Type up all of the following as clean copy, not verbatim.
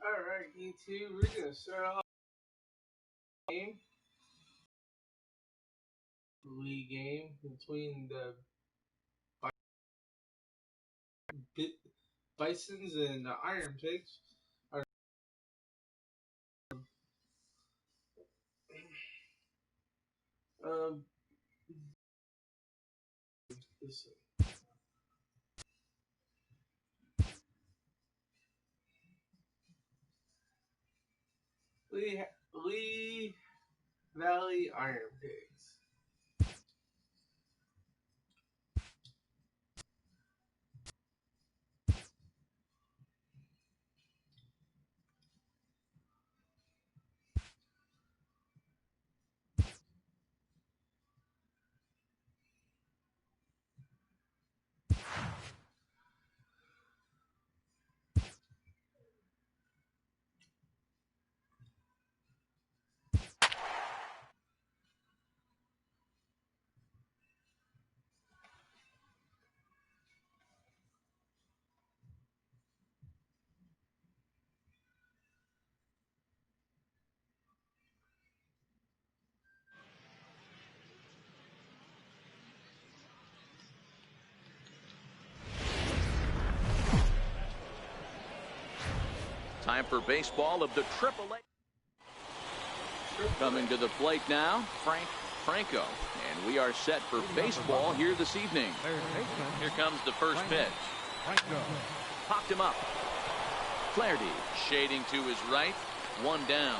Alright, YouTube, we're going to start off the game. League game between the Bisons and the Iron Pigs. Lee Valley Iron Pigs. Time for baseball of the AAA. Coming to the plate now, Franco. And we are set for baseball here this evening. Here comes the first pitch. Popped him up. Flaherty shading to his right. One down.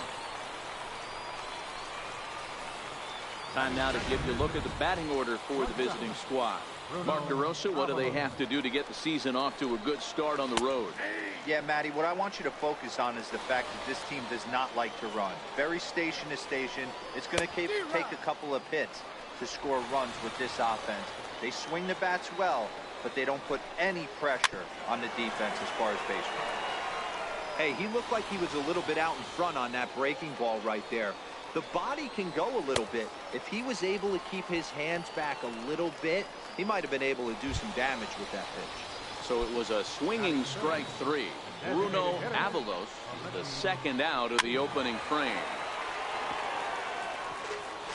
Time now to give you a look at the batting order for the visiting squad. Mark DeRosa, what do they have to do to get the season off to a good start on the road? Yeah, Matty, what I want you to focus on is the fact that this team does not like to run. Very station to station. It's going to take a couple of hits to score runs with this offense. They swing the bats well, but they don't put any pressure on the defense as far as base running. Hey, he looked like he was a little bit out in front on that breaking ball right there. The body can go a little bit. If he was able to keep his hands back a little bit, he might have been able to do some damage with that pitch. So it was a swinging strike three. Bruno Avalos, the second out of the opening frame.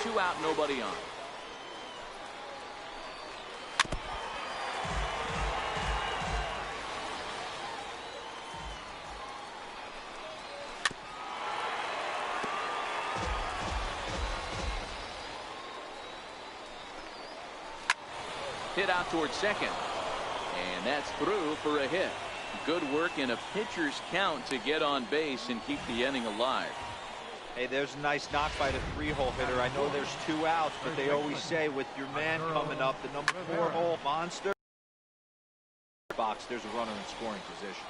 2 out, nobody on. Hit out towards second. And that's through for a hit. Good work in a pitcher's count to get on base and keep the inning alive. Hey, there's a nice knock by the 3-hole hitter. I know there's 2 outs, but they always say with your man coming up, the number 4-hole monster box, there's a runner in scoring position.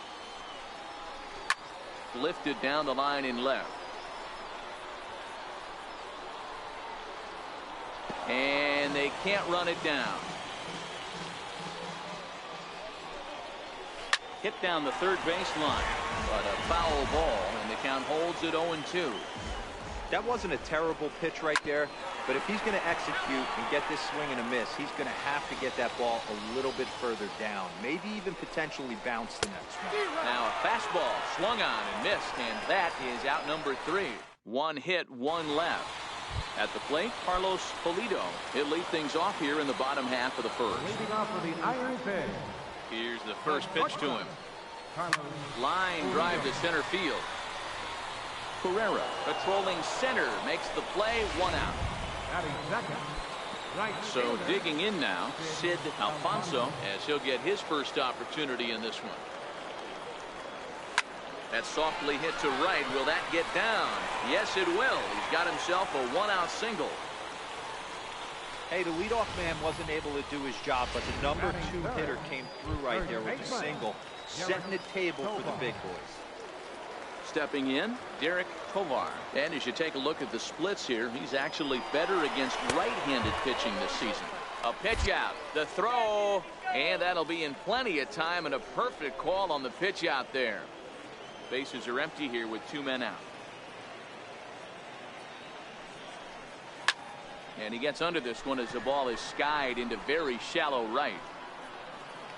Lifted down the line in left. And they can't run it down. Hit down the third baseline, but a foul ball, and the count holds at 0-2. That wasn't a terrible pitch right there, but if he's going to execute and get this swing and a miss, he's going to have to get that ball a little bit further down, maybe even potentially bounce the next one. Now a fastball swung on and missed, and that is out number 3. 1 hit, 1 left. At the plate, Carlos Pulido. He'll lead things off here in the bottom half of the first. Leading off for the Iron Pig. Here's the first pitch to him. Line drive to center field. Carrera patrolling center makes the play. 1 out. So digging in now, Sid Alfonso, as he'll get his first opportunity in this one. That softly hit to right. Will that get down? Yes, it will. He's got himself a 1-out single. Hey, the leadoff man wasn't able to do his job, but the number 2 hitter came through right there with a single, setting the table for the big boys. Stepping in, Derek Tovar. And as you take a look at the splits here, he's actually better against right-handed pitching this season. A pitch out, the throw, and that'll be in plenty of time, and a perfect call on the pitch out there. Bases are empty here with 2 men out. And he gets under this one as the ball is skied into very shallow right.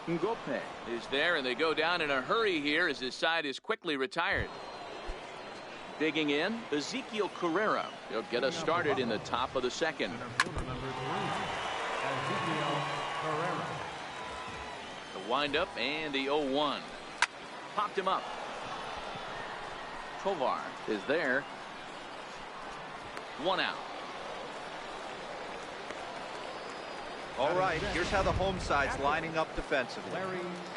Ngope is there, and they go down in a hurry here as his side is quickly retired. Digging in, Ezekiel Carrera. He'll get us started in the top of the second. The windup and the 0-1. Popped him up. Tovar is there. 1 out. All right, here's how the home side's lining up defensively.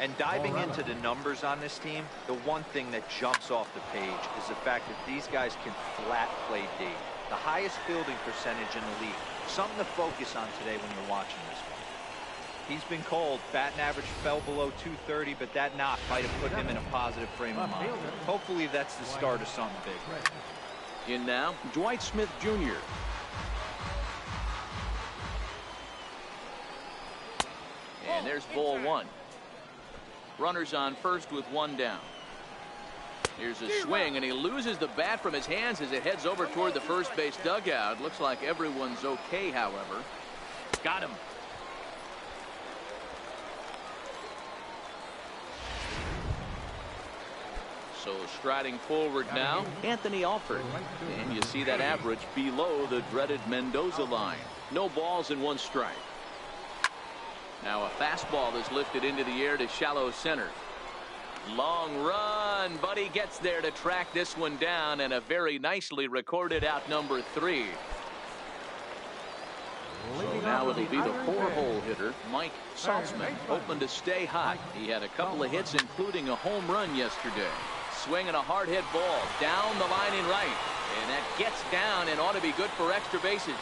And diving into the numbers on this team, the one thing that jumps off the page is the fact that these guys can flat play D. The highest fielding percentage in the league. Something to focus on today when you're watching this one. He's been cold. Batting average fell below 230, but that knock might have put him in a positive frame of mind. Hopefully that's the start of something big. In now, Dwight Smith Jr. And there's ball 1. Runners on first with 1 down. Here's a swing, and he loses the bat from his hands as it heads over toward the first base dugout. Looks like everyone's okay, however. Got him. So striding forward now, Anthony Alford. And you see that average below the dreaded Mendoza line. No balls and 1 strike. Now a fastball is lifted into the air to shallow center. Long run, but he gets there to track this one down, and a very nicely recorded out number 3. So now it'll be the 4-hole hitter, Mike Saltzman, hoping to stay hot. He had a couple of hits, including a home run yesterday. Swinging a hard hit ball down the line in right, and that gets down and ought to be good for extra bases.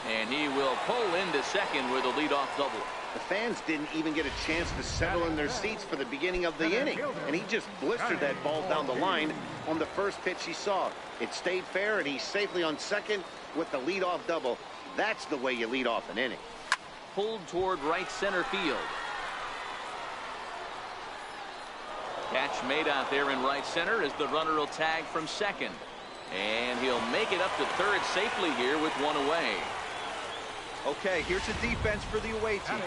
And he will pull into second with a leadoff double. The fans didn't even get a chance to settle in their seats for the beginning of the inning, and he just blistered that ball down the line on the first pitch he saw. It stayed fair, and he's safely on second with the leadoff double. That's the way you lead off an inning. Pulled toward right center field. Catch made out there in right center as the runner will tag from second. And he'll make it up to third safely here with 1 away. Okay, here's the defense for the away team.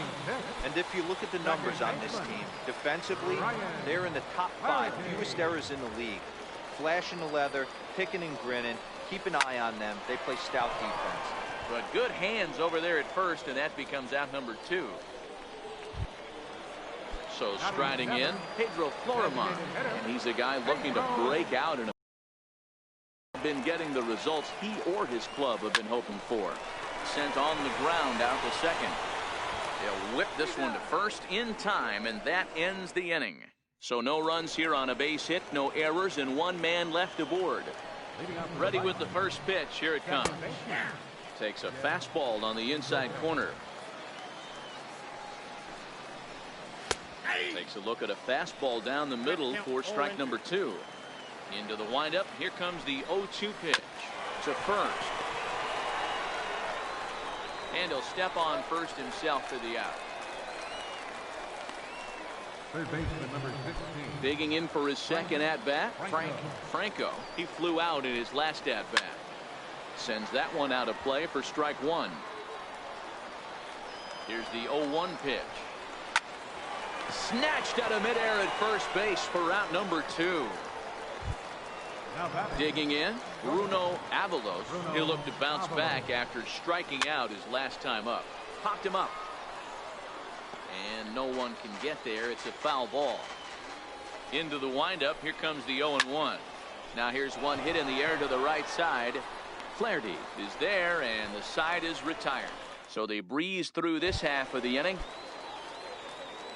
And if you look at the numbers on this team, defensively, they're in the top 5 fewest errors in the league. Flashing the leather, picking and grinning, keep an eye on them. They play stout defense. But good hands over there at first, and that becomes out number 2. So striding in, Pedro Florimon. And he's a guy looking to break out and been getting the results he or his club have been hoping for. Sent on the ground out to second. He'll whip this one to first in time, and that ends the inning. So no runs here on a base hit, no errors, and 1 man left aboard. Ready with the first pitch. Here it comes. Takes a fastball on the inside corner. Takes a look at a fastball down the middle for strike number 2. Into the windup. Here comes the 0-2 pitch to first. And he'll step on first himself for the out. Third baseman number 16. Digging in for his second at-bat, Franco. He flew out in his last at-bat. Sends that one out of play for strike 1. Here's the 0-1 pitch. Snatched out of midair at first base for out number 2. Digging in, Bruno Avalos. He'll look to bounce back after striking out his last time up. Popped him up. And no one can get there. It's a foul ball. Into the windup. Here comes the 0-1. Now here's one hit in the air to the right side. Flaherty is there, and the side is retired. So they breeze through this half of the inning.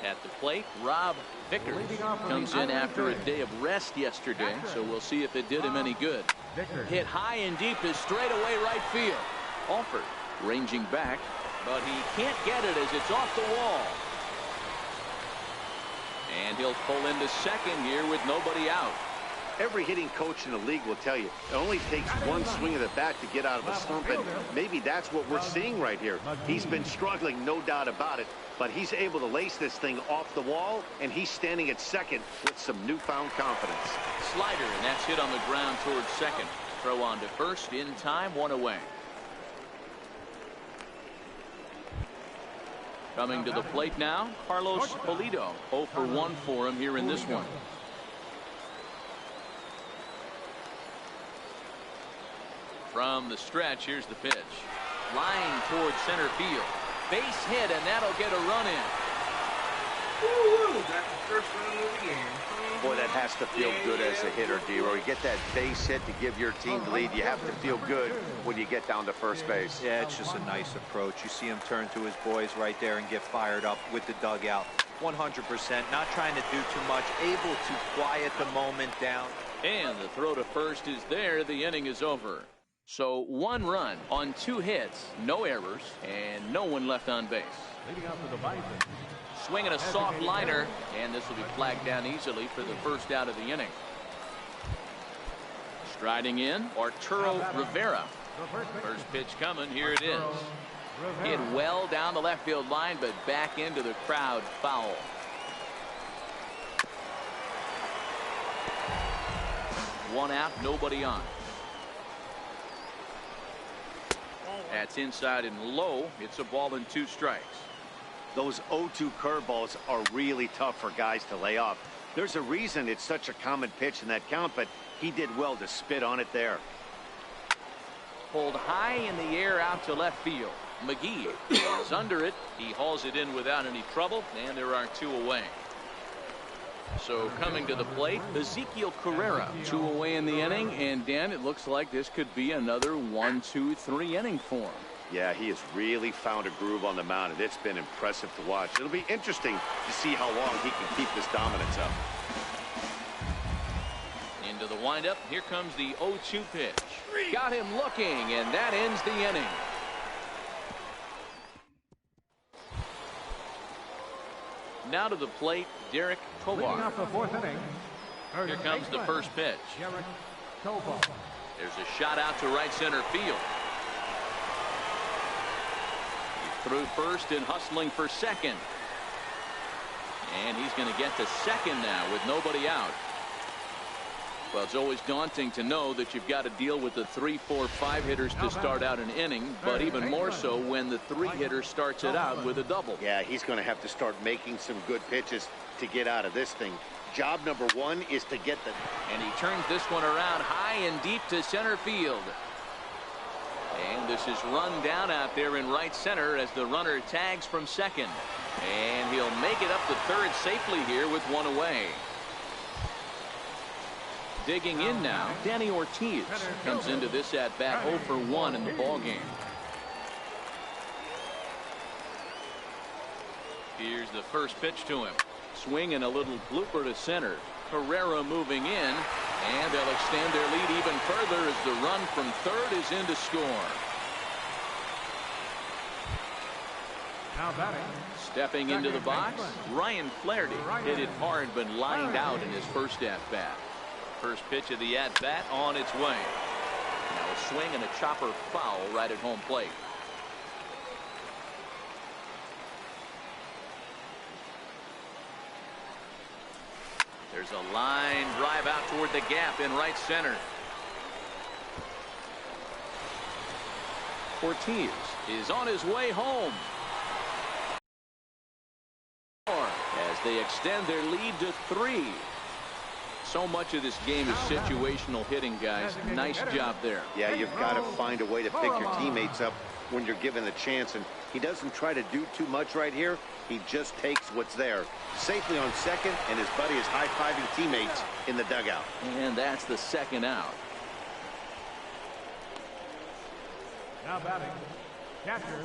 At the plate, Rob Vickers comes in after a day of rest yesterday, so we'll see if it did him any good. Hit high and deep is straightaway right field. Alford ranging back, but he can't get it as it's off the wall. And he'll pull into second here with nobody out. Every hitting coach in the league will tell you it only takes one swing of the bat to get out of a slump, and maybe that's what we're seeing right here. He's been struggling, no doubt about it, but he's able to lace this thing off the wall, and he's standing at second with some newfound confidence. Slider, and that's hit on the ground towards second. Throw on to first in time, 1 away. Coming to the plate now, Carlos Pulido. 0 for 1 for him here in this one. From the stretch, here's the pitch. Line towards center field. Base hit, and that'll get a run in. Woo-woo, that's the first run of the game. Boy, that has to feel good as a hitter, D-Roy. You get that base hit to give your team the lead. You have to feel good when you get down to first base. Yeah, it's just a nice approach. You see him turn to his boys right there and get fired up with the dugout. 100%, not trying to do too much, able to quiet the moment down. And the throw to first is there. The inning is over. So 1 run on 2 hits, no errors, and no one left on base. Leading out for the Bison. Swinging a soft liner, and this will be flagged down easily for the first out of the inning. Striding in, Arturo Rivera. First pitch coming, here it is. Hit well down the left field line, but back into the crowd, foul. One out, nobody on. That's inside and low. It's a ball and 2 strikes. Those 0-2 curveballs are really tough for guys to lay off. There's a reason it's such a common pitch in that count, but he did well to spit on it there. Pulled high in the air out to left field. McGee is under it. He hauls it in without any trouble, and there are 2 away. So coming to the plate, Ezekiel Carrera. 2 away in the inning, and Dan, it looks like this could be another 1, 2, 3 inning for him. Yeah, he has really found a groove on the mound, and it's been impressive to watch. It'll be interesting to see how long he can keep this dominance up. Into the windup. Here comes the 0-2 pitch. Got him looking, and that ends the inning. Now to the plate, Derek Leading Tovar. off the 4th inning. Here comes the first pitch. Derek Tovar. There's a shot out to right center field. He's through first and hustling for second. And he's going to get to second now with nobody out. Well, it's always daunting to know that you've got to deal with the 3, 4, 5 hitters to start out an inning, but even more so when the 3 hitter starts it out with a double. Yeah, he's going to have to start making some good pitches to get out of this thing. Job number 1 is to get the... And he turns this one around high and deep to center field. And this is run down out there in right center as the runner tags from second. And he'll make it up to third safely here with 1 away. Digging in now, Danny Ortiz comes into this at bat 0 for 1 in the ball game. Here's the first pitch to him. Swing and a little blooper to center. Herrera moving in, and they'll extend their lead even further as the run from third is in to score. Now batting. Stepping into the box, Ryan Flaherty hit it hard but lined out in his first at bat. First pitch of the at-bat on its way. Now a swing and a chopper foul right at home plate. There's a line drive out toward the gap in right center. Ortiz is on his way home. As they extend their lead to 3. So much of this game is situational hitting, guys. Nice job there. Yeah, you've got to find a way to pick your teammates up when you're given the chance, and he doesn't try to do too much right here. He just takes what's there. Safely on second, and his buddy is high-fiving teammates in the dugout. And that's the second out. Now batting. Catcher,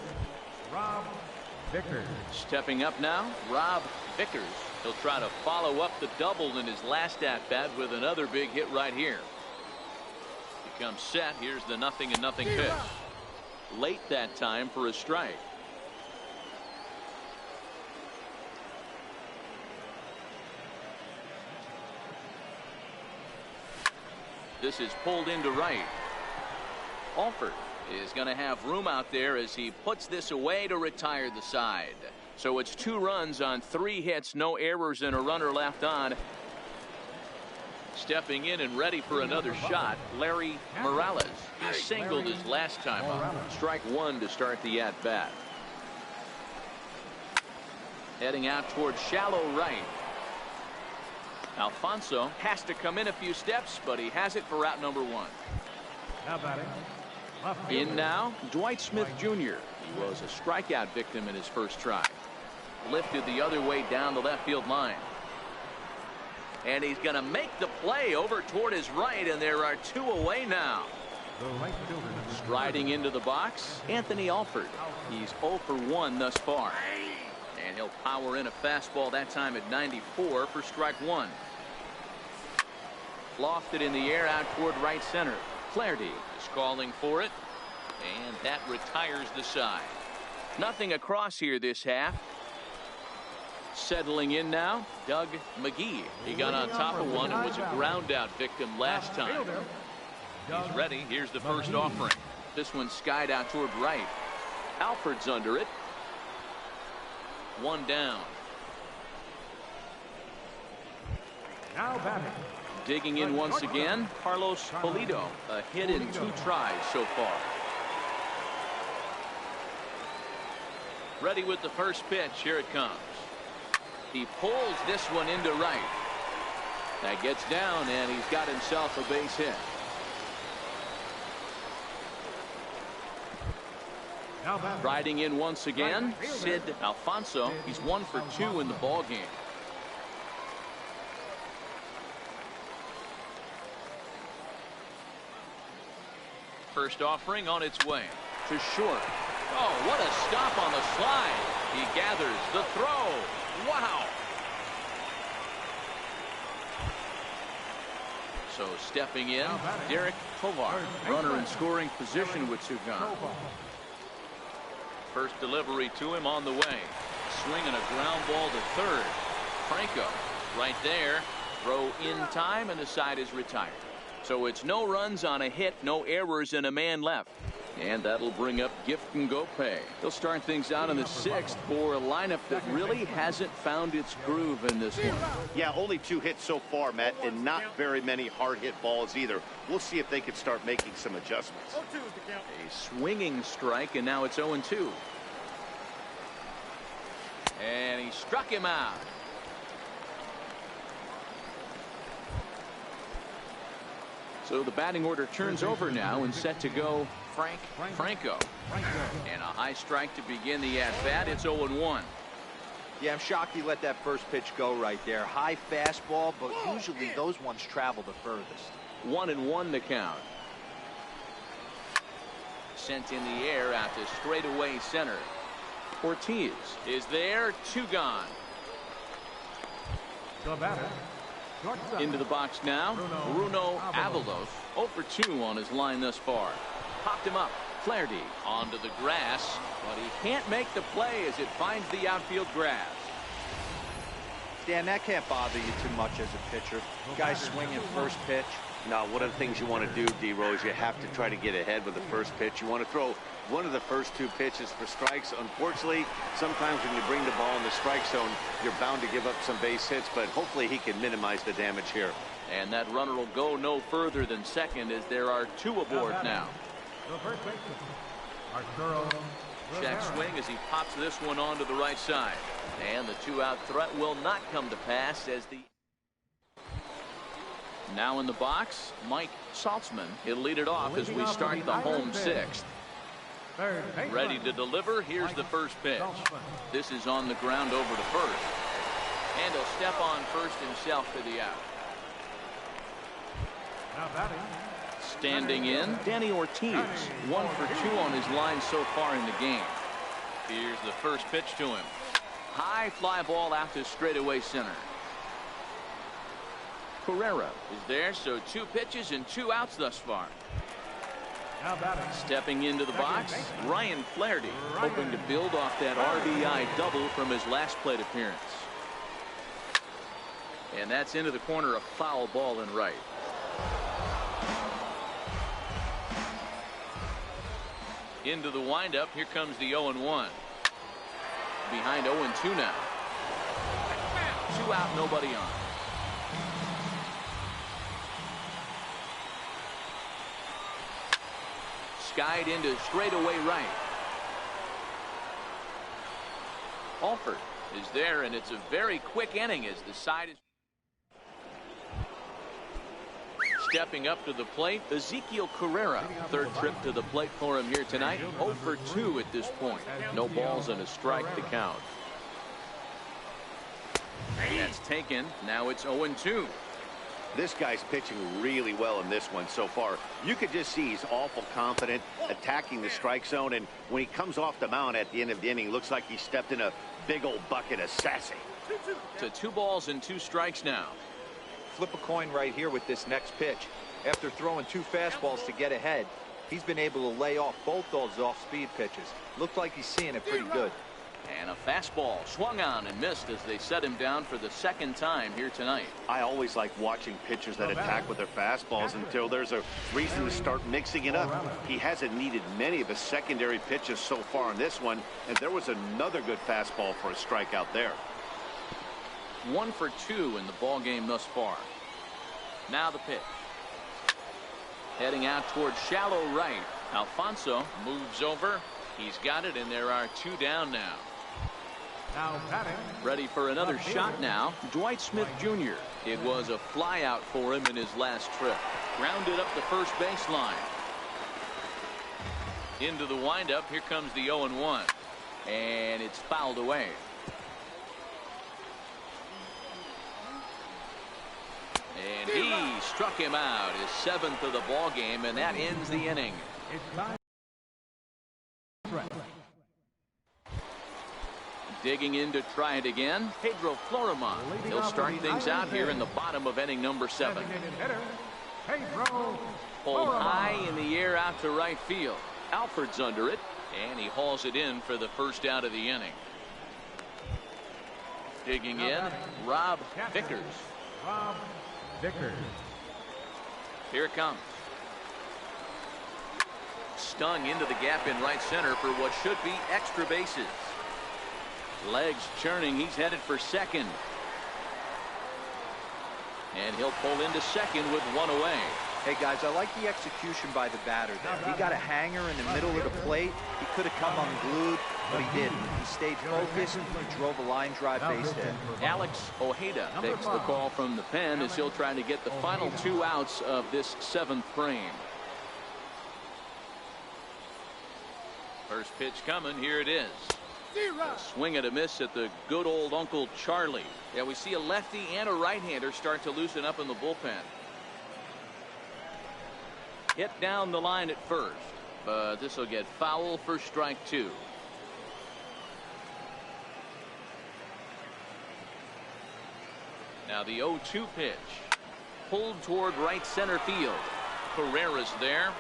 Rob Vickers. Stepping up now, Rob Vickers. He'll try to follow up the double in his last at-bat with another big hit right here. He comes set. Here's the 0-0 pitch. Late that time for a strike. This is pulled into right. Alford is going to have room out there as he puts this away to retire the side. So it's 2 runs on 3 hits, no errors, and a runner left on. Stepping in and ready for another shot, Larry Morales. He singled his last time up. Strike 1 to start the at-bat. Heading out towards shallow right. Alfonso has to come in a few steps, but he has it for out number 1. Now batting. In now, Dwight Smith Jr. He was a strikeout victim in his first try. Lifted the other way down the left field line. And he's going to make the play over toward his right, and there are two away now. Striding into the box, Anthony Alford. He's 0 for 1 thus far. And he'll power in a fastball that time at 94 for strike one. Lofted in the air out toward right center. Flaherty is calling for it, and that retires the side. Nothing across here this half. Settling in now, Doug McGee. He got on top of one and was a ground out victim last time. He's ready. Here's the first offering. This one skied out toward right. Alford's under it. One down. Now batting. Digging in once again, Carlos Pulido. A hit in 2 tries so far. Ready with the first pitch. Here it comes. He pulls this one into right. That gets down, and he's got himself a base hit. Riding in once again, Sid Alfonso. He's 1 for 2 in the ball game. First offering on its way to short. Oh, what a stop on the slide. He gathers the throw. Wow. So stepping in, Derek Tovar, runner in scoring position with 2 gone. First delivery to him on the way. Swinging a ground ball to third. Franco right there. Throw in time, and the side is retired. So it's no runs on a hit, no errors, and a man left. And that'll bring up Gift and Gopay. He'll start things out in the 6th for a lineup that really hasn't found its groove in this one. Yeah, only 2 hits so far, Matt, and not very many hard hit balls either. We'll see if they can start making some adjustments. A swinging strike, and now it's 0-2. And he struck him out. So the batting order turns over now, and set to go Franco. And a high strike to begin the at-bat. It's 0-1. Yeah, I'm shocked he let that first pitch go right there. High fastball, but usually those ones travel the furthest. 1-1 the count. Sent in the air out to straightaway center. Ortiz is there. 2 gone. The batter. Into the box now, Bruno Avalos. 0 for 2 on his line thus far. Popped him up. Flaherty onto the grass, but he can't make the play as it finds the outfield grass. Dan, that can't bother you too much as a pitcher. Guys swinging first pitch. Now, one of the things you want to do, D-Rose, you have to try to get ahead with the first pitch. You want to throw one of the first 2 pitches for strikes. Unfortunately, sometimes when you bring the ball in the strike zone, you're bound to give up some base hits, but hopefully he can minimize the damage here. And that runner will go no further than second, as there are 2 aboard now. Check swing as he pops this one onto the right side. And the 2-out threat will not come to pass as the... Now in the box, Mike Saltzman. He'll lead it off as we start the home 6th. Ready to deliver. Here's the first pitch. This is on the ground over to first. And he'll step on first himself for the out. Standing in, Danny Ortiz. 1 for 2 on his line so far in the game. Here's the first pitch to him. High fly ball out to straightaway center. Carrera is there, so 2 pitches and 2 outs thus far. Stepping into the box, Ryan Flaherty, hoping to build off that RBI double from his last plate appearance. And that's into the corner, a foul ball in right. Into the windup, here comes the 0-1. Behind 0-2 now. 2 out, nobody on. Skied into straightaway right. Alford is there, and it's a very quick inning as the side is Stepping up to the plate, Ezekiel Carrera. Third trip to the plate for him here tonight. 0 for 2 at this point. No balls and a strike to count. That's taken. Now it's 0-2. This guy's pitching really well in this one so far. You could just see he's awful confident, attacking the strike zone, and when he comes off the mound at the end of the inning, looks like he stepped in a big old bucket of sassy. To 2 balls and 2 strikes now. Flip a coin right here with this next pitch. After throwing 2 fastballs to get ahead, he's been able to lay off both those off-speed pitches. Looks like he's seeing it pretty good. And a fastball swung on and missed as they set him down for the 2nd time here tonight. I always like watching pitchers that attack with their fastballs until there's a reason to start mixing it up. He hasn't needed many of his secondary pitches so far in this one, and there was another good fastball for a strikeout there. 1 for 2 in the ball game thus far. Now the pitch. Heading out towards shallow right. Alfonso moves over. He's got it, and there are 2 down now. Now batting. Ready for another shot now. Dwight Smith Jr. It was a fly out for him in his last trip. Grounded up the first baseline. Into the windup. Here comes the 0-1. And it's fouled away. And he struck him out, his 7th of the ball game, and that ends the inning. It's time. Digging in to try it again, Pedro Florimon. He'll start things out here in the bottom of inning number 7. Pulled high in the air out to right field. Alford's under it, and he hauls it in for the first out of the inning. Digging in, Rob Vickers. Rob Vickers. Here it comes. Stung into the gap in right center for what should be extra bases. Legs churning. He's headed for second. And he'll pull into second with 1 away. Hey, guys, I like the execution by the batter there. He got a hanger in the middle of the plate. He could have come unglued, but he didn't. He stayed focused. He drove a line drive base hit. Alex Ojeda takes the call from the pen as he'll try to get the final 2 outs of this 7th frame. First pitch coming. Here it is. A swing and a miss at the good old Uncle Charlie. Yeah, we see a lefty and a right-hander start to loosen up in the bullpen. Hit down the line at first, but this will get foul for strike 2. Now the 0-2 pitch. Pulled toward right center field. Carrera's there.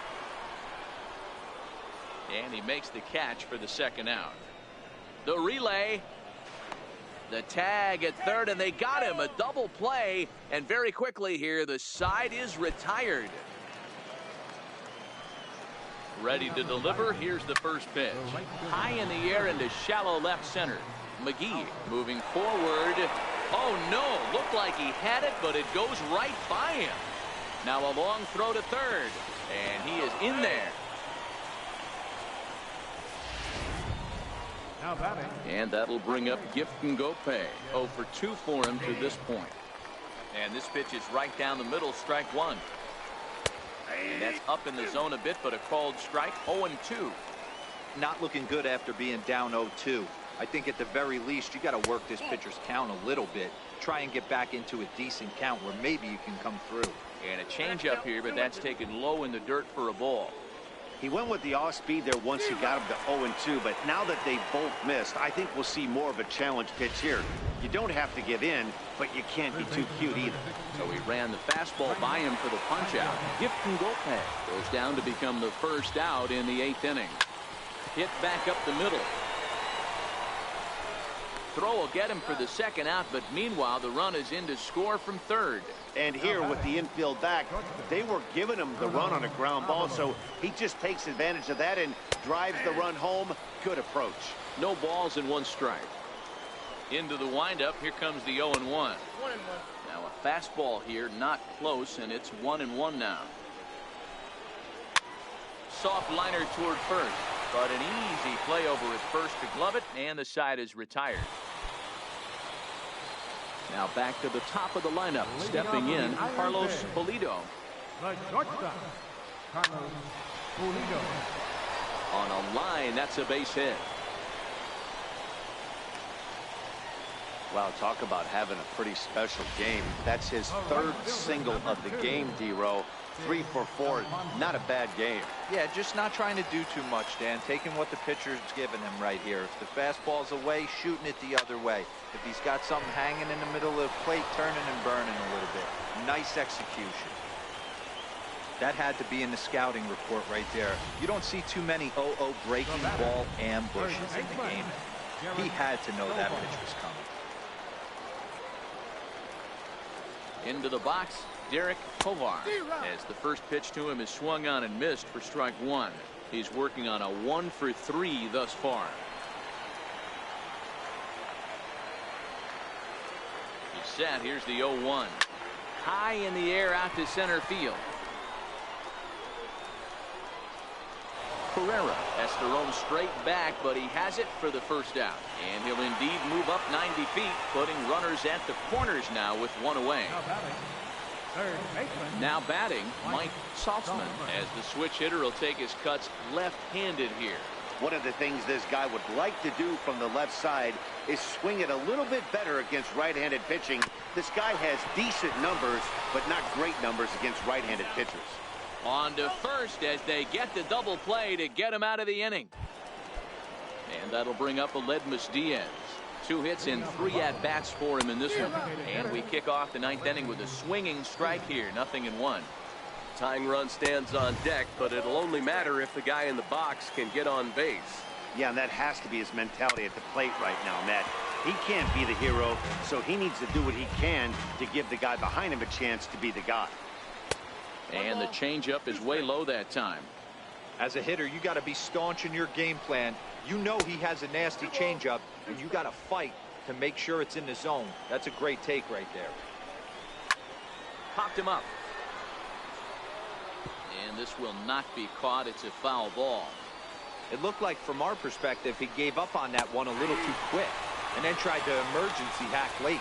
And he makes the catch for the 2nd out. The relay. The tag at third, and they got him. A double play, and very quickly here, the side is retired. Ready to deliver. Here's the first pitch. High in the air into shallow left center. McGee moving forward. Oh, no. Looked like he had it, but it goes right by him. Now a long throw to third, and he is in there. Now batting. And that'll bring up Gifton Gope. 0 for 2 for him to this point. And this pitch is right down the middle, strike 1. And that's up in the zone a bit, but a called strike. 0-2. Not looking good after being down 0-2. I think at the very least you got to work this pitcher's count a little bit. Try and get back into a decent count where maybe you can come through. And a changeup here, but that's taken low in the dirt for a ball. He went with the off speed there once he got him to 0-2, but now that they both missed, I think we'll see more of a challenge pitch here. You don't have to give in, but you can't be too cute either. So he ran the fastball by him for the punch out. Gifton Gope goes down to become the first out in the 8th inning. Hit back up the middle. Throw will get him for the 2nd out, but meanwhile the run is in to score from third. And here with the infield back, they were giving him the run on a ground ball, so he just takes advantage of that and drives the run home. Good approach. No balls and 1 strike. Into the windup. Here comes the 0-1. Now a fastball here, not close, and it's 1-1 now. Soft liner toward first, but an easy play over at first to glove it, and the side is retired. Now back to the top of the lineup. Stepping in, Carlos Pulido. The shortstop, Carlos Pulido. On a line, that's a base hit. Wow, talk about having a pretty special game. That's his third single of the game, D-Row. 3 for 4, not a bad game. Yeah, just not trying to do too much, Dan. Taking what the pitcher's giving him right here. If the fastball's away, shooting it the other way. If he's got something hanging in the middle of the plate, turning and burning a little bit. Nice execution. That had to be in the scouting report right there. You don't see too many 0-0 breaking ball ambushes in the game. He had to know that pitch was coming. Into the box, Derek Tovar, as the first pitch to him is swung on and missed for strike one. He's working on a 1 for 3 thus far. He's set. Here's the 0-1. High in the air out to center field. Carrera has to roam straight back, but he has it for the first out. And he'll indeed move up 90 feet, putting runners at the corners now with one away. Now batting, Mike Saltzman, as the switch hitter will take his cuts left-handed here. One of the things this guy would like to do from the left side is swing it a little bit better against right-handed pitching. This guy has decent numbers, but not great numbers against right-handed pitchers. On to first as they get the double play to get him out of the inning. And that'll bring up Aledmus Diaz. 2 hits and 3 at-bats for him in this one. And we kick off the 9th inning with a swinging strike here. 0-1. Tying run stands on deck, but it'll only matter if the guy in the box can get on base. Yeah, and that has to be his mentality at the plate right now, Matt. He can't be the hero, so he needs to do what he can to give the guy behind him a chance to be the guy. And the changeup is way low that time. As a hitter, you got to be staunch in your game plan. You know he has a nasty changeup, and you got to fight to make sure it's in the zone. That's a great take right there. Popped him up. And this will not be caught. It's a foul ball. It looked like, from our perspective, he gave up on that one a little too quick, and then tried to emergency hack late.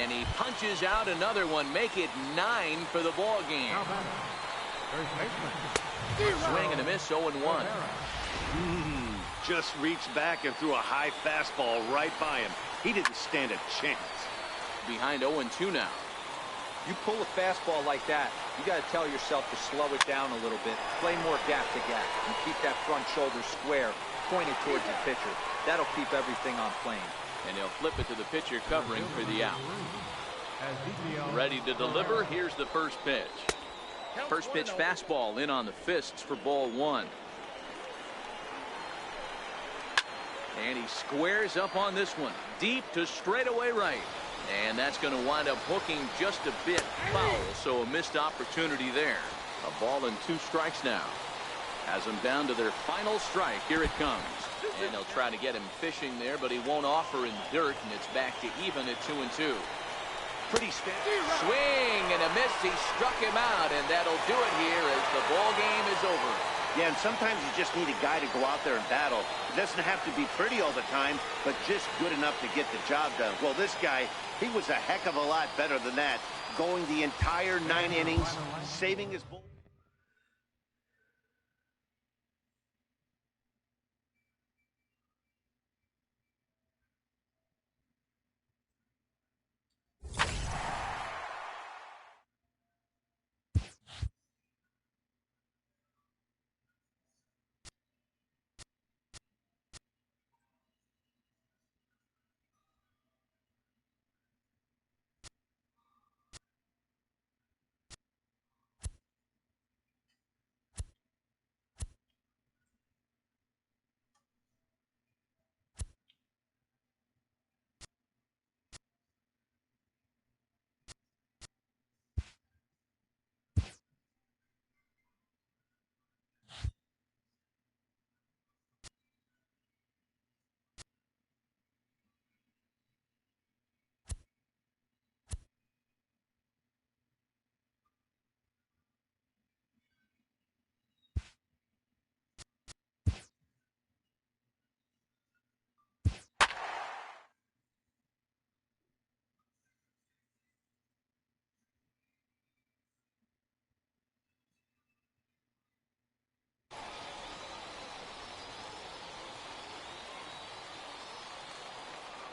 And he punches out another one. Make it 9 for the ball game. Swing and a miss, 0-1. Just reached back and threw a high fastball right by him. He didn't stand a chance. Behind 0-2 now. You pull a fastball like that, you got to tell yourself to slow it down a little bit, play more gap to gap, and keep that front shoulder square, pointed towards the pitcher. That'll keep everything on plane. And he'll flip it to the pitcher covering for the out. Ready to deliver. Here's the first pitch. First pitch fastball in on the fists for ball 1. And he squares up on this one. Deep to straightaway right. And that's going to wind up hooking just a bit foul. So a missed opportunity there. A ball and 2 strikes now. Has them down to their final strike. Here it comes. And they'll try to get him fishing there, but he won't offer in dirt, and it's back to even at 2-2. Pretty standard. Swing and a miss. He struck him out, and that'll do it here as the ball game is over. Yeah, and sometimes you just need a guy to go out there and battle. It doesn't have to be pretty all the time, but just good enough to get the job done. Well, this guy, he was a heck of a lot better than that, going the entire 9 innings, saving his bull.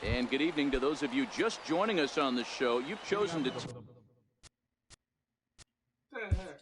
And good evening to those of you just joining us on the show. You've chosen to... the heck?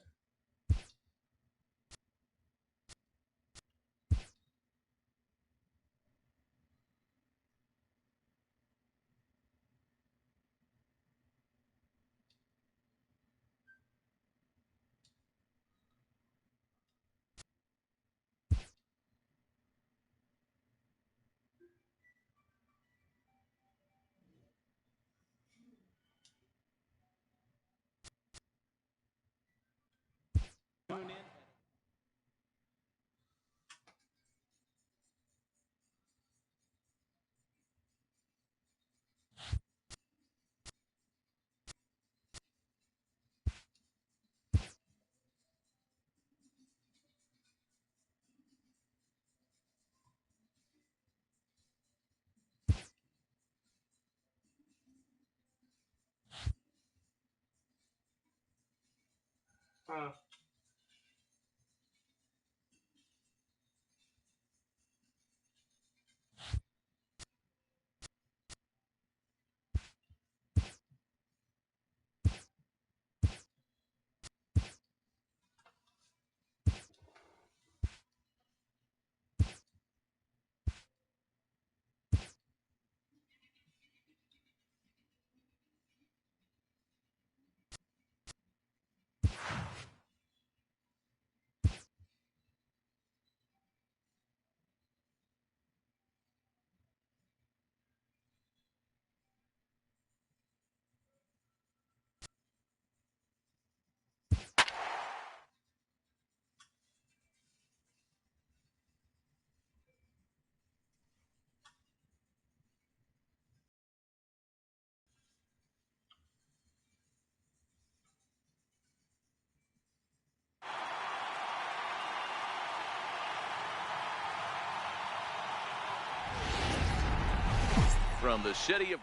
From the city of...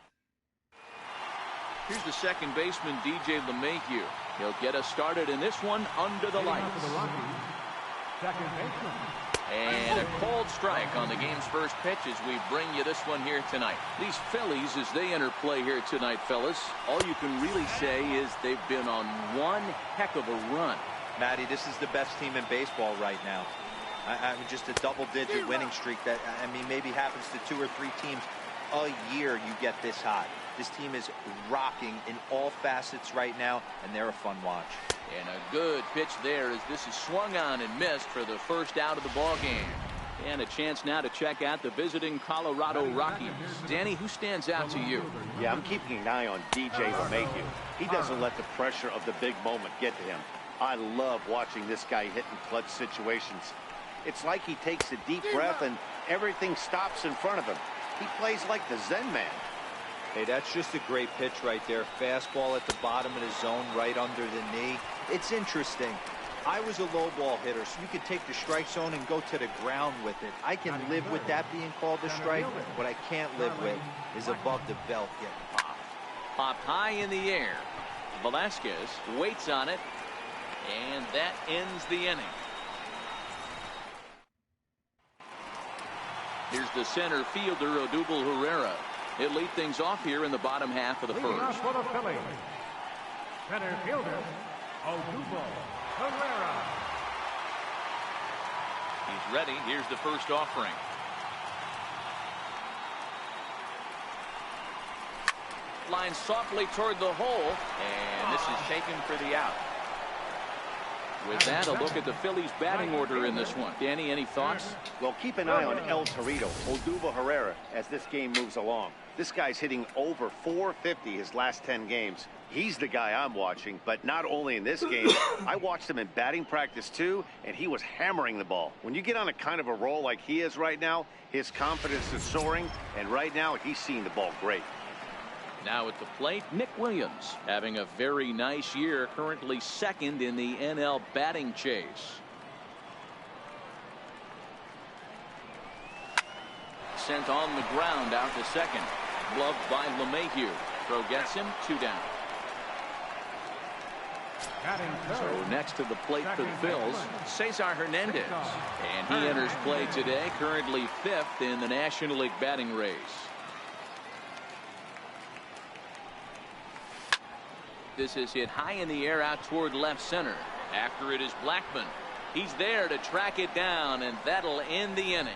Here's the second baseman, DJ LeMahieu. He'll get us started in this one under the lights. Second baseman. And a cold strike on the game's first pitch as we bring you this one here tonight. These Phillies, as they enter play here tonight, fellas, all you can really say is they've been on one heck of a run. Matty, this is the best team in baseball right now. I mean, just a double-digit winning streak that, I mean, maybe happens to 2 or 3 teams a year you get this hot. This team is rocking in all facets right now, and they're a fun watch. And a good pitch there as this is swung on and missed for the first out of the ball game. And a chance now to check out the visiting Colorado Rockies. Danny, who stands out to you? Yeah, I'm keeping an eye on DJ LeMahieu. He doesn't let the pressure of the big moment get to him. I love watching this guy hit in clutch situations. It's like he takes a deep breath and everything stops in front of him. He plays like the Zen man. Hey, that's just a great pitch right there. Fastball at the bottom of the zone, right under the knee. It's interesting. I was a low ball hitter, so you could take the strike zone and go to the ground with it. I can live with that being called a strike. What I can't live with is above the belt getting popped. Popped high in the air. Velasquez waits on it, and that ends the inning. Here's the center fielder, Odubel Herrera. He'll lead things off here in the bottom half of the first. For the Phillies, center fielder, Odubel Herrera. He's ready. Here's the first offering. Line softly toward the hole, and this is taken for the out. With that, a look at the Phillies' batting order in this one. Danny, any thoughts? Well, keep an eye on El Torito, Odubel Herrera, as this game moves along. This guy's hitting over .450 his last 10 games. He's the guy I'm watching, but not only in this game. I watched him in batting practice, too, and he was hammering the ball. When you get on a kind of a roll like he is right now, his confidence is soaring, and right now he's seeing the ball great. Now at the plate, Nick Williams having a very nice year, currently second in the NL batting chase. Sent on the ground out to second. Gloved by LeMahieu. Throw gets him, 2 down. So next to the plate for the Phils, Cesar Hernandez. And he enters play today, currently 5th in the National League batting race. This is hit high in the air out toward left center. After it is Blackman. He's there to track it down, and that'll end the inning.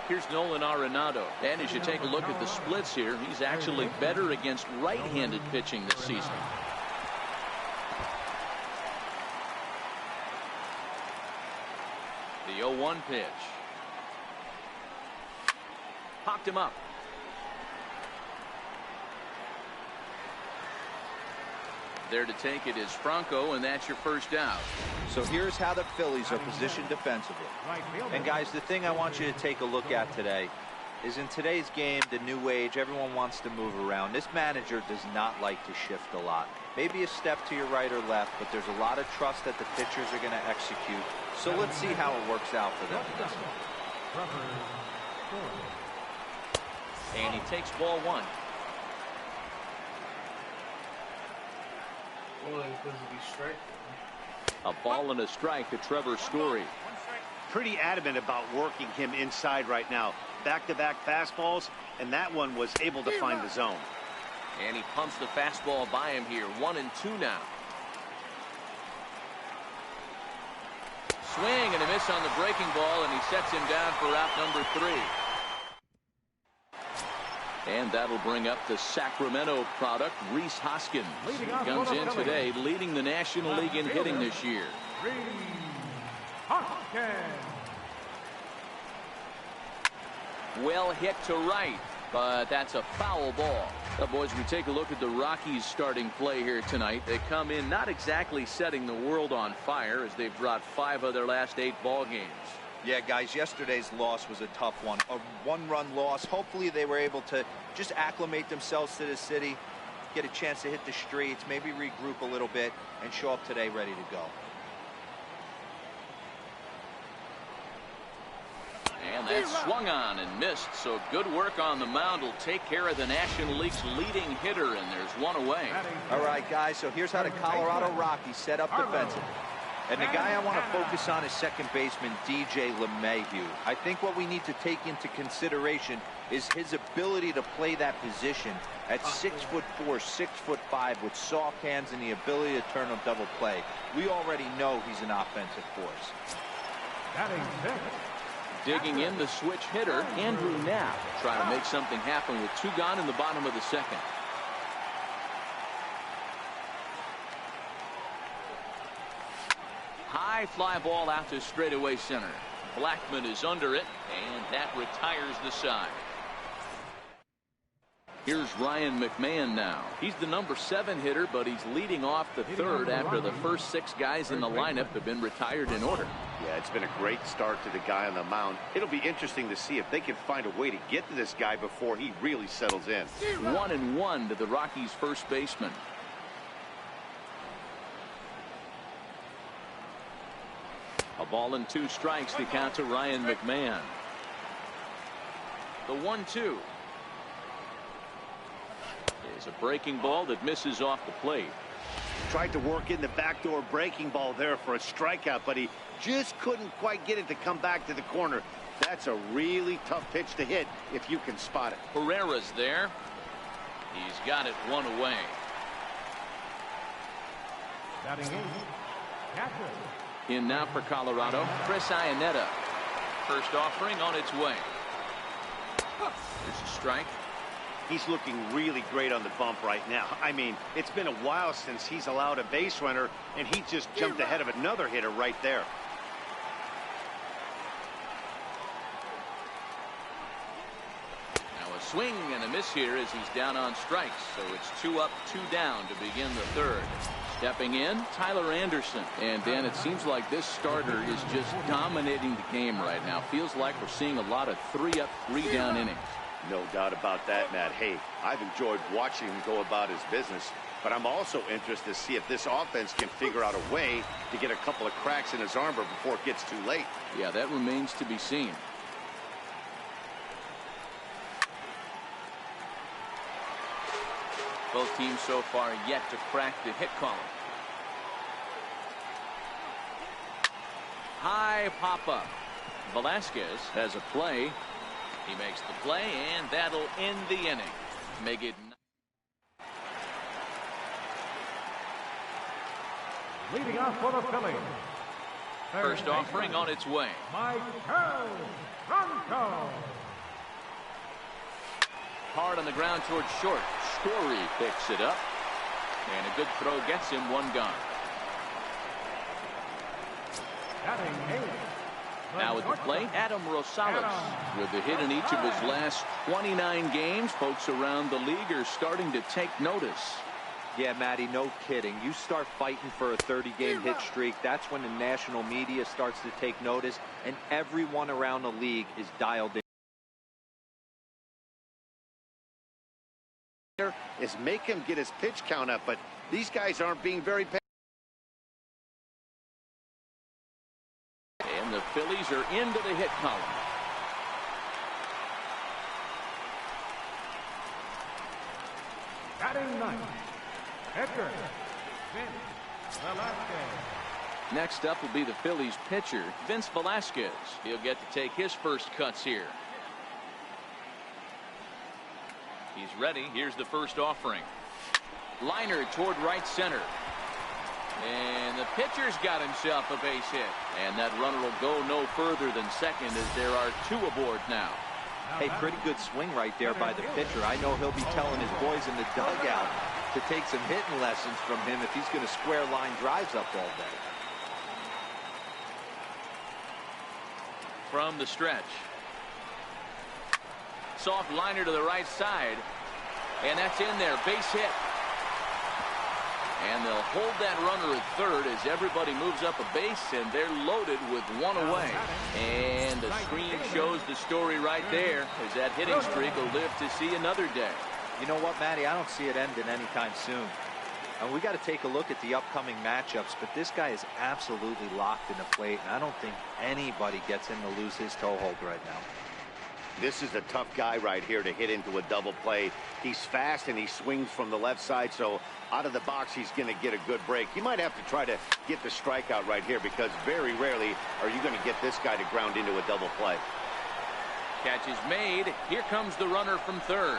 Here's Nolan Arenado. And as you take a look at the splits here, he's actually better against right-handed pitching this season. The 0-1 pitch. Popped him up. There to take it is Franco, and that's your first out. So here's how the Phillies are positioned defensively. And guys, the thing I want you to take a look at today is in today's game, the new age, everyone wants to move around. This manager does not like to shift a lot. Maybe a step to your right or left, but there's a lot of trust that the pitchers are going to execute. So let's see how it works out for them. And he takes ball one. Well, it's supposed to be striking. A ball and a strike to Trevor Story. Pretty adamant about working him inside right now. Back-to-back fastballs, and that one was able to find the zone. And he pumps the fastball by him here. 1-2 now. Swing and a miss on the breaking ball, and he sets him down for out number 3. And that'll bring up the Sacramento product, Rhys Hoskins. He comes in today leading the National League in hitting this year. Well hit to right, but that's a foul ball. Now, boys, we take a look at the Rockies starting play here tonight. They come in not exactly setting the world on fire as they've dropped 5 of their last 8 ball games. Yeah, guys, yesterday's loss was a tough one. A one-run loss. Hopefully they were able to just acclimate themselves to the city, get a chance to hit the streets, maybe regroup a little bit, and show up today ready to go. And that swung on and missed, so good work on the mound will take care of the National League's leading hitter, and there's one away. All right, guys, so here's how the Colorado Rockies set up defensively. And the guy I want to focus on is second baseman DJ LeMahieu. I think what we need to take into consideration is his ability to play that position at 6'4", 6'5", with soft hands and the ability to turn a double play. We already know he's an offensive force. Digging in the switch hitter, Andrew Knapp, trying to make something happen with 2 gone in the bottom of the second. High fly ball out to straightaway center. Blackman is under it, and that retires the side. Here's Ryan McMahon now. He's the number 7 hitter, but he's leading off the 3rd after the first 6 guys in the lineup have been retired in order. Yeah, it's been a great start to the guy on the mound. It'll be interesting to see if they can find a way to get to this guy before he really settles in. 1-1 to the Rockies' first baseman. A ball and 2 strikes to count to Ryan McMahon. The 1-2 is a breaking ball that misses off the plate. Tried to work in the backdoor breaking ball there for a strikeout, but he just couldn't quite get it to come back to the corner. That's a really tough pitch to hit if you can spot it. Herrera's there. He's got it 1 away. In now for Colorado, Chris Iannetta. First offering on its way. There's a strike. He's looking really great on the bump right now. I mean, it's been a while since he's allowed a base runner, and he just jumped ahead of another hitter right there. Now a swing and a miss here as he's down on strikes. So it's 2 up, 2 down to begin the 3rd. Stepping in, Tyler Anderson. And Dan, it seems like this starter is just dominating the game right now. Feels like we're seeing a lot of 3 up, 3 down innings. No doubt about that, Matt. Hey, I've enjoyed watching him go about his business, but I'm also interested to see if this offense can figure out a way to get a couple of cracks in his armor before it gets too late. Yeah, that remains to be seen. Both teams so far yet to crack the hit column. High pop-up. Velasquez has a play. He makes the play, and that'll end the inning. Make it Leading off for the Phillies. First offering on its way. Michael Bronco. Hard on the ground towards short. Story picks it up. And a good throw gets him one gone. Batting eighth. Now at the plate, Adam Rosales. With the hit in each of his last 29 games, folks around the league are starting to take notice. Yeah, Matty, no kidding. You start fighting for a 30-game hit streak, that's when the national media starts to take notice, and everyone around the league is dialed in. Is make him get his pitch count up, but these guys aren't being very patient. And the Phillies are into the hit column. Batting ninth. Edgar Vince Velasquez. Next up will be the Phillies pitcher, Vince Velasquez. He'll get to take his first cuts here. He's ready. Here's the first offering. Liner toward right center. And the pitcher's got himself a base hit. And that runner will go no further than second as there are two aboard now. Hey, pretty good swing right there by the pitcher. I know he'll be telling his boys in the dugout to take some hitting lessons from him if he's going to square line drives up all day. From the stretch. Soft liner to the right side. And that's in there. Base hit. And they'll hold that runner at third as everybody moves up a base, and they're loaded with one away. And the screen shows the story right there as that hitting streak will live to see another day. You know what, Matty? I don't see it ending anytime soon. And we got to take a look at the upcoming matchups, but this guy is absolutely locked in the plate, and I don't think anybody gets him to lose his toehold right now. This is a tough guy right here to hit into a double play. He's fast and he swings from the left side, so out of the box he's going to get a good break. You might have to try to get the strikeout right here because very rarely are you going to get this guy to ground into a double play. Catch is made. Here comes the runner from third.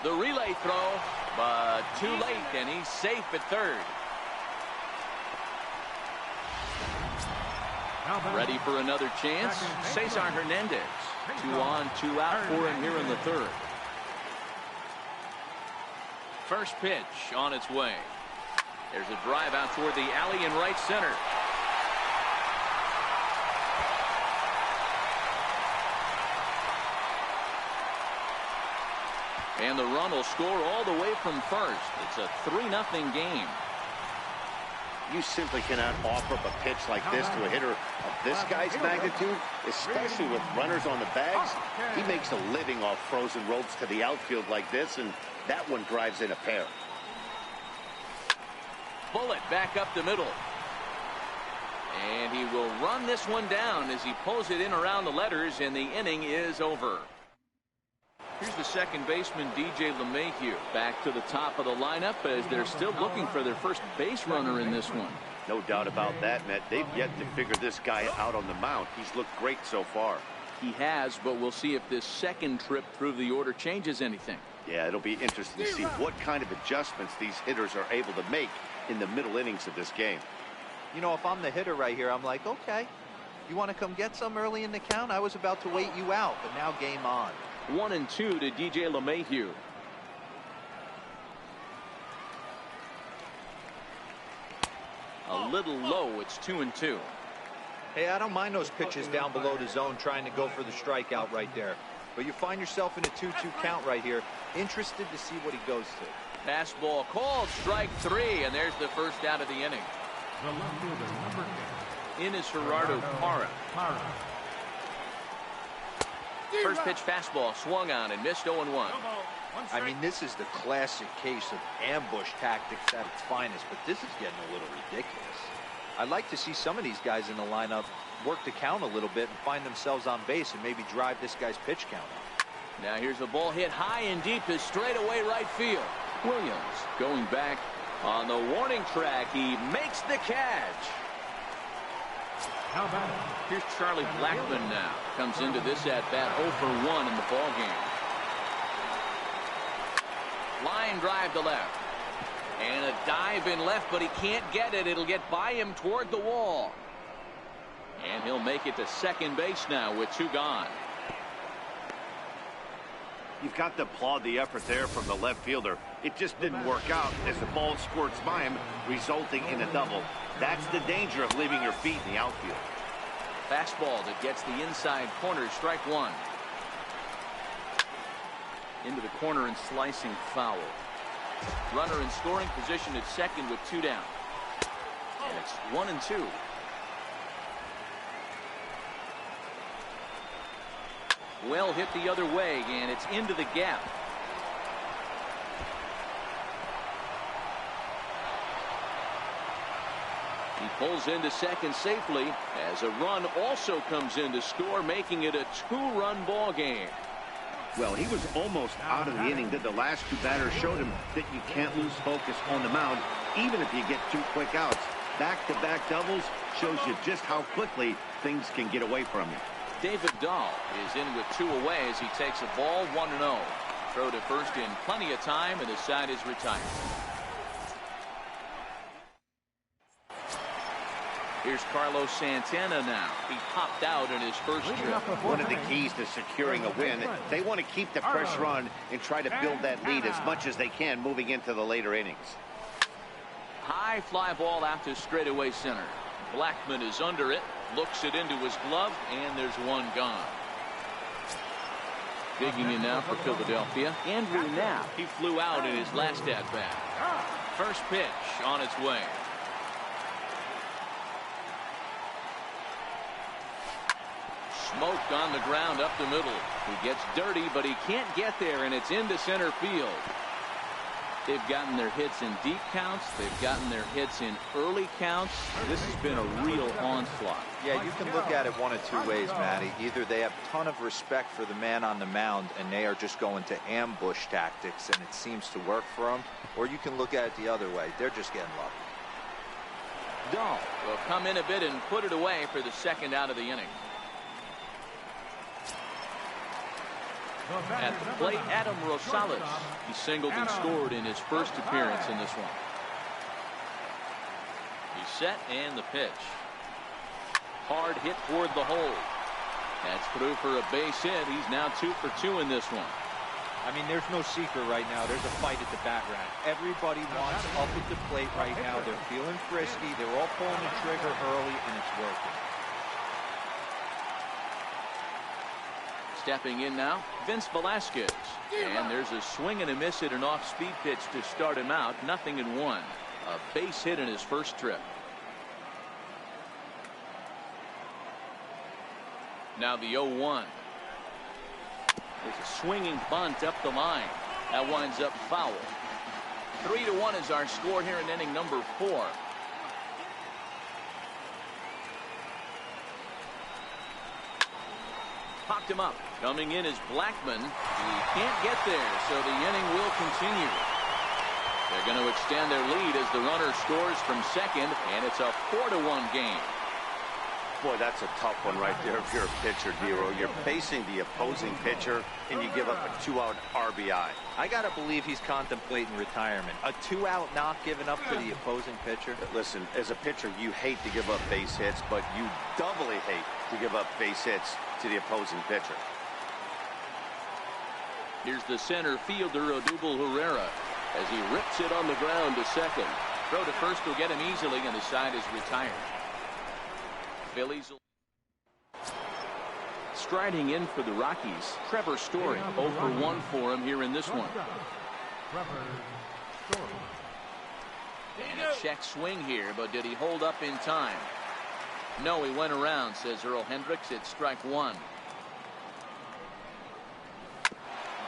The relay throw, but too late, and he's safe at third. Ready for another chance? Cesar Hernandez. 2 on, 2 out for him here in the third. First pitch on its way. There's a drive out toward the alley in right center. And the run will score all the way from first. It's a 3-0 game. You simply cannot offer up a pitch like this to a hitter of this guy's magnitude, especially with runners on the bags. He makes a living off frozen ropes to the outfield like this, and that one drives in a pair. Bullet back up the middle. And he will run this one down as he pulls it in around the letters, and the inning is over. Here's the second baseman, DJ LeMahieu, back to the top of the lineup as they're still looking for their first base runner in this one. No doubt about that, Matt. They've yet to figure this guy out on the mound. He's looked great so far. He has, but we'll see if this second trip through the order changes anything. Yeah, it'll be interesting to see what kind of adjustments these hitters are able to make in the middle innings of this game. You know, if I'm the hitter right here, I'm like, okay, you want to come get some early in the count? I was about to wait you out, but now game on. 1-2 to DJ LeMahieu. A little low. It's 2-2. Hey, I don't mind those pitches down below the zone trying to go for the strikeout right there. But you find yourself in a 2-2 count right here. Interested to see what he goes to. Fastball called, strike 3, and there's the first out of the inning. The left fielder, number 10. In is Gerardo Parra. First pitch fastball swung on and missed 0-1. I mean, this is the classic case of ambush tactics at its finest, but this is getting a little ridiculous. I'd like to see some of these guys in the lineup work the count a little bit and find themselves on base and maybe drive this guy's pitch count up. Now here's a ball hit high and deep to straightaway right field. Williams going back on the warning track. He makes the catch. How about it? Here's Charlie Blackmon now. Comes into this at-bat 0 for 1 in the ballgame. Line drive to left. And a dive in left, but he can't get it. It'll get by him toward the wall. And he'll make it to second base now with 2 gone. You've got to applaud the effort there from the left fielder. It just didn't work out as the ball squirts by him, resulting in a double. That's the danger of leaving your feet in the outfield. Fastball that gets the inside corner, strike 1. Into the corner and slicing foul. Runner in scoring position at second with 2 down. And it's 1-2. Well hit the other way, and it's into the gap. He pulls into second safely as a run also comes in to score, making it a 2-run ball game. Well, he was almost out of the inning. The last 2 batters showed him that you can't lose focus on the mound, even if you get 2 quick outs. Back-to-back doubles shows you just how quickly things can get away from you. David Dahl is in with 2 away as he takes a ball 1-0. Throw to first in plenty of time, and the side is retired. Here's Carlos Santana now. He popped out in his first trip. One of the keys to securing a win, they want to keep the pressure on and try to build that lead as much as they can moving into the later innings. High fly ball out to straightaway center. Blackman is under it, looks it into his glove, and there's 1 gone. Digging in now for Philadelphia, Andrew Knapp. He flew out in his last at-bat. First pitch on its way. Smoked on the ground up the middle. He gets dirty, but he can't get there, and it's into center field. They've gotten their hits in deep counts. They've gotten their hits in early counts. This has been a real onslaught. Yeah, you can look at it one of 2 ways, Matty. Either they have a ton of respect for the man on the mound, and they are just going to ambush tactics, and it seems to work for them. Or you can look at it the other way. They're just getting lucky. Dahl will come in a bit and put it away for the second out of the inning. At the plate, Adam Rosales. He singled and scored in his first appearance in this one. He's set, and the pitch. Hard hit toward the hole. That's through for a base hit. He's now 2 for 2 in this one. I mean, there's no secret right now. There's a fight at the bat rack. Everybody wants up at the plate right now. They're feeling frisky. They're all pulling the trigger early, and it's working. Stepping in now, Vince Velasquez. And there's a swing and a miss at an off-speed pitch to start him out. 0-1. A base hit in his first trip. Now the 0-1. There's a swinging bunt up the line. That winds up foul. 3-1 is our score here in inning number 4. Popped him up. Coming in is Blackman. He can't get there, so the inning will continue. They're going to extend their lead as the runner scores from second, and it's a 4-1 game. Boy, that's a tough one right there if you're a pitcher, Dero. You're facing the opposing pitcher, and you give up a 2-out RBI. I got to believe he's contemplating retirement. A 2-out knock given up to the opposing pitcher. Listen, as a pitcher, you hate to give up base hits, but you doubly hate to give up base hits to the opposing pitcher. Here's the center fielder, Odubel Herrera, as he rips it on the ground to second. Throw to first will get him easily, and the side is retired. Phillies striding in for the Rockies. Trevor Story, 0 for 1 for him here in this one. And a check swing here, but did he hold up in time? No, he went around, says Earl Hendricks. It's strike 1.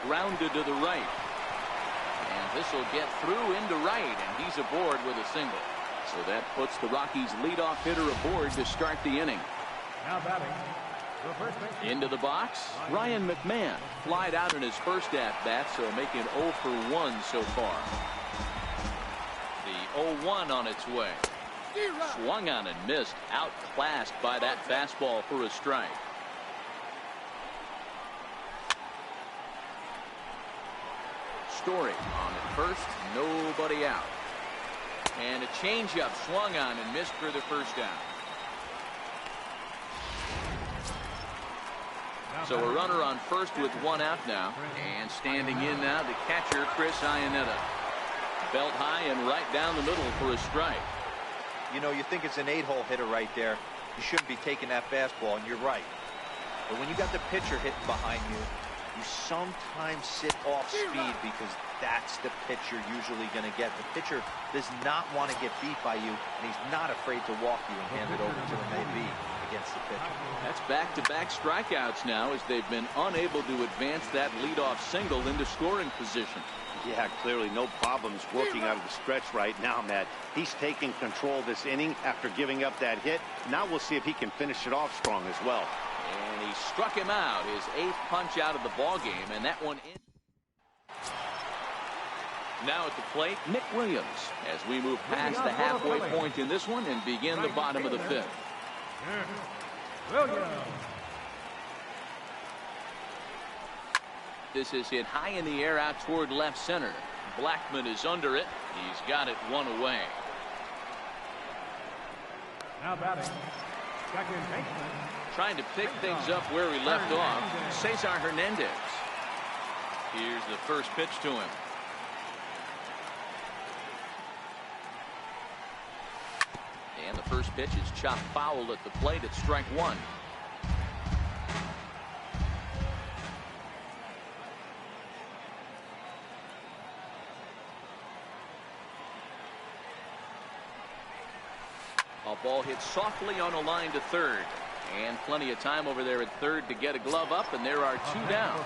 Grounded to the right. And this will get through into right, and he's aboard with a single. So that puts the Rockies' leadoff hitter aboard to start the inning. Now batting. Into the box, Ryan McMahon flied out in his first at-bat, so making 0 for 1 so far. The 0-1 on its way. Swung on and missed, outclassed by that fastball for a strike. Story on at first, nobody out. And a changeup swung on and missed for the first down. So a runner on first with one out now. And standing in now, the catcher, Chris Iannetta. Belt high and right down the middle for a strike. You know, you think it's an 8-hole hitter right there. You shouldn't be taking that fastball, and you're right. But when you got the pitcher hitting behind you, you sometimes sit off speed because that's the pitch you're usually going to get. The pitcher does not want to get beat by you, and he's not afraid to walk you and hand it over to him AB against the pitcher. That's back-to-back strikeouts now as they've been unable to advance that leadoff single into scoring position. Yeah, clearly no problems working out of the stretch right now, Matt. He's taking control of this inning after giving up that hit. Now we'll see if he can finish it off strong as well. And he struck him out, his 8th punch out of the ball game, and that one in. Now at the plate, Nick Williams, as we move past the halfway point in this one and begin the bottom of the 5th. Williams. This is hit high in the air out toward left center. Blackman is under it. He's got it one away. Now batting, second baseman. Trying to pick things up where he left off, Cesar Hernandez. Here's the first pitch to him. And the first pitch is chopped foul at the plate at strike one. A ball hit softly on a line to third. And plenty of time over there at third to get a glove up, and there are 2 down.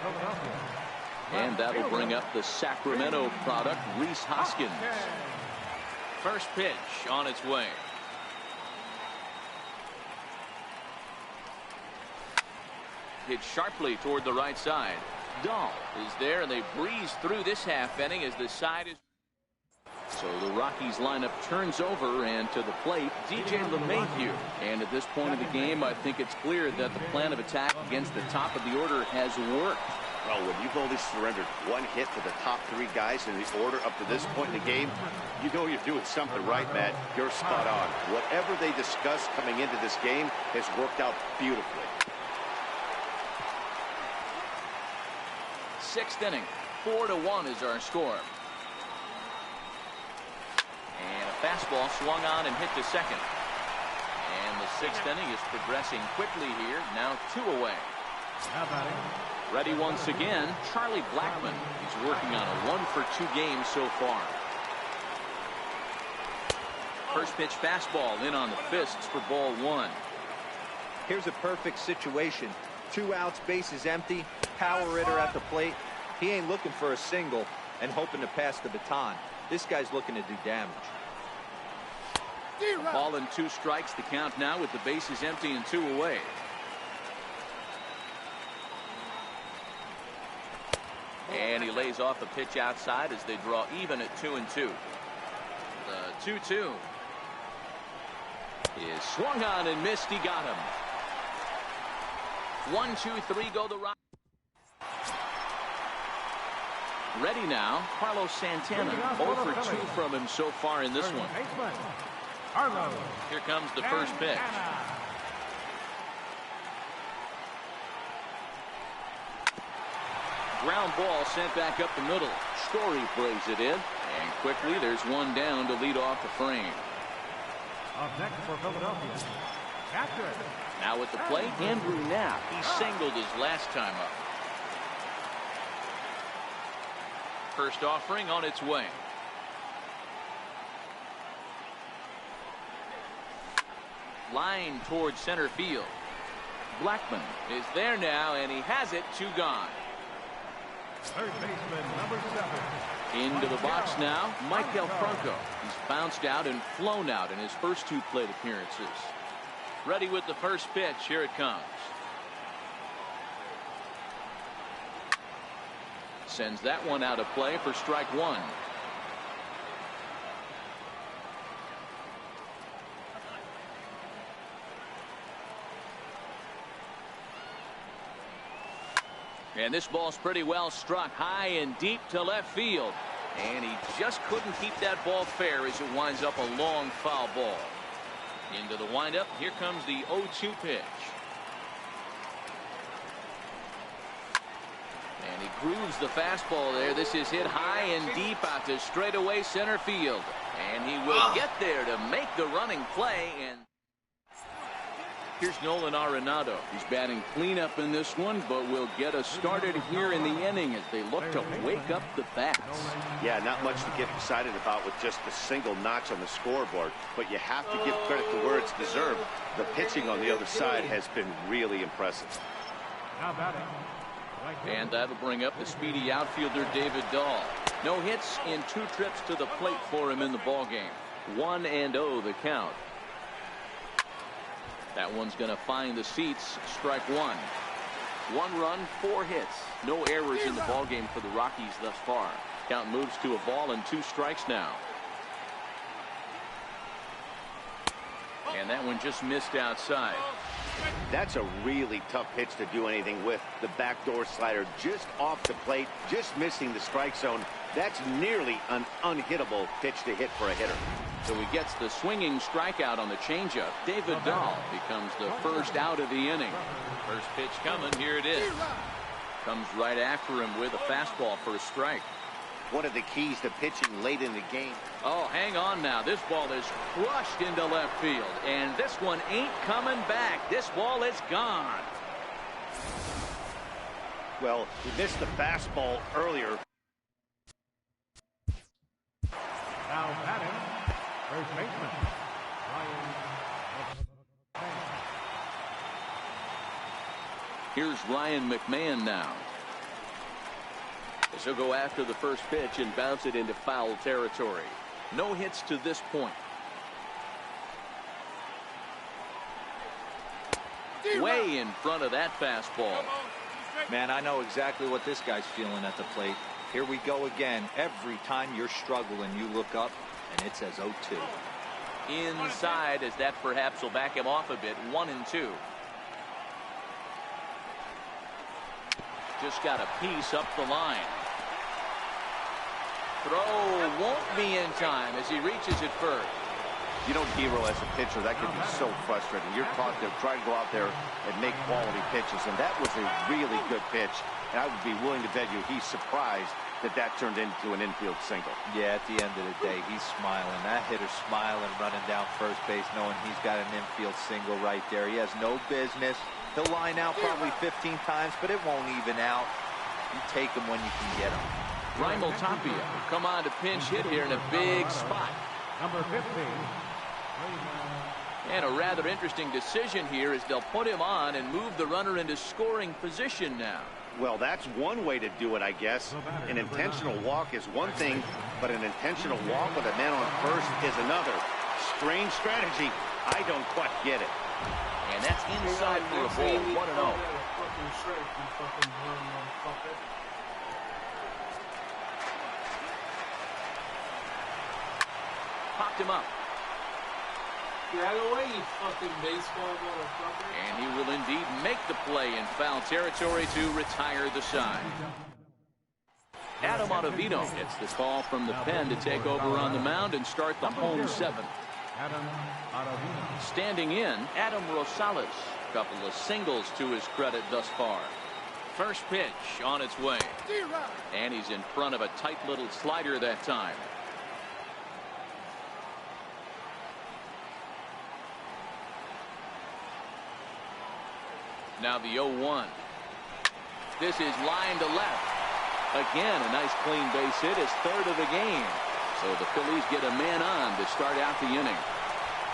And that'll bring up the Sacramento product, Rhys Hoskins. First pitch on its way. Hit sharply toward the right side. Dahl is there, and they breeze through this half inning as the side is. So the Rockies lineup turns over, and to the plate, DJ LeMahieu. And at this point of the game, I think it's clear that the plan of attack against the top of the order has worked. Well, when you've only surrendered 1 hit to the top 3 guys in the order up to this point in the game, you know you're doing something right, Matt. You're spot on. Whatever they discussed coming into this game has worked out beautifully. 6th inning, 4-1 is our score. And a fastball swung on and hit to second. And the 6th inning is progressing quickly here. Now 2 away. Ready once again, Charlie Blackman. He's working on a 1-for-2 game so far. First pitch fastball in on the fists for ball 1. Here's a perfect situation. 2 outs, bases empty, power hitter at the plate. He ain't looking for a single and hoping to pass the baton. This guy's looking to do damage. Ball and 2 strikes, the count now with the bases empty and 2 away. And he lays off a pitch outside as they draw even at 2-2. The 2-2 is swung on and missed. He got him. 1, 2, 3 go the Rockies. Ready now, Carlos Santana. 0 for 2 from him so far in this one. Here comes the first pitch. Ground ball sent back up the middle. Story plays it in. And quickly there's 1 down to lead off the frame. Up next for Philadelphia, catcher. Now at the plate, Andrew Knapp. He singled his last time up. First offering on its way. Line towards center field. Blackman is there now, and he has it. 2 gone. Third baseman, number 7. Into the box now, Michael Franco. He's bounced out and flown out in his first 2 plate appearances. Ready with the first pitch. Here it comes. Sends that one out of play for strike 1. And this ball's pretty well struck high and deep to left field. And he just couldn't keep that ball fair as it winds up a long foul ball. Into the windup. Here comes the 0-2 pitch. And he grooves the fastball there. This is hit high and deep out to straightaway center field. And he will get there to make the running play. And here's Nolan Arenado. He's batting cleanup in this one, but will get us started here in the inning as they look to wake up the bats. Yeah, not much to get excited about with just a single notch on the scoreboard, but you have to give credit to where it's deserved. The pitching on the other side has been really impressive. And that'll bring up the speedy outfielder David Dahl. No hits in 2 trips to the plate for him in the ballgame. 1-0 the count. That one's going to find the seats. Strike one. 1 run, 4 hits. No errors in the ballgame for the Rockies thus far. Count moves to a ball and 2 strikes now. And that one just missed outside. That's a really tough pitch to do anything with. The backdoor slider just off the plate, just missing the strike zone. That's nearly an unhittable pitch to hit for a hitter. So he gets the swinging strikeout on the changeup. David Dahl becomes the first out of the inning. First pitch coming. Here it is. Comes right after him with a fastball for a strike. One of the keys to pitching late in the game. Oh, hang on now. This ball is crushed into left field. And this one ain't coming back. This ball is gone. Well, he missed the fastball earlier. Now batting, first baseman, Ryan. Here's Ryan McMahon now. He'll go after the first pitch and bounce it into foul territory. No hits to this point. Way in front of that fastball. Man, I know exactly what this guy's feeling at the plate. Here we go again. Every time you're struggling, you look up, and it says 0-2. Inside, as that perhaps will back him off a bit. 1-2. Just got a piece up the line. Throw won't be in time as he reaches it first. You know, Dero, as a pitcher, that can be so frustrating. You're taught to try to go out there and make quality pitches, and that was a really good pitch. And I would be willing to bet you he's surprised that that turned into an infield single. Yeah, at the end of the day, he's smiling. That hitter's smiling, running down first base, knowing he's got an infield single right there. He has no business. He'll line out probably 15 times, but it won't even out. You take him when you can get him. Raimel Tapia will come on to pinch hit here in a big spot. Number 15. And a rather interesting decision here is they'll put him on and move the runner into scoring position now. Well, that's one way to do it, I guess. An intentional walk is one thing, but an intentional walk with a man on first is another. Strange strategy. I don't quite get it. And that's inside for a ball. 1-0. Popped him up. Get out of the way, you fucking baseball motherfucker. And he will indeed make the play in foul territory to retire the side. Adam Ottavino gets the call from the pen to take over on the mound and start the home 7th. Adam Ottavino. Standing in, Adam Rosales. A couple of singles to his credit thus far. First pitch on its way. And he's in front of a tight little slider that time. Now the 0-1. This is line to left. Again, a nice clean base hit, his 3rd of the game. So the Phillies get a man on to start out the inning.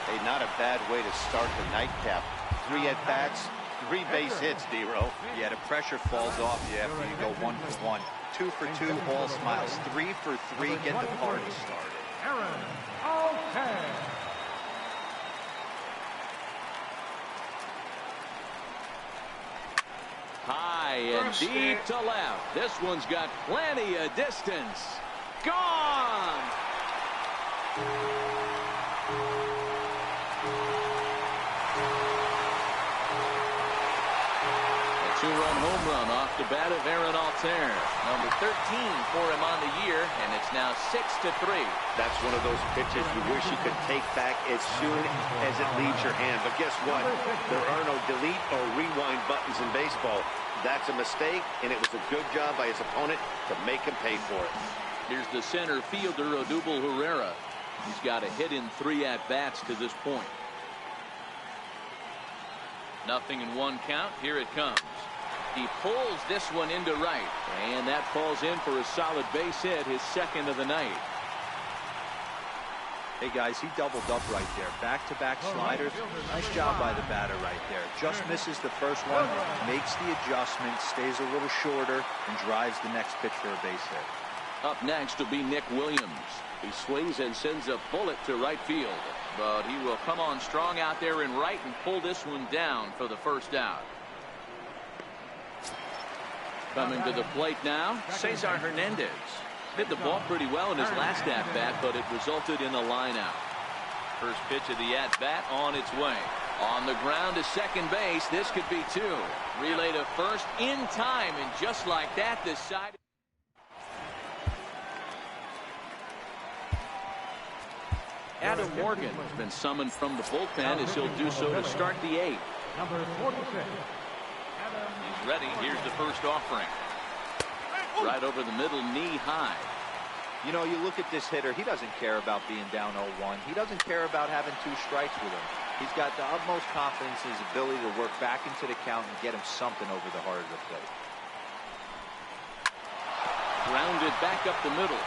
Hey, not a bad way to start the nightcap. 3 at-bats, 3 base hits, Dero. Yeah, the pressure falls off you after you go 1 for 1. 2 for 2, all smiles. 3 for 3, get the party started. Aaron. Okay. High and deep to left. This one's got plenty of distance. Gone! 2-run home run off the bat of Aaron Altair. Number 13 for him on the year, and it's now 6-3. That's one of those pitches you wish you could take back as soon as it leaves your hand. But guess what? There are no delete or rewind buttons in baseball. That's a mistake, and it was a good job by his opponent to make him pay for it. Here's the center fielder, Odubel Herrera. He's got a hit in 3 at-bats to this point. 0-1 count. Here it comes. He pulls this one into right, and that falls in for a solid base hit, his second of the night. Hey guys, he doubled up right there. Back-to-back sliders. Nice job by the batter right there. Just misses the first one, makes the adjustment, stays a little shorter, and drives the next pitch for a base hit. Up next will be Nick Williams. He swings and sends a bullet to right field. But he will come on strong out there in right and pull this one down for the first out. Coming to the plate now, Cesar Hernandez. Hit the ball pretty well in his last at-bat, but it resulted in a line-out. First pitch of the at-bat on its way. On the ground to second base, this could be 2. Relay to first in time, and just like that, this side. Adam Morgan has been summoned from the bullpen as he'll do so to start the 8th. Number 46. He's ready. Here's the first offering. Right over the middle, knee high. You know, you look at this hitter, he doesn't care about being down 0-1. He doesn't care about having 2 strikes with him. He's got the utmost confidence in his ability to work back into the count and get him something over the heart of the plate. Grounded back up the middle.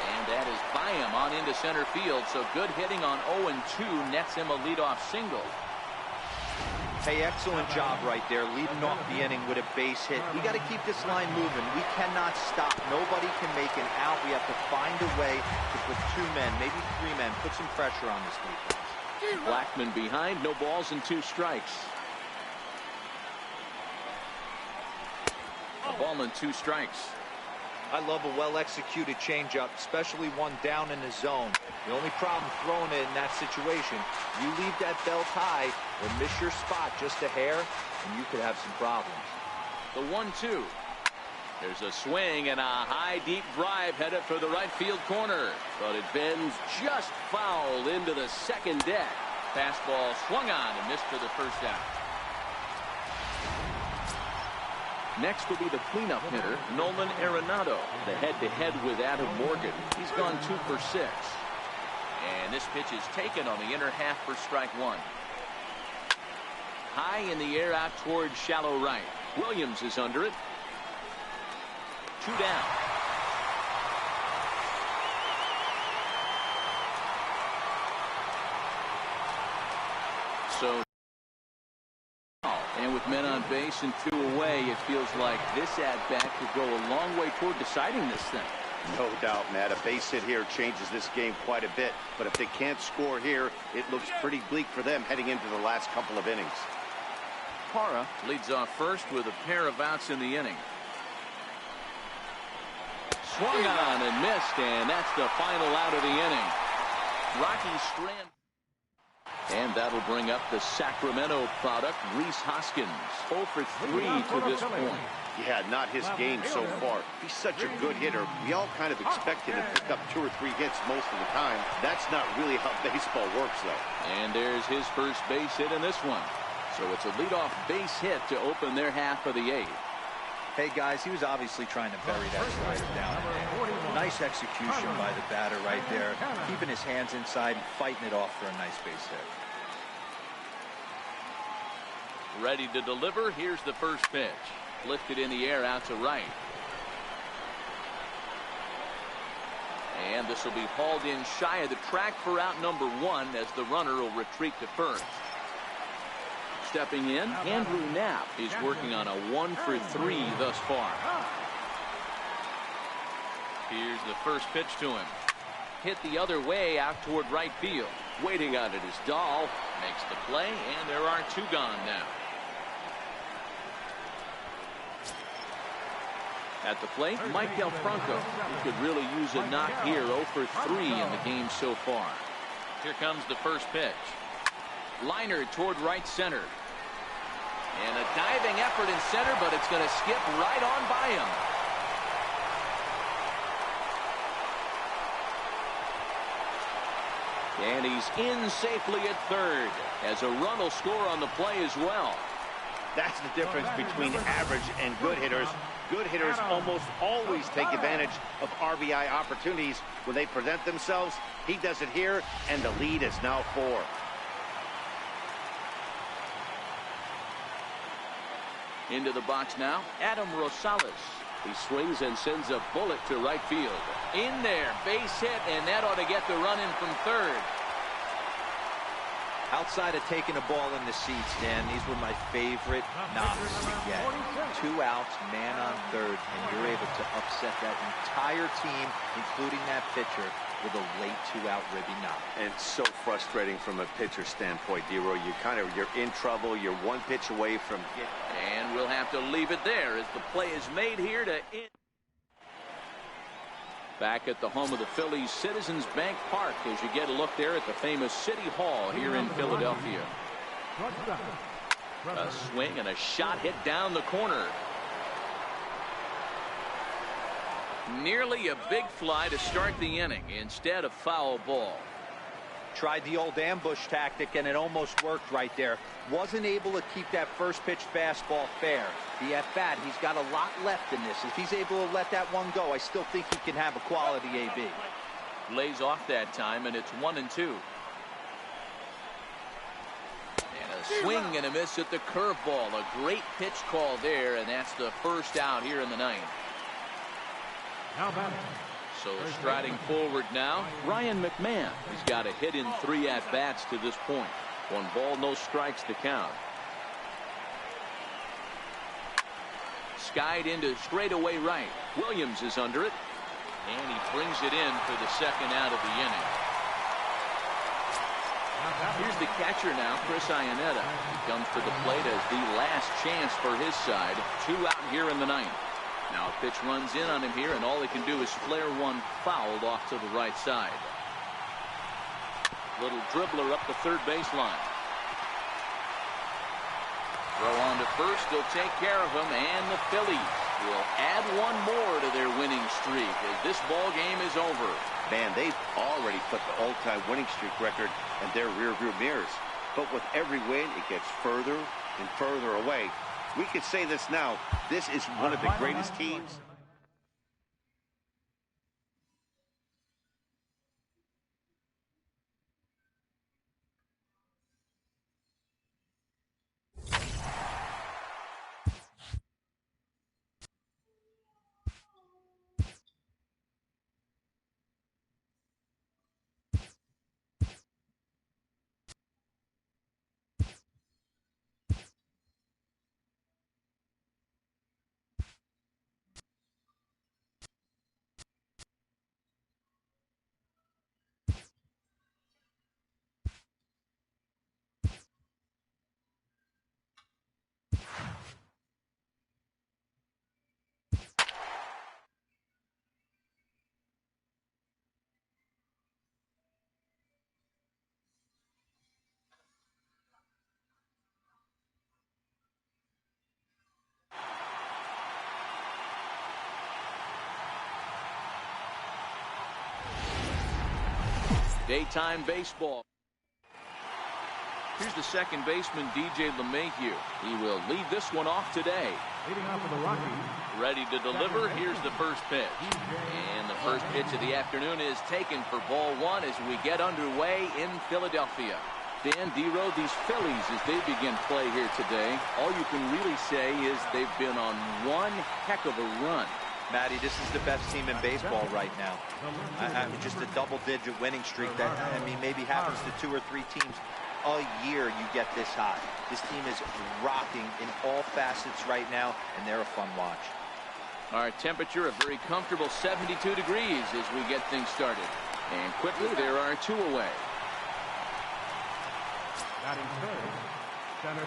And that is by him on into center field. So good hitting on 0-2 nets him a leadoff single. Hey, excellent job right there, leading off the inning with a base hit. We got to keep this line moving. We cannot stop. Nobody can make an out. We have to find a way to put 2 men, maybe 3 men, put some pressure on this defense. Blackman behind, no balls and 2 strikes. A ball and 2 strikes. I love a well-executed changeup, especially one down in the zone. The only problem throwing it in that situation, you leave that belt high or miss your spot just a hair, and you could have some problems. The 1-2. There's a swing and a high, deep drive headed for the right field corner. But it bends just foul into the second deck. Fastball swung on and missed for the first out. Next will be the cleanup hitter, Nolan Arenado. The head-to-head with Adam Morgan. He's gone 2 for 6. And this pitch is taken on the inner half for strike 1. High in the air out towards shallow right. Williams is under it. 2 down. So, and with men on base and 2 away, it feels like this at-bat could go a long way toward deciding this thing. No doubt, Matt. A base hit here changes this game quite a bit. But if they can't score here, it looks pretty bleak for them heading into the last couple of innings. Parra leads off first with a pair of outs in the inning. Swung on and missed, and that's the final out of the inning. Rocky Strand. And that'll bring up the Sacramento product, Rhys Hoskins. 0 for 3 to this point. Yeah, not his game so far. He's such a good hitter. We all kind of expect him to pick up 2 or 3 hits most of the time. That's not really how baseball works, though. And there's his first base hit in this one. So it's a leadoff base hit to open their half of the 8th. Hey, guys, he was obviously trying to bury that slider down. Nice execution by the batter right there, keeping his hands inside and fighting it off for a nice base hit. Ready to deliver. Here's the first pitch. Lifted in the air out to right. And this will be hauled in shy of the track for out number 1 as the runner will retreat to first. Stepping in, Andrew Knapp is working on a 1 for 3 thus far. Here's the first pitch to him. Hit the other way out toward right field. Waiting on it is Dahl. Makes the play, and there are 2 gone now. At the plate, Mike Del Franco. He could really use a knock here. 0 for 3 in the game so far. Here comes the first pitch. Liner toward right center. And a diving effort in center, but it's going to skip right on by him. And he's in safely at third, as a run will score on the play as well. That's the difference between average and good hitters. Good hitters almost always take advantage of RBI opportunities when they present themselves. He does it here, and the lead is now 4. Into the box now, Adam Rosales. He swings and sends a bullet to right field. In there, base hit, and that ought to get the run in from third. Outside of taking a ball in the seats, Dan, these were my favorite knocks to get. 2 outs, man on third, and you're able to upset that entire team, including that pitcher, with a late 2-out ribby knock. And so frustrating from a pitcher standpoint, D-Roy. You're in trouble. You're 1 pitch away from getting. And we'll have to leave it there as the play is made here to end. Back at the home of the Phillies, Citizens Bank Park, as you get a look there at the famous City Hall here in Philadelphia. A swing and a shot hit down the corner. Nearly a big fly to start the inning instead of foul ball. Tried the old ambush tactic, and it almost worked right there. Wasn't able to keep that first pitch fastball fair. The at-bat, he's got a lot left in this. If he's able to let that one go, I still think he can have a quality AB. Lays off that time, and it's 1-2. And a swing and a miss at the curveball. A great pitch call there, and that's the first out here in the 9th. Now batting. So striding forward now, Ryan McMahon. He's got a hit in 3 at-bats to this point. 1 ball, no strikes to count. Skied into straightaway right. Williams is under it, and he brings it in for the 2nd out of the inning. Here's the catcher now, Chris Iannetta. He comes to the plate as the last chance for his side. 2 out here in the 9th. Now a pitch runs in on him here, and all he can do is flare one fouled off to the right side. Little dribbler up the third baseline. Throw on to first. He'll take care of him, and the Phillies will add 1 more to their winning streak as this ball game is over. Man, they've already put the all-time winning streak record in their rearview mirrors. But with every win, it gets further and further away. We could say this now. This is one of the greatest teams. Daytime baseball. Here's the second baseman, DJ LeMahieu. He will lead this one off today. Leading off for the Rockies. Ready to deliver. Here's the first pitch. And the first pitch of the afternoon is taken for ball 1 as we get underway in Philadelphia. Dan D-Row, these Phillies, as they begin play here today, all you can really say is they've been on one heck of a run. Matty, this is the best team in baseball right now. Just a double-digit winning streak that, I mean, maybe happens to 2 or 3 teams a year you get this high. This team is rocking in all facets right now, and they're a fun watch. Our temperature, a very comfortable 72 degrees as we get things started. And quickly, there are 2 away.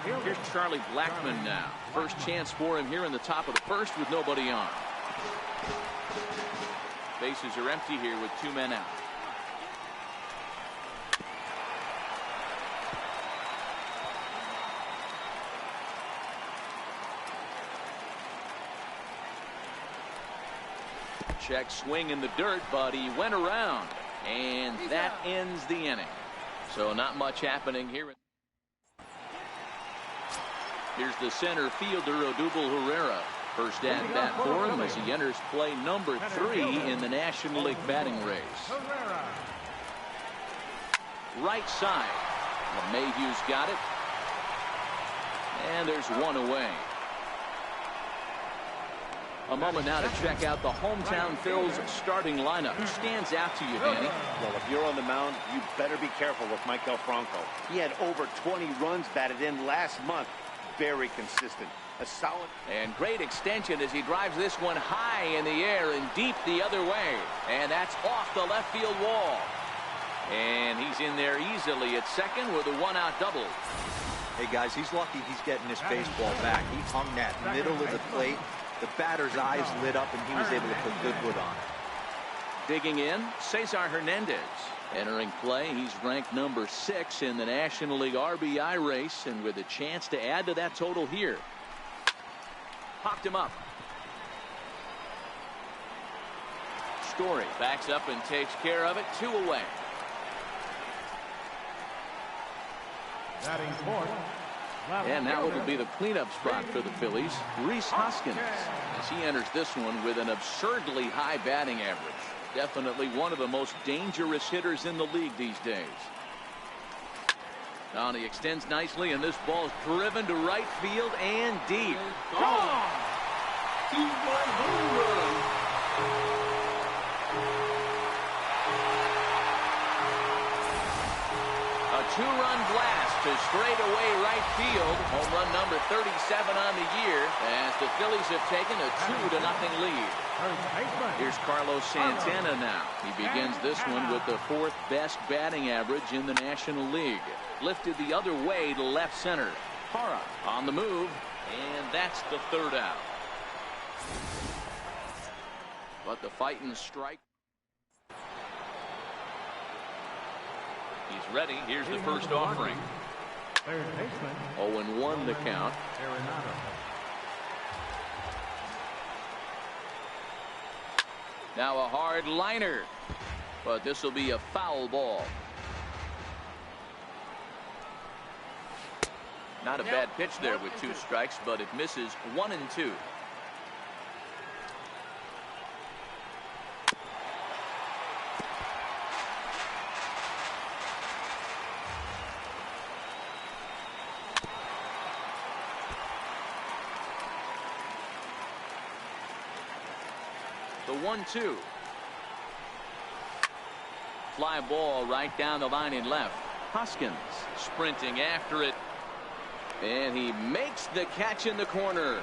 Here's Charlie Blackmon now. First chance for him here in the top of the first with nobody on. Bases are empty here with 2 men out. Check swing in the dirt, but he went around. And that ends the inning. So not much happening here. Here's the center fielder, Odubel Herrera. First at bat for him as he enters play number 3 in the National League batting race. Right side. LeMahieu's got it. And there's one away. A moment now to check out the hometown Phil's starting lineup. Who stands out to you, Danny? Well, if you're on the mound, you better be careful with Michael Franco. He had over 20 runs batted in last month. Very consistent. A solid. And great extension as he drives this one high in the air and deep the other way. And that's off the left field wall. And he's in there easily at second with a one-out double. Hey, guys, he's lucky he's getting this baseball back. He hung that middle of the plate. The batter's eyes lit up, and he was able to put good wood on it. Digging in, Cesar Hernandez. Entering play, he's ranked number 6 in the National League RBI race, and with a chance to add to that total here. Popped him up. Story backs up and takes care of it. 2 away. Batting fourth. And now it will be the cleanup spot for the Phillies. Rhys Hoskins as he enters this one with an absurdly high batting average. Definitely one of the most dangerous hitters in the league these days. Now he extends nicely, and this ball's driven to right field and deep. Gone! 2-run home run. A 2-run blast to straightaway right field. Home run number 37 on the year as the Phillies have taken a 2-0 lead. Here's Carlos Santana now. He begins this one with the 4th best batting average in the National League. Lifted the other way to left center. Parra on the move, and that's the 3rd out. But the fighting strike. He's ready. Here's the first offering. 0-1 the count. Now a hard liner, but this will be a foul ball. Not a bad pitch there with 2 strikes, but it misses 1-2. The 1-2. Fly ball right down the line in left. Hoskins sprinting after it. And he makes the catch in the corner.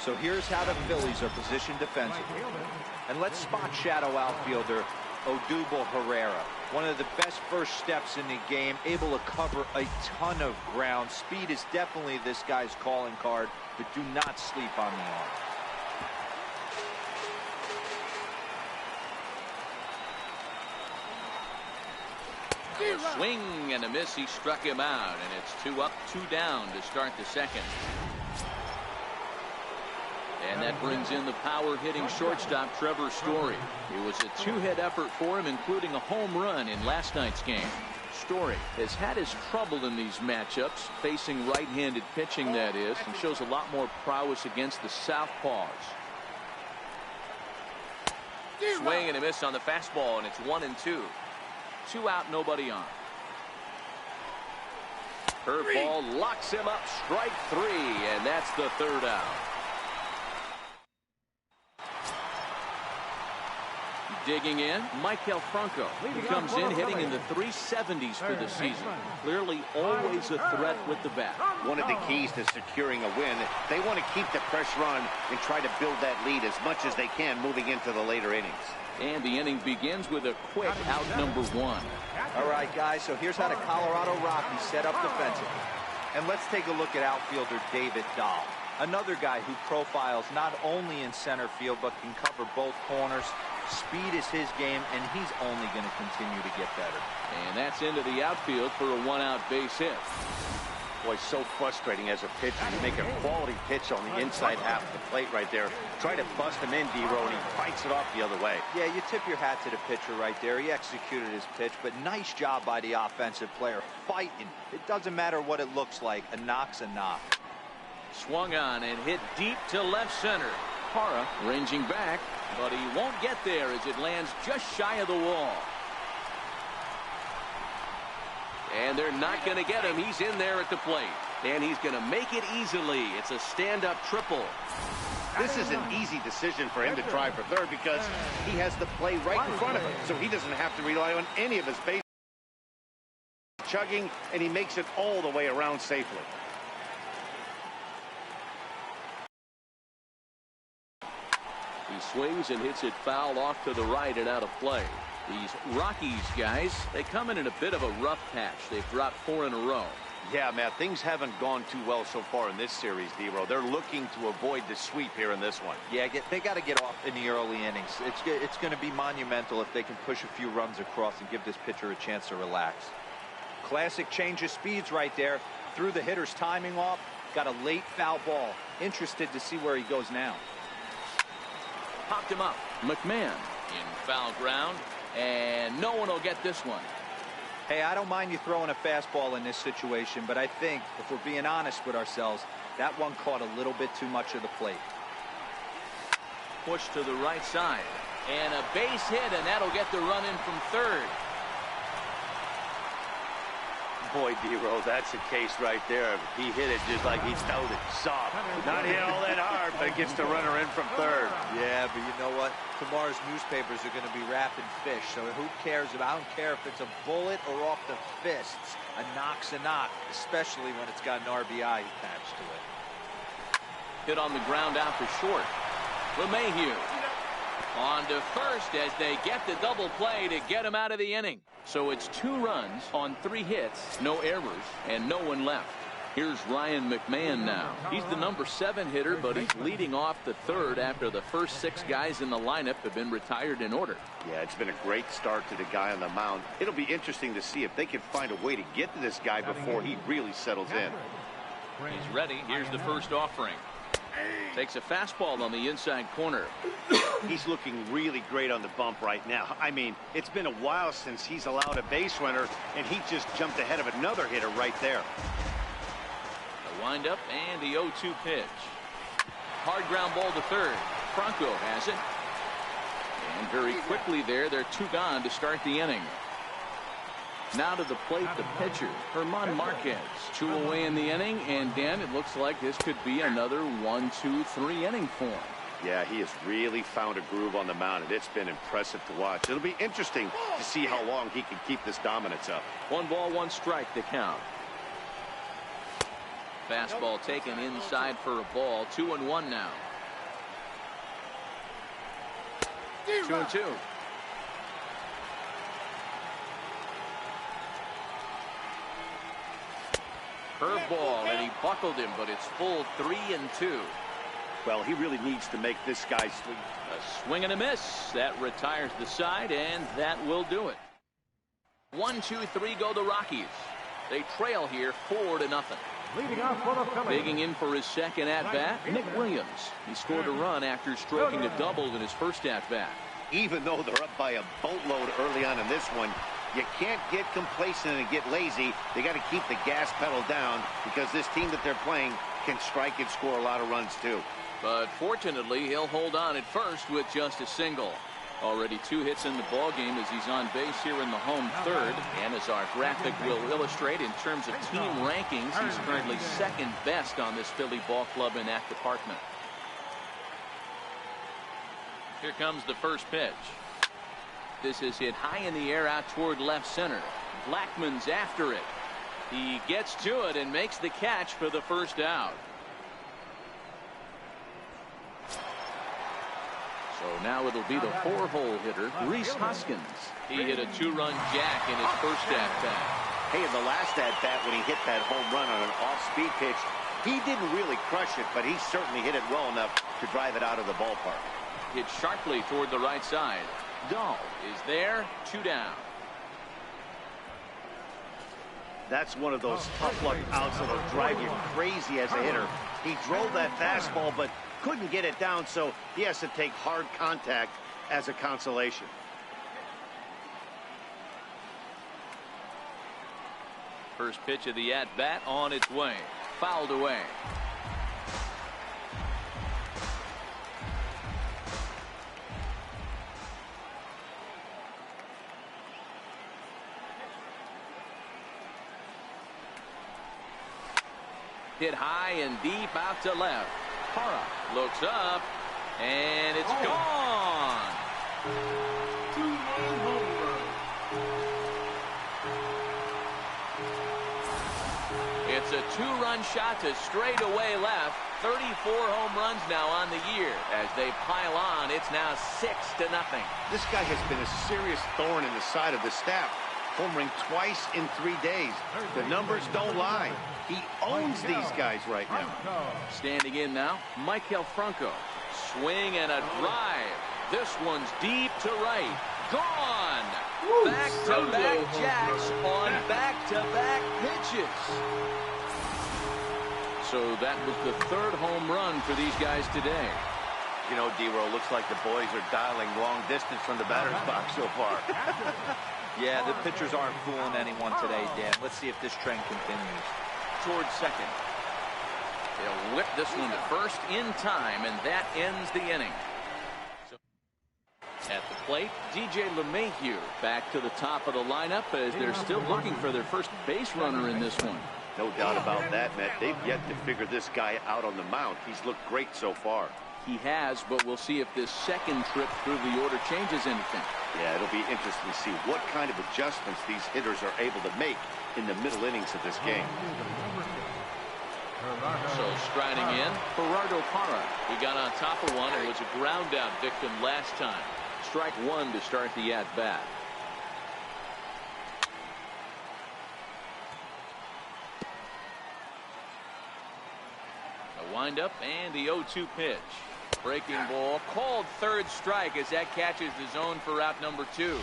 So here's how the Phillies are positioned defensively. And let's spot shadow outfielder Odubel Herrera. One of the best first steps in the game, able to cover a ton of ground. Speed is definitely this guy's calling card, but do not sleep on the arm. A swing and a miss. He struck him out, and it's 2 up, 2 down to start the second. And that brings in the power-hitting shortstop Trevor Story. It was a 2-hit effort for him, including a home run in last night's game. Story has had his trouble in these matchups, facing right-handed pitching, that is, and shows a lot more prowess against the southpaws. Swing and a miss on the fastball, and it's 1-2. 2 out, nobody on. Curveball locks him up, strike 3, and that's the 3rd out. Digging in, Michael Franco. He comes in hitting in the 370s for the season. Clearly always a threat with the bat. One of the keys to securing a win, they want to keep the pressure on and try to build that lead as much as they can moving into the later innings. And the inning begins with a quick out number 1. All right, guys, so here's how the Colorado Rockies set up defensively. And let's take a look at outfielder David Dahl. Another guy who profiles not only in center field, but can cover both corners. Speed is his game, and he's only going to continue to get better. And that's into the outfield for a 1-out base hit. Boy, so frustrating as a pitcher. You make a quality pitch on the inside half of the plate right there. Try to bust him in, D-Row, and he fights it off the other way. Yeah, you tip your hat to the pitcher right there. He executed his pitch, but nice job by the offensive player. Fighting. It doesn't matter what it looks like. A knock's a knock. Swung on and hit deep to left center. Parra ranging back, but he won't get there as it lands just shy of the wall. And they're not going to get him. He's in there at the plate. And he's going to make it easily. It's a stand-up triple. This is an easy decision for him to try for third because he has the play right in front of him. So he doesn't have to rely on any of his base chugging, and he makes it all the way around safely. He swings and hits it foul off to the right and out of play. These Rockies guys, they come in a bit of a rough patch. They've dropped 4 in a row. Yeah, Matt, things haven't gone too well so far in this series, D-Row. They're looking to avoid the sweep here in this one. Yeah, they got to get off in the early innings. It's going to be monumental if they can push a few runs across and give this pitcher a chance to relax. Classic change of speeds right there. Threw the hitter's timing off. Got a late foul ball. Interested to see where he goes now. Popped him up. McMahon in foul ground. And no one will get this one. Hey, I don't mind you throwing a fastball in this situation, but I think, if we're being honest with ourselves, that one caught a little bit too much of the plate. Push to the right side. And a base hit, and that'll get the run in from third. Boy, D-Row, that's a case right there. He hit it just like he told it. Soft. Not hit all that hard, but gets the runner in from third. Yeah, but you know what? Tomorrow's newspapers are going to be wrapping fish, so who cares about? I don't care if it's a bullet or off the fists. A knock's a knock, especially when it's got an RBI attached to it. Hit on the ground out to short. LeMahieu on to first as they get the double play to get him out of the inning. So it's 2 runs on 3 hits, no errors, and no one left. Here's Ryan McMahon now. He's the number 7 hitter, but he's leading off the third after the first 6 guys in the lineup have been retired in order. Yeah, it's been a great start to the guy on the mound. It'll be interesting to see if they can find a way to get to this guy before he really settles in. He's ready. Here's the first offering. Takes a fastball on the inside corner. He's looking really great on the bump right now. I mean, it's been a while since he's allowed a base runner, and he just jumped ahead of another hitter right there. The windup and the 0-2 pitch. Hard ground ball to third. Franco has it. And very quickly there, they're 2 gone to start the inning. Now to the plate, the pitcher, German Marquez. 2 away in the inning, and Dan, it looks like this could be another 1-2-3 inning for him. Yeah, he has really found a groove on the mound, and it's been impressive to watch. It'll be interesting to see how long he can keep this dominance up. 1 ball, 1 strike, the count. Fastball taken inside for a ball. 2-1 now. 2-2. Curveball, and he buckled him, but it's full 3-2. Well, he really needs to make this guy swing. A swing and a miss. That retires the side, and that will do it. 1-2-3 go the Rockies. They trail here 4-0. Leading off for the Phillies. Digging in for his second at-bat, Nick Williams. He scored a run after stroking a double in his first at-bat. Even though they're up by a boatload early on in this one, you can't get complacent and get lazy. They got to keep the gas pedal down because this team that they're playing can strike and score a lot of runs too. But fortunately, he'll hold on at first with just a single. Already 2 hits in the ballgame as he's on base here in the home third. And as our graphic will illustrate, in terms of team rankings, he's currently 2nd best on this Philly ball club in that department. Here comes the first pitch. This is hit high in the air out toward left center. Blackmon's after it. He gets to it and makes the catch for the first out. So now it'll be the 4-hole hitter, Rhys Hoskins. He hit a 2-run jack in his first at-bat. Hey, in the last at-bat when he hit that home run on an off-speed pitch, he didn't really crush it, but he certainly hit it well enough to drive it out of the ballpark. Hit sharply toward the right side. Dahl is there, 2 down. That's one of those tough luck outs that'll drive you crazy as a hitter. He drove that fastball, but couldn't get it down, so he has to take hard contact as a consolation. First pitch of the at-bat on its way. Fouled away. Hit high and deep out to left. Parra looks up, and it's gone. Two-run home run. It's a two-run shot to straightaway left. 34 home runs now on the year. As they pile on, it's now 6-0. This guy has been a serious thorn in the side of the staff. Homering twice in 3 days. The numbers don't lie. He owns these guys right now. Standing in now, Michael Franco. Swing and a drive. This one's deep to right. Gone. Back-to-back jacks on back-to-back pitches. So that was the third home run for these guys today. You know, D-Roll, looks like the boys are dialing long distance from the batter's box so far. Yeah, the pitchers aren't fooling anyone today, Dan. Let's see if this trend continues. Towards second. They'll whip this one to first in time, and that ends the inning. So, at the plate, DJ LeMahieu back to the top of the lineup as they're still looking for their first base runner in this one. No doubt about that, Matt. They've yet to figure this guy out on the mound. He's looked great so far. He has, but we'll see if this second trip through the order changes anything. Yeah, it'll be interesting to see what kind of adjustments these hitters are able to make in the middle innings of this game. So striding in, Gerardo Parra. He got on top of one and was a ground out victim last time. Strike one to start the at-bat. A windup and the 0-2 pitch. Breaking ball, called third strike as that catches the zone for out number 2.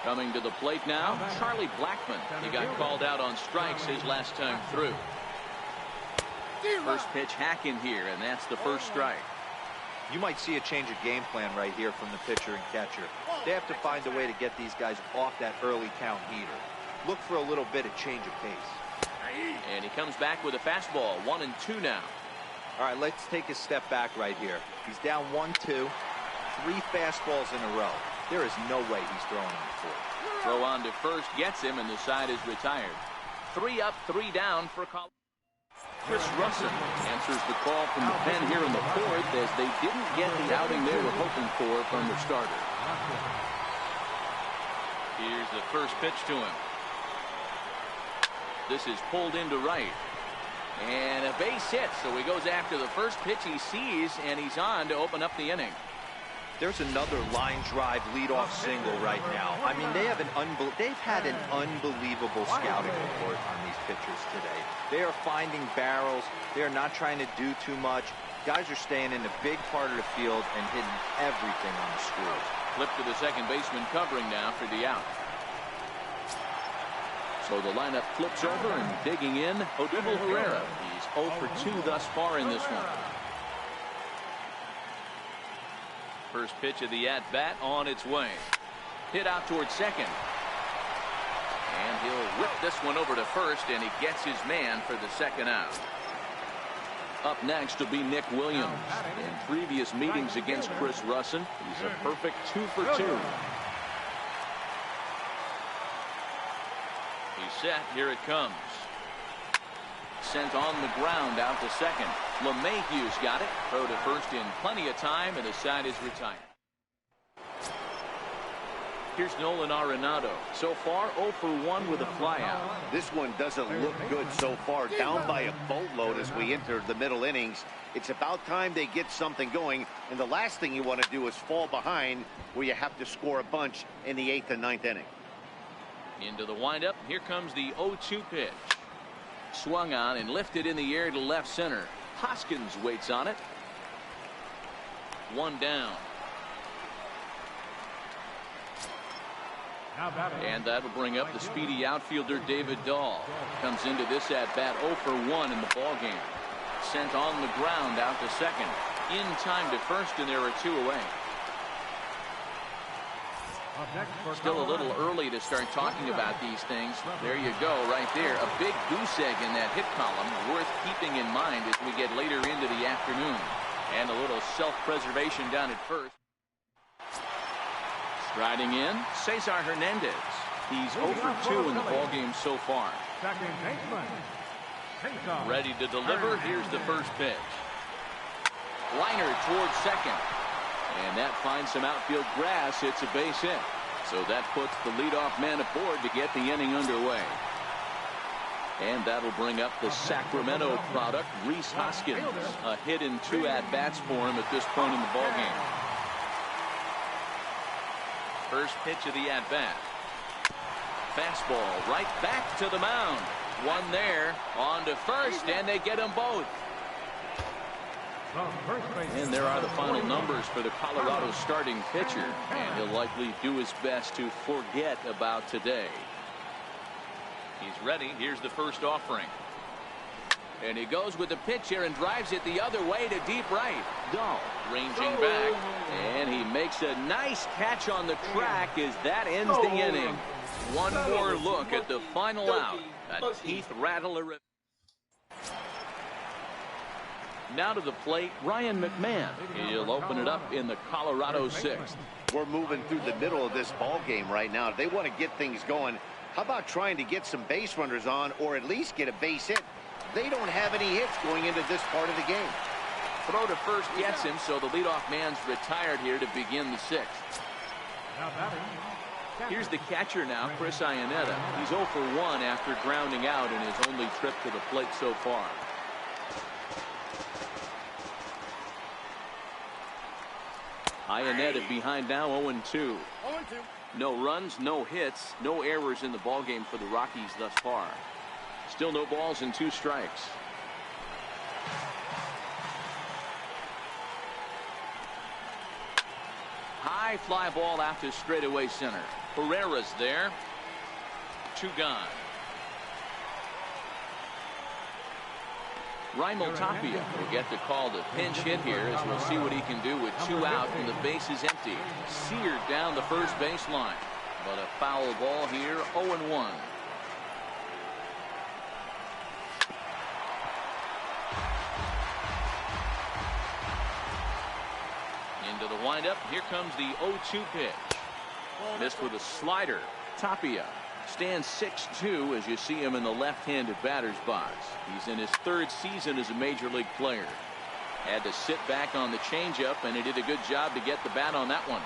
Coming to the plate now, Charlie Blackmon. He got called out on strikes his last time through. First pitch hack in here, and that's the first strike. You might see a change of game plan right here from the pitcher and catcher. They have to find a way to get these guys off that early count heater. Look for a little bit of change of pace. And he comes back with a fastball. 1-2 now. All right, let's take a step back right here. He's down 1-2, 3 fastballs in a row. There is no way he's throwing him before. Throw on to first gets him, and the side is retired. 3 up, 3 down for Colorado. Chris Russin answers the call from the pen here in the fourth as they didn't get the outing they were hoping for from their starter. Here's the first pitch to him. This is pulled into right. And a base hit, so he goes after the first pitch he sees, and he's on to open up the inning. There's another line drive leadoff single right now. I mean, they've had an unbelievable scouting report on these pitchers today. They are finding barrels. They are not trying to do too much. Guys are staying in the big part of the field and hitting everything on the screws. Flip to the second baseman covering now for the out. So the lineup flips over and digging in, Odubel Herrera. He's 0 for 2 thus far in this one. First pitch of the at-bat on its way. Hit out towards second. And he'll whip this one over to first, and he gets his man for the second out. Up next will be Nick Williams. In previous meetings against Chris Russin, he's a perfect 2 for 2. He's set. Here it comes. Sent on the ground out to second. LeMahieu's got it. Throw to first in plenty of time, and the side is retired. Here's Nolan Arenado. So far, 0 for 1 with a flyout. This one doesn't look good so far. Down by a boatload as we enter the middle innings. It's about time they get something going, and the last thing you want to do is fall behind where you have to score a bunch in the 8th and 9th inning. Into the windup. Here comes the 0-2 pitch. Swung on and lifted in the air to left center. Hoskins waits on it. 1 down. And that'll bring up the speedy outfielder David Dahl. Comes into this at-bat 0 for 1 in the ballgame. Sent on the ground out to second. In time to first, and there are 2 away. Still a little early to start talking about these things. There you go, right there. A big goose egg in that hit column, worth keeping in mind as we get later into the afternoon. And a little self-preservation down at first. Striding in, Cesar Hernandez. He's 0 for 2 in the ballgame so far. Ready to deliver. Here's the first pitch. Liner towards second. And that finds some outfield grass. It's a base hit. So that puts the leadoff man aboard to get the inning underway. And that'll bring up the Sacramento product, Rhys Hoskins. A hit in 2 at-bats for him at this point in the ballgame. First pitch of the at-bat. Fastball right back to the mound. One there, on to first, and they get them both. And there are the final numbers for the Colorado starting pitcher, and he'll likely do his best to forget about today. He's ready. Here's the first offering. And he goes with the pitch here and drives it the other way to deep right. Dahl ranging back, and he makes a nice catch on the track as that ends the inning. One more look at the final out. A teeth rattler. Now to the plate, Ryan McMahon. He'll open it up in the Colorado 6th. We're moving through the middle of this ball game right now. If they want to get things going, how about trying to get some base runners on, or at least get a base hit? They don't have any hits going into this part of the game. Throw to first gets him, so the leadoff man's retired here to begin the 6th. Here's the catcher now, Chris Iannetta. He's 0 for 1 after grounding out in his only trip to the plate so far. Iannetta behind now, 0-2. No runs, no hits, no errors in the ballgame for the Rockies thus far. Still no balls and 2 strikes. High fly ball out to straightaway center. Herrera's there. 2 gone. Raimel Tapia will get the call to pinch hit here, as we'll see what he can do with 2 out and the base is empty. Seared down the first baseline, but a foul ball here, 0-1. Into the windup. Here comes the 0-2 pitch. Missed with a slider. Tapia stands 6'2" as you see him in the left-handed batter's box. He's in his 3rd season as a major league player. Had to sit back on the changeup, and he did a good job to get the bat on that one.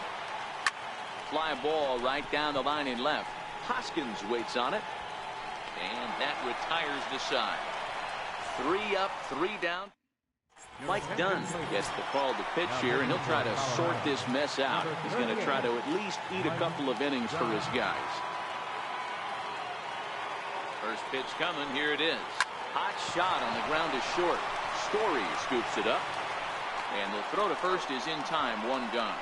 Fly ball right down the line in left. Hoskins waits on it, and that retires the side. 3 up, 3 down. Mike Dunn gets the call to pitch here, and he'll try to sort this mess out. He's going to try to at least eat a couple of innings for his guys. First pitch coming. Here it is. Hot shot on the ground is short. Story scoops it up, and the throw to first is in time. 1 gone.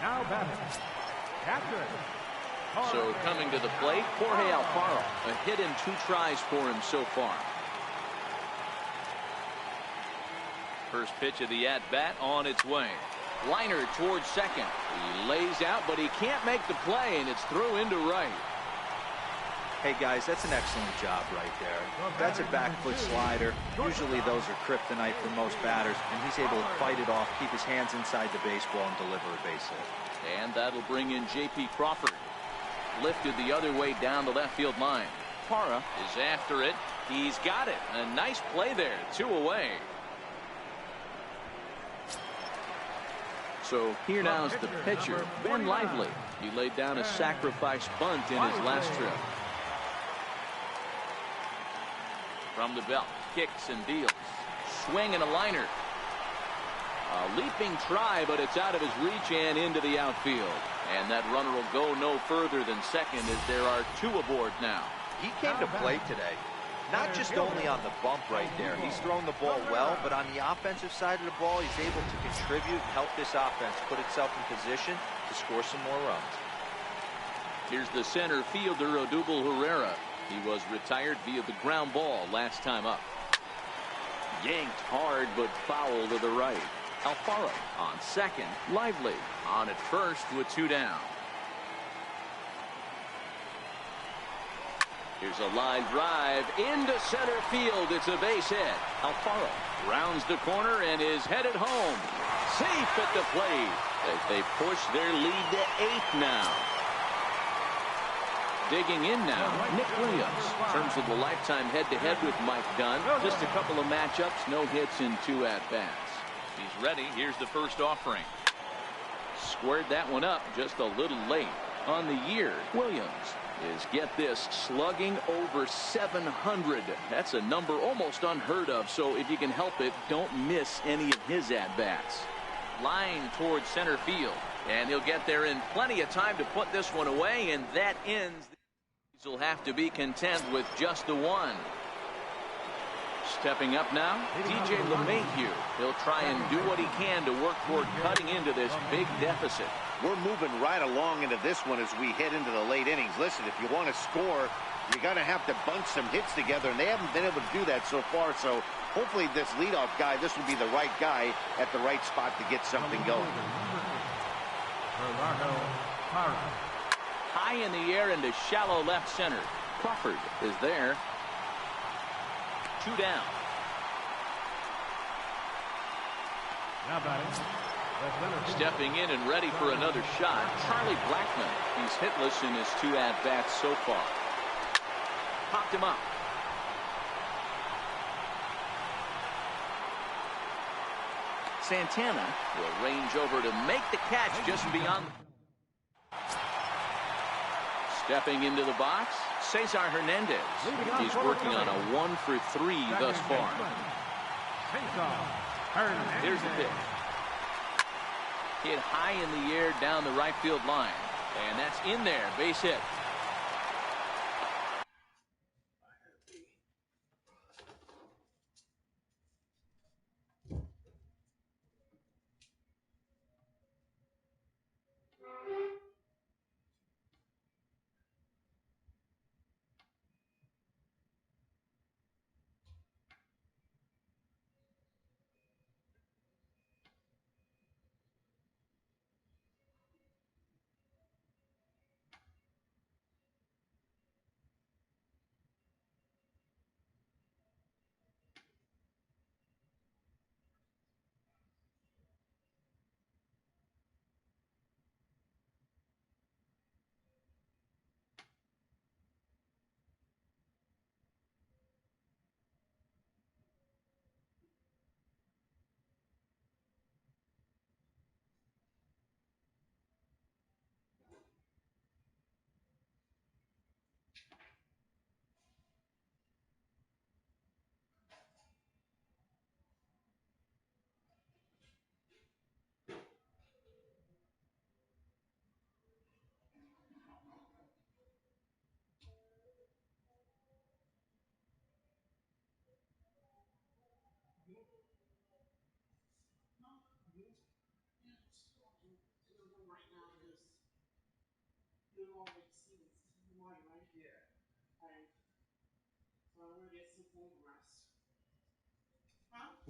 Now batting. So coming to the plate, Jorge Alfaro. A hit in 2 tries for him so far. First pitch of the at-bat on its way. Liner towards second. He lays out, but he can't make the play, and it's through into right. Hey guys, that's an excellent job right there. That's a back foot slider. Usually those are kryptonite for most batters, and he's able to fight it off, keep his hands inside the baseball, and deliver a base hit. And that'll bring in J.P. Crawford. Lifted the other way down the left field line. Parra is after it. He's got it. A nice play there. 2 away. So here now is the pitcher, Ben Lively. He laid down a sacrifice bunt in his last trip. From the belt, kicks and deals. Swing and a liner. A leaping try, but it's out of his reach and into the outfield. And that runner will go no further than second, as there are 2 aboard now. He came to play today. Not just only on the bump right there. He's thrown the ball well, but on the offensive side of the ball, he's able to contribute and help this offense put itself in position to score some more runs. Here's the center fielder, Odubel Herrera. He was retired via the ground ball last time up. Yanked hard, but foul to the right. Alfaro on second. Lively on at first with 2 down. Here's a line drive into center field. It's a base hit. Alfaro rounds the corner and is headed home. Safe at the plate as they push their lead to 8 now. Digging in now, Nick Williams. In terms of the lifetime head-to-head with Mike Dunn, just a couple of matchups, no hits in 2 at-bats. He's ready. Here's the first offering. Squared that one up just a little late. On the year, Williams is, get this, slugging over 700. That's a number almost unheard of, so if you can help it, don't miss any of his at-bats. Line towards center field, and he'll get there in plenty of time to put this one away, and that ends. He'll have to be content with just the one. Stepping up now, DJ LeMahieu. He'll try and do what he can to work toward cutting into this big deficit. We're moving right along into this one as we head into the late innings. Listen, if you want to score, you're going to have to bunch some hits together, and they haven't been able to do that so far. So hopefully this leadoff guy, this will be the right guy at the right spot to get something going. High in the air into shallow left center. Crawford is there. 2 down. Stepping in and ready for another shot, Charlie Blackmon. He's hitless in his 2 at-bats so far. Popped him up. Santana will range over to make the catch just beyond. Stepping into the box, Cesar Hernandez. He's working on a 1 for 3 thus far. Here's the pitch. Hit high in the air down the right field line. And that's in there. Base hit.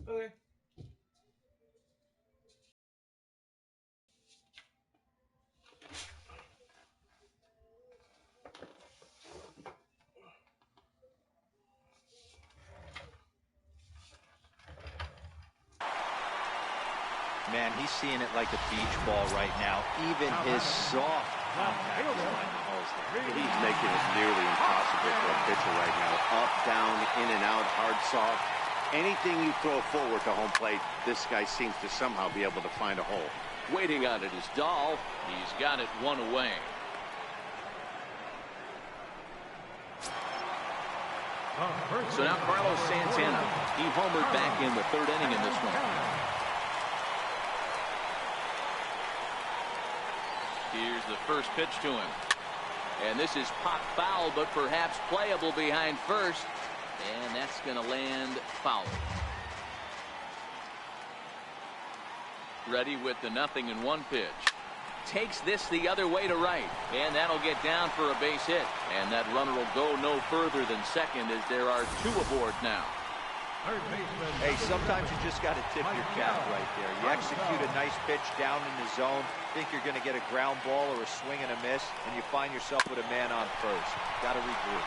Okay. Man, he's seeing it like a beach ball right now. Even his soft contact is finding holes there. He's making it nearly impossible for a pitcher right now. Up, down, in and out, hard, soft. Anything you throw forward to home plate, this guy seems to somehow be able to find a hole. Waiting on it is Dahl. He's got it 1 away. So now Carlos Santana. He homered back in the 3rd inning in this one. Here's the first pitch to him. And this is pop foul, but perhaps playable behind first. And that's going to land foul. Ready with the 0-1 pitch. takes this the other way to right. And that'll get down for a base hit. And that runner will go no further than second as there are 2 aboard now. Hey, sometimes you just got to tip your cap right there. You execute a nice pitch down in the zone, think you're going to get a ground ball or a swing and a miss, and you find yourself with a man on first. Got to regroup.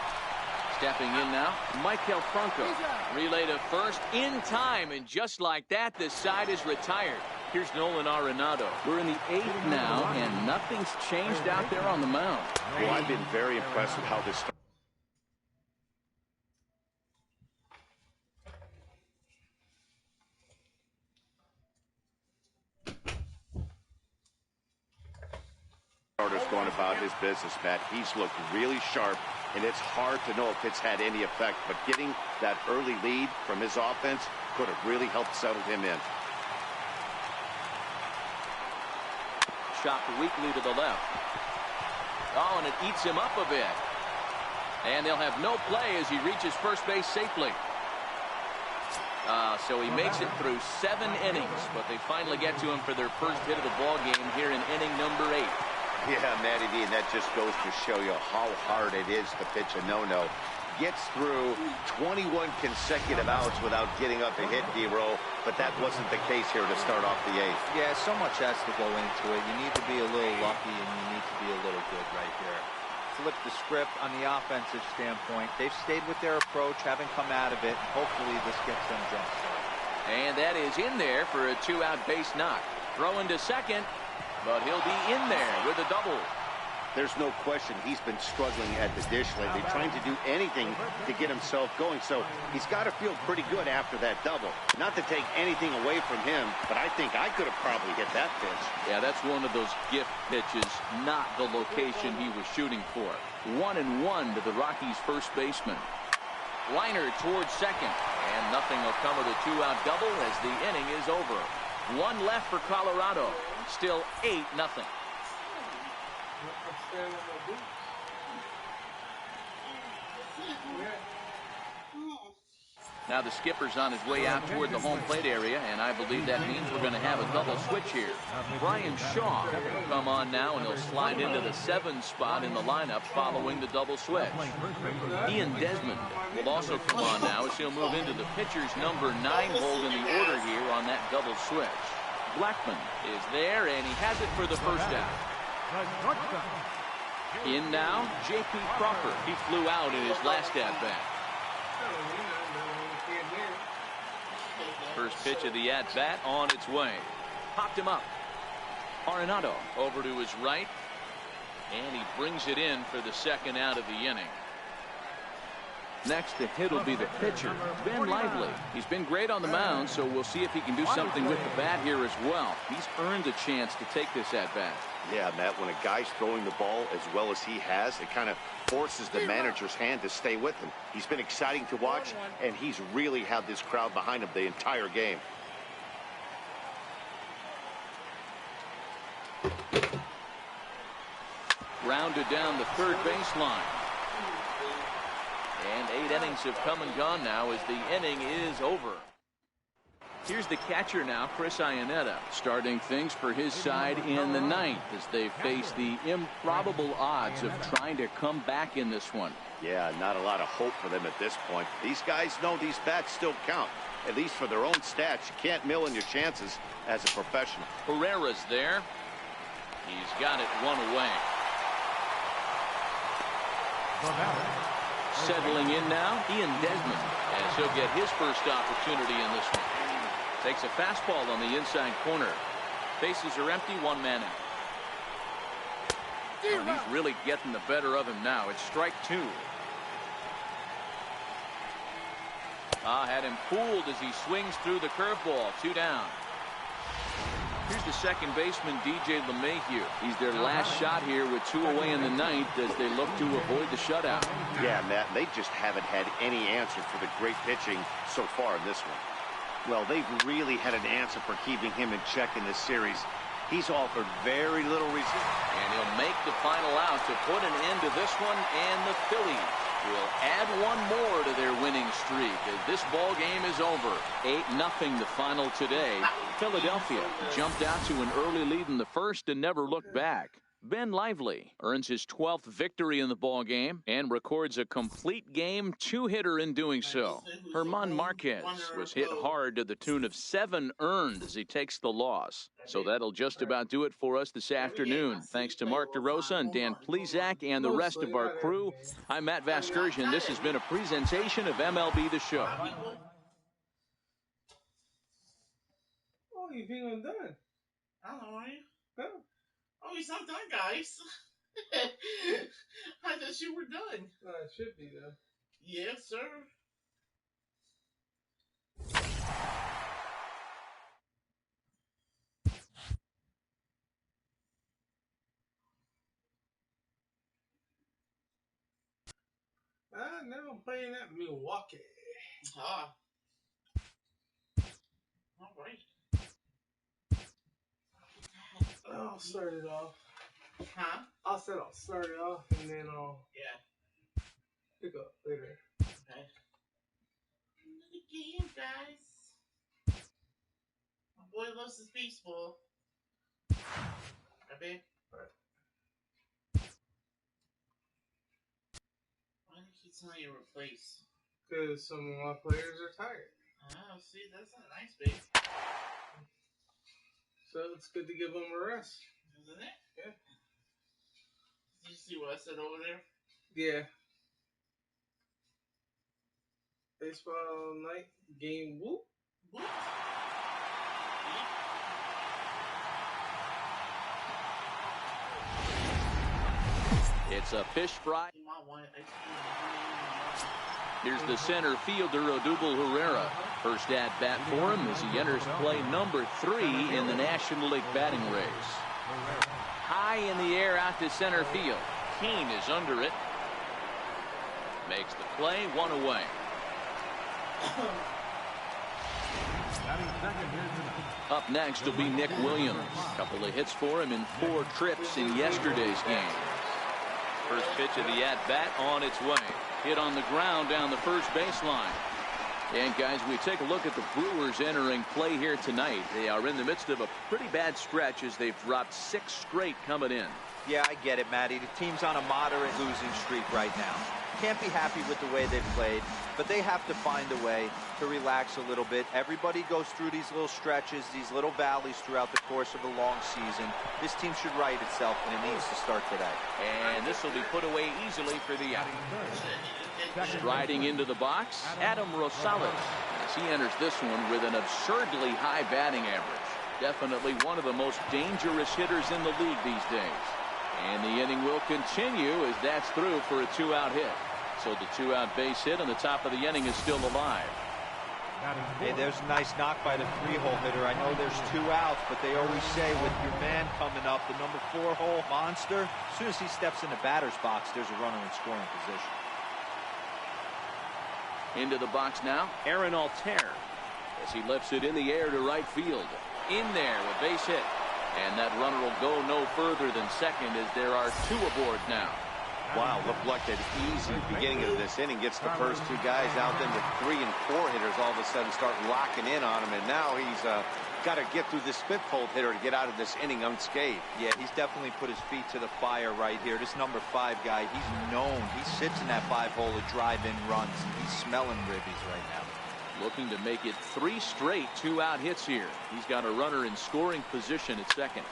Stepping in now, Michael Franco. Relay to first in time, and just like that, this side is retired. Here's Nolan Arenado. We're in the 8th now, and nothing's changed out there on the mound. Well, I've been very impressed with how this starter's going about his business, Matt. He's looked really sharp, and it's hard to know if it's had any effect, but getting that early lead from his offense could have really helped settle him in. Chopped weakly to the left. Oh, and it eats him up a bit. And they'll have no play as he reaches first base safely. So he makes it through 7 innings, but they finally get to him for their first hit of the ball game here in inning number 8. Yeah, Matty V, and that just goes to show you how hard it is to pitch a no-no. Gets through 21 consecutive outs without getting up a hit, D-Row, but that wasn't the case here to start off the 8th. Yeah, so much has to go into it. You need to be a little lucky, and you need to be a little good right here. Flip the script on the offensive standpoint. They've stayed with their approach, haven't come out of it, and hopefully this gets them jump-started. And that is in there for a 2-out base knock. Throwing to second, but he'll be in there with a double. There's no question he's been struggling at the dish lately, trying to do anything to get himself going. So he's got to feel pretty good after that double. Not to take anything away from him, but I think I could have probably hit that pitch. Yeah, that's one of those gift pitches, not the location he was shooting for. 1-1 to the Rockies' first baseman. Liner towards second, and nothing will come of the 2-out double as the inning is over. 1 left for Colorado. Still 8-0. Now the skipper's on his way out toward the home plate area, and I believe that means we're going to have a double switch here. Brian Shaw will come on now, and he'll slide into the 7 spot in the lineup following the double switch. Ian Desmond will also come on now as he'll move into the pitcher's number 9 hold in the order here on that double switch. Blackman is there, and he has it for the first out. In now, J.P. Crawford. He flew out in his last at-bat. First pitch of the at-bat on its way. Popped him up. Arenado over to his right, and he brings it in for the second out of the inning. Next to hit will be the pitcher, Ben Lively. He's been great on the mound, so we'll see if he can do something with the bat here as well. He's earned a chance to take this at-bat. Yeah, Matt, when a guy's throwing the ball as well as he has, it kind of forces the manager's hand to stay with him. He's been exciting to watch, and he's really had this crowd behind him the entire game. Rounded down the third baseline. And 8 innings have come and gone now as the inning is over. Here's the catcher now, Chris Iannetta, starting things for his side in the 9th as they face the improbable odds of trying to come back in this one. Yeah, not a lot of hope for them at this point. These guys know these bats still count, at least for their own stats. You can't mill in your chances as a professional. Herrera's there. He's got it 1 away. Settling in now, Ian Desmond, as he'll get his first opportunity in this one. Takes a fastball on the inside corner. Bases are empty, 1 man out. Oh, he's really getting the better of him now. It's strike 2. Had him fooled as he swings through the curveball. 2 down. Here's the second baseman, DJ LeMahieu. He's their last shot here with 2 away in the 9th as they look to avoid the shutout. Yeah, Matt, they just haven't had any answer for the great pitching so far in this one. Well, they've really had an answer for keeping him in check in this series. He's offered very little resistance. And he'll make the final out to put an end to this one, and the Phillies will add one more to their winning streak as this ball game is over. 8-0 the final today. Philadelphia jumped out to an early lead in the first and never looked back. Ben Lively earns his 12th victory in the ball game and records a complete game two-hitter in doing so. Herman Marquez was hit hard to the tune of 7 earned as he takes the loss. So that'll just about do it for us this afternoon. Thanks to Mark DeRosa and Dan Plesac and the rest of our crew. I'm Matt Vasgersian. This has been a presentation of MLB The Show. Oh, you think I'm done? I don't know, are you? No. Oh, he's not done, guys. I thought you were done. It should be, though. Yes, sir. Now I'm playing at Milwaukee. Ah. All right. I'll start it off. Huh? I'll start it off and then I'll pick up later. Okay. Another game, guys. My boy loves his baseball. Ready? Alright. Why do you keep telling you to replace? Because some of my players are tired. Oh, see, that's not nice, babe. So it's good to give them a rest. Isn't it? Yeah. Did you see what I said over there? Yeah. Baseball night game whoop. What? It's a fish fry. You might want ice cream. Here's the center fielder, Odubel Herrera. First at bat for him as he enters play number 3 in the National League batting race. High in the air out to center field. Kane is under it. Makes the play, 1 away. Up next will be Nick Williams. Couple of hits for him in 4 trips in yesterday's game. First pitch of the at-bat on its way. Hit on the ground down the first baseline. And guys, we take a look at the Brewers entering play here tonight. They are in the midst of a pretty bad stretch as they've dropped 6 straight coming in. Yeah, I get it, Matty. The team's on a moderate losing streak right now. Can't be happy with the way they've played, but they have to find a way to relax a little bit. Everybody goes through these little stretches, these little valleys throughout the course of a long season. This team should right itself, and it needs to start today. And this will be put away easily for the out. Striding into the box, Adam Rosales, as he enters this one with an absurdly high batting average. Definitely one of the most dangerous hitters in the league these days. And the inning will continue as that's through for a 2-out hit. So the 2-out base hit on the top of the inning is still alive. Hey, there's a nice knock by the 3-hole hitter. I know there's 2 outs, but they always say with your man coming up, the number 4-hole monster, as soon as he steps in the batter's box, there's a runner in scoring position. Into the box now, Aaron Altair, as he lifts it in the air to right field. In there with base hit. And that runner will go no further than second as there are 2 aboard now. Wow, looked like an easy beginning of this inning. Gets the first 2 guys out, then the 3 and 4 hitters all of a sudden start locking in on him. And now he's got to get through this 5th-hole hitter to get out of this inning unscathed. Yeah, he's definitely put his feet to the fire right here. This number 5 guy, he's known. He sits in that 5-hole to drive in runs. He's smelling ribbies right now. Looking to make it 3 straight 2-out hits here. He's got a runner in scoring position at second.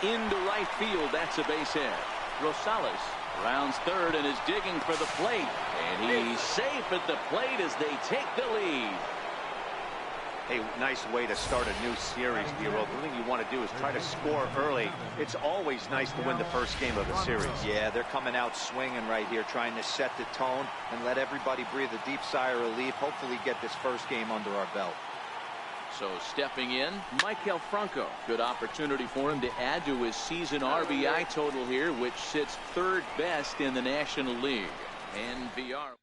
Into right field, that's a base hit. Rosales rounds third and is digging for the plate. And he's safe at the plate as they take the lead. Hey, nice way to start a new series, D-Roll. The thing you want to do is try to score early. It's always nice to win the first game of a series. Yeah, they're coming out swinging right here, trying to set the tone and let everybody breathe a deep sigh of relief. Hopefully get this first game under our belt. So stepping in, Maikel Franco. Good opportunity for him to add to his season RBI total here, which sits 3rd best in the National League. And VR.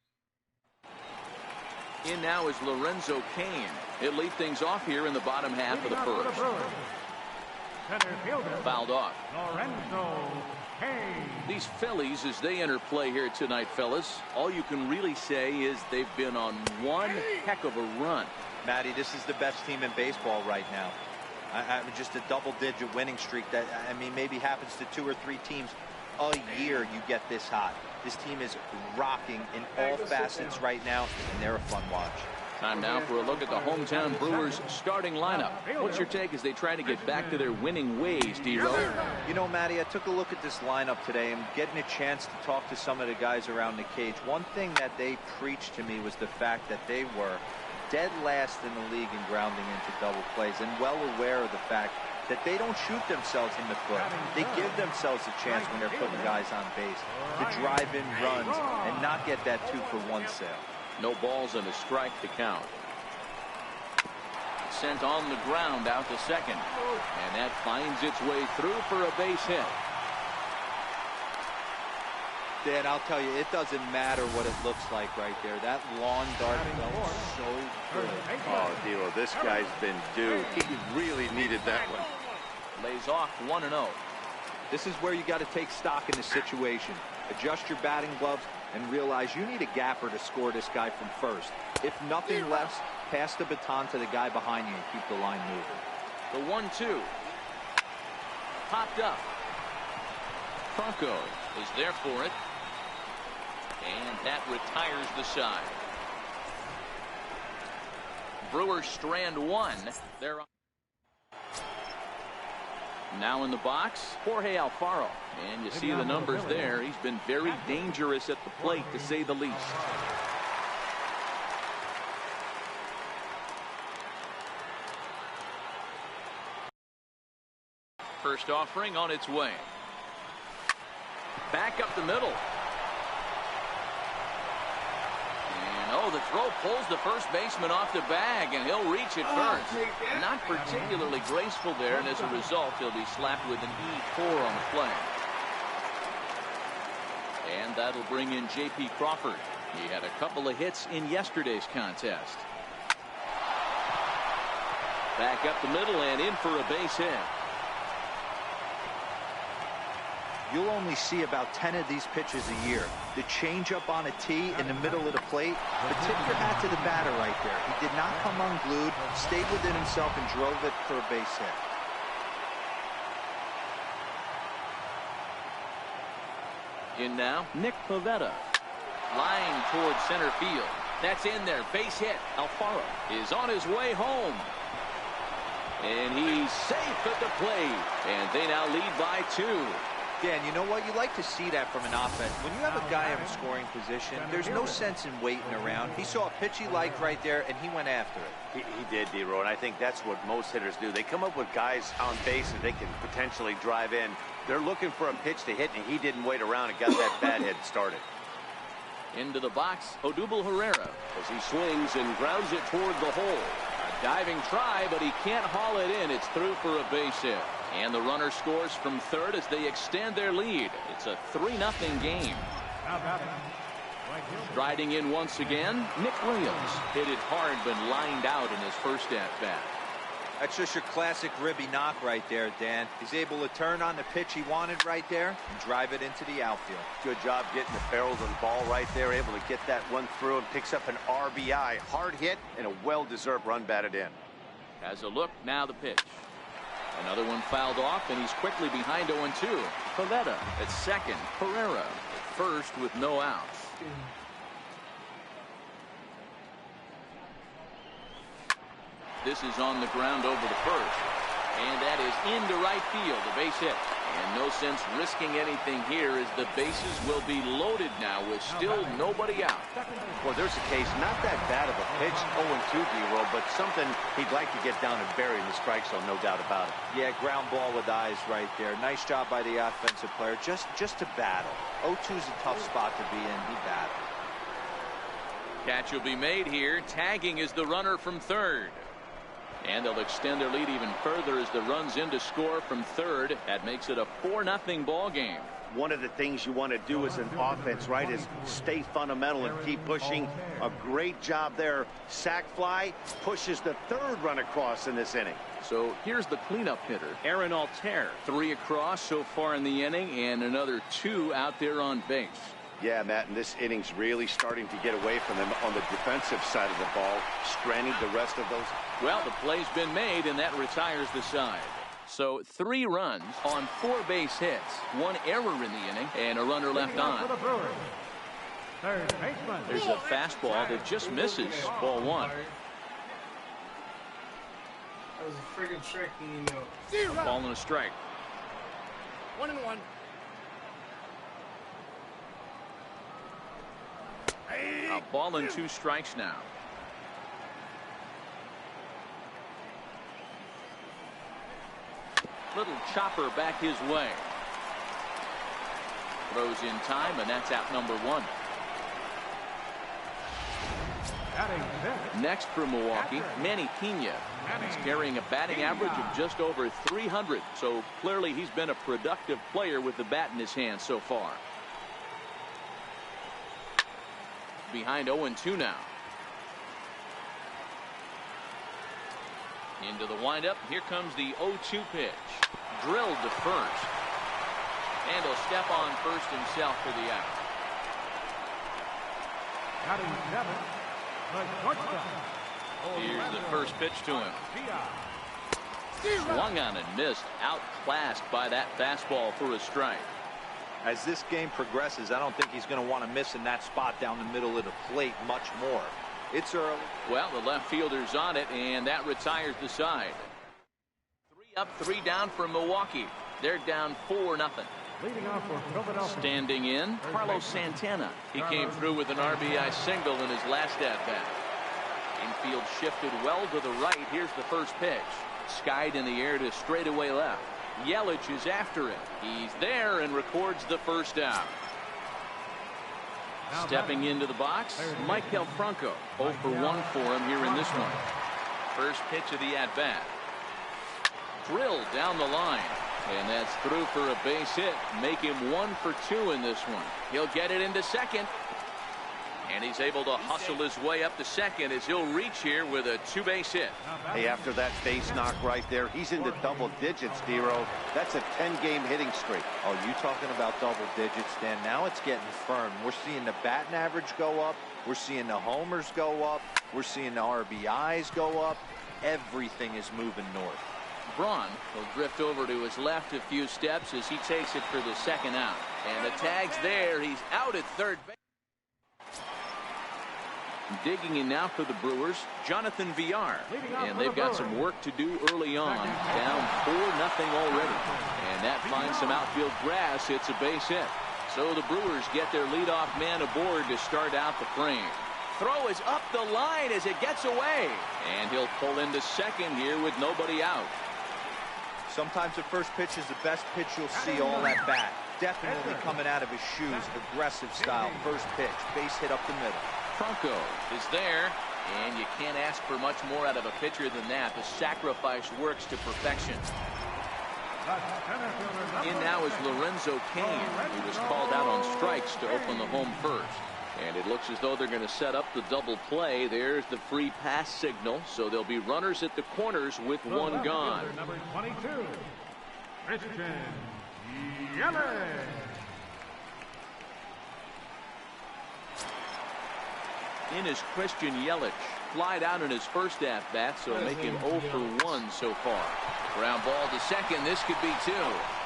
In now is Lorenzo Cain. He'll lead things off here in the bottom half of the first. Center fielder, Fouled off. Lorenzo These Phillies, as they enter play here tonight, fellas, all you can really say is they've been on one heck of a run. Matty, this is the best team in baseball right now. I mean, just a double-digit winning streak that, I mean, maybe happens to 2 or 3 teams a year. You get this hot. This team is rocking in all facets right now, and they're a fun watch. Time now for a look at the hometown Brewers starting lineup. What's your take as they try to get back to their winning ways, D-Row? You know, Matty, I took a look at this lineup today and getting a chance to talk to some of the guys around the cage. One thing that they preached to me was the fact that they were dead last in the league in grounding into double plays, and well aware of the fact that they don't shoot themselves in the foot. They give themselves a chance when they're putting guys on base to drive in runs and not get that 2-for-1 sale. No balls and a strike to count. Sent on the ground out to second. And that finds its way through for a base hit. Dan, I'll tell you, it doesn't matter what it looks like right there. That lawn dart felt so good. Oh, D'Lo, this guy's been due. He really needed that one. Lays off 1-0. This is where you got to take stock in the situation. Adjust your batting gloves and realize you need a gapper to score this guy from first. If nothing less, pass the baton to the guy behind you and keep the line moving. The 1-2. Popped up. Franco is there for it. And that retires the side. Brewers strand 1. They're now in the box, Jorge Alfaro. And you see the numbers there. He's been very dangerous at the plate, to say the least. First offering on its way. Back up the middle. Oh, the throw pulls the first baseman off the bag, and he'll reach it first. Not particularly graceful there, and as a result, he'll be slapped with an E4 on the play. And that'll bring in J.P. Crawford. He had a couple of hits in yesterday's contest. Back up the middle and in for a base hit. You'll only see about 10 of these pitches a year. The changeup on a tee in the middle of the plate. But tip your hat to the batter right there. He did not come unglued, stayed within himself, and drove it for a base hit. In now, Nick Pivetta. Line towards center field. That's in there. Base hit. Alfaro is on his way home. And he's safe at the plate. And they now lead by 2. Dan, you know what? You like to see that from an offense. When you have a guy in scoring position, there's no sense in waiting around. He saw a pitch he liked right there, and he went after it. He did, D-Row, and I think that's what most hitters do. They come up with guys on base that they can potentially drive in. They're looking for a pitch to hit, and he didn't wait around and got that bat hit started. Into the box, Odubel Herrera, as he swings and grounds it toward the hole. A diving try, but he can't haul it in. It's through for a base hit. And the runner scores from third as they extend their lead. It's a 3-0 game. Striding in once again, Nick Williams. Hit it hard, but lined out in his first at-bat. That's just your classic ribby knock right there, Dan. He's able to turn on the pitch he wanted right there and drive it into the outfield. Good job getting the barrels of the ball right there, able to get that one through and picks up an RBI. Hard hit and a well-deserved run batted in. Has a look, now the pitch. Another one fouled off, and he's quickly behind 0-2. Pivetta at second. Herrera at first with no outs. This is on the ground over the first. And that is into right field, a base hit. And no sense risking anything here as the bases will be loaded now with still nobody out. Well, there's a case, not that bad of a pitch, 0-2 D-Roll, but something he'd like to get down and bury in the strike zone, no doubt about it. Yeah, ground ball with eyes right there. Nice job by the offensive player, just to battle. 0-2's a tough spot to be in. He battled. Catch will be made here. Tagging is the runner from third. And they'll extend their lead even further as the runs in to score from third. That makes it a 4-0 ball game. One of the things you want to do as an offense, right, is stay fundamental and keep pushing. A great job there. Sack fly pushes the third run across in this inning. So here's the cleanup hitter, Aaron Altair. 3 across so far in the inning, and another 2 out there on base. Yeah, Matt, and this inning's really starting to get away from them on the defensive side of the ball, stranding the rest of those. Well, the play's been made, and that retires the side. So 3 runs on 4 base hits, 1 error in the inning, and a runner left on. There's a fastball that just misses, ball 1. That was a friggin' trick, you know. A ball and a strike. 1-1. A ball and 2 strikes now. Little chopper back his way. Throws in time, and that's out number 1. Next for Milwaukee, Manny Pena. He's carrying a batting average of just over 300, so clearly he's been a productive player with the bat in his hand so far. Behind 0-2 now. Into the windup. Here comes the 0-2 pitch. Drilled to first. And he'll step on first himself for the out. Here's the first pitch to him. Swung on and missed. Outclassed by that fastball for a strike. As this game progresses, I don't think he's going to want to miss in that spot down the middle of the plate much more. It's early. Well, the left fielder's on it, and that retires the side. 3 up, 3 down for Milwaukee. They're down 4-0. Standing in, Carlos Santana. He came through with an RBI single in his last at-bat. Infield shifted well to the right. Here's the first pitch. Skied in the air to straightaway left. Yelich is after it. He's there and records the first out. Stepping into the box, Maikel Franco. 0 for 1 for him here in this one. First pitch of the at-bat. Drilled down the line. And that's through for a base hit. Make him 1 for 2 in this one. He'll get it into second. And he's able to hustle his way up to second as he'll reach here with a 2-base hit. Hey, after that base knock right there, he's into double digits, Dero. That's a 10-game hitting streak. Oh, you talking about double digits, Dan? Now it's getting firm. We're seeing the batting average go up. We're seeing the homers go up. We're seeing the RBIs go up. Everything is moving north. Braun will drift over to his left a few steps as he takes it for the second out. And the tag's there. He's out at third base. Digging in now for the Brewers, Jonathan Villar. And they've got some work to do early on. Down 4-0 already. And that finds some outfield grass. It's a base hit. So the Brewers get their leadoff man aboard to start out the frame. Throw is up the line as it gets away. And he'll pull into second here with nobody out. Sometimes the first pitch is the best pitch you'll see all at bat. Definitely coming out of his shoes. Aggressive style. First pitch. Base hit up the middle. Franco is there, and you can't ask for much more out of a pitcher than that. The sacrifice works to perfection. In now is Lorenzo Cain, who was called out on strikes to open the home first. And it looks as though they're going to set up the double play. There's the free pass signal, so there'll be runners at the corners with 1 gone. Number 22, Christian Yelich. In is Christian Yelich. Flied out in his first at-bat, so make him 0 for 1 so far. Ground ball to second. This could be 2.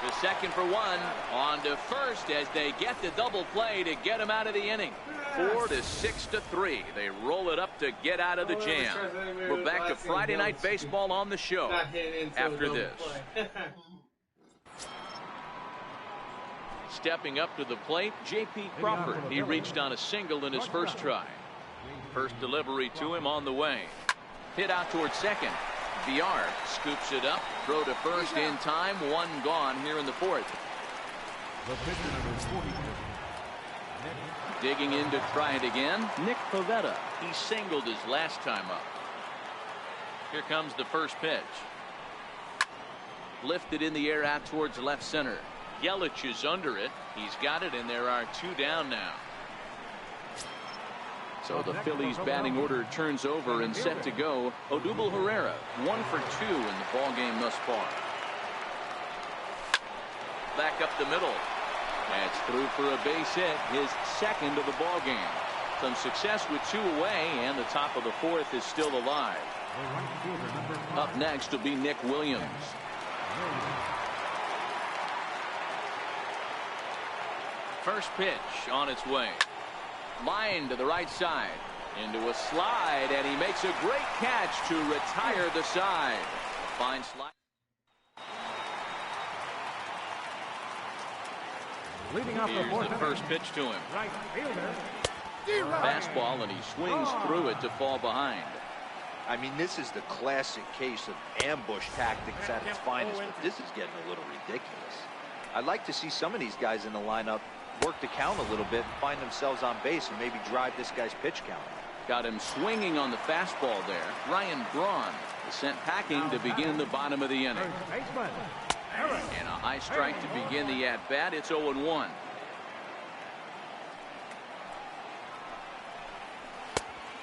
The second for 1. On to first as they get the double play to get him out of the inning. 4-6-3. They roll it up to get out of the jam. We're back to Friday Night Baseball on the show after this. Stepping up to the plate, J.P. Crawford. He reached on a single in his first try. First delivery to him on the way. Hit out towards second. Villar scoops it up. Throw to first in time. 1 gone here in the 4th. Digging in to try it again. Nick Pivetta. He singled his last time up. Here comes the first pitch. Lifted in the air out towards left center. Yelich is under it. He's got it, and there are 2 down now. So the Phillies batting order turns over and set to go. Odubel Herrera, 1 for 2 in the ball game thus far. Back up the middle. That's through for a base hit, his second of the ball game. Some success with 2 away, and the top of the 4th is still alive. Up next will be Nick Williams. First pitch on its way. Line to the right side. Into a slide, and he makes a great catch to retire the side. Fine slide. Here's the first pitch to him. Right fielder. Fastball, and he swings through it to fall behind. I mean, this is the classic case of ambush tactics at its finest, but this is getting a little ridiculous. I'd like to see some of these guys in the lineup work the count a little bit and find themselves on base and maybe drive this guy's pitch count. Got him swinging on the fastball there. Ryan Braun is sent packing to begin the bottom of the inning. And a high strike to begin the at-bat. It's 0-1.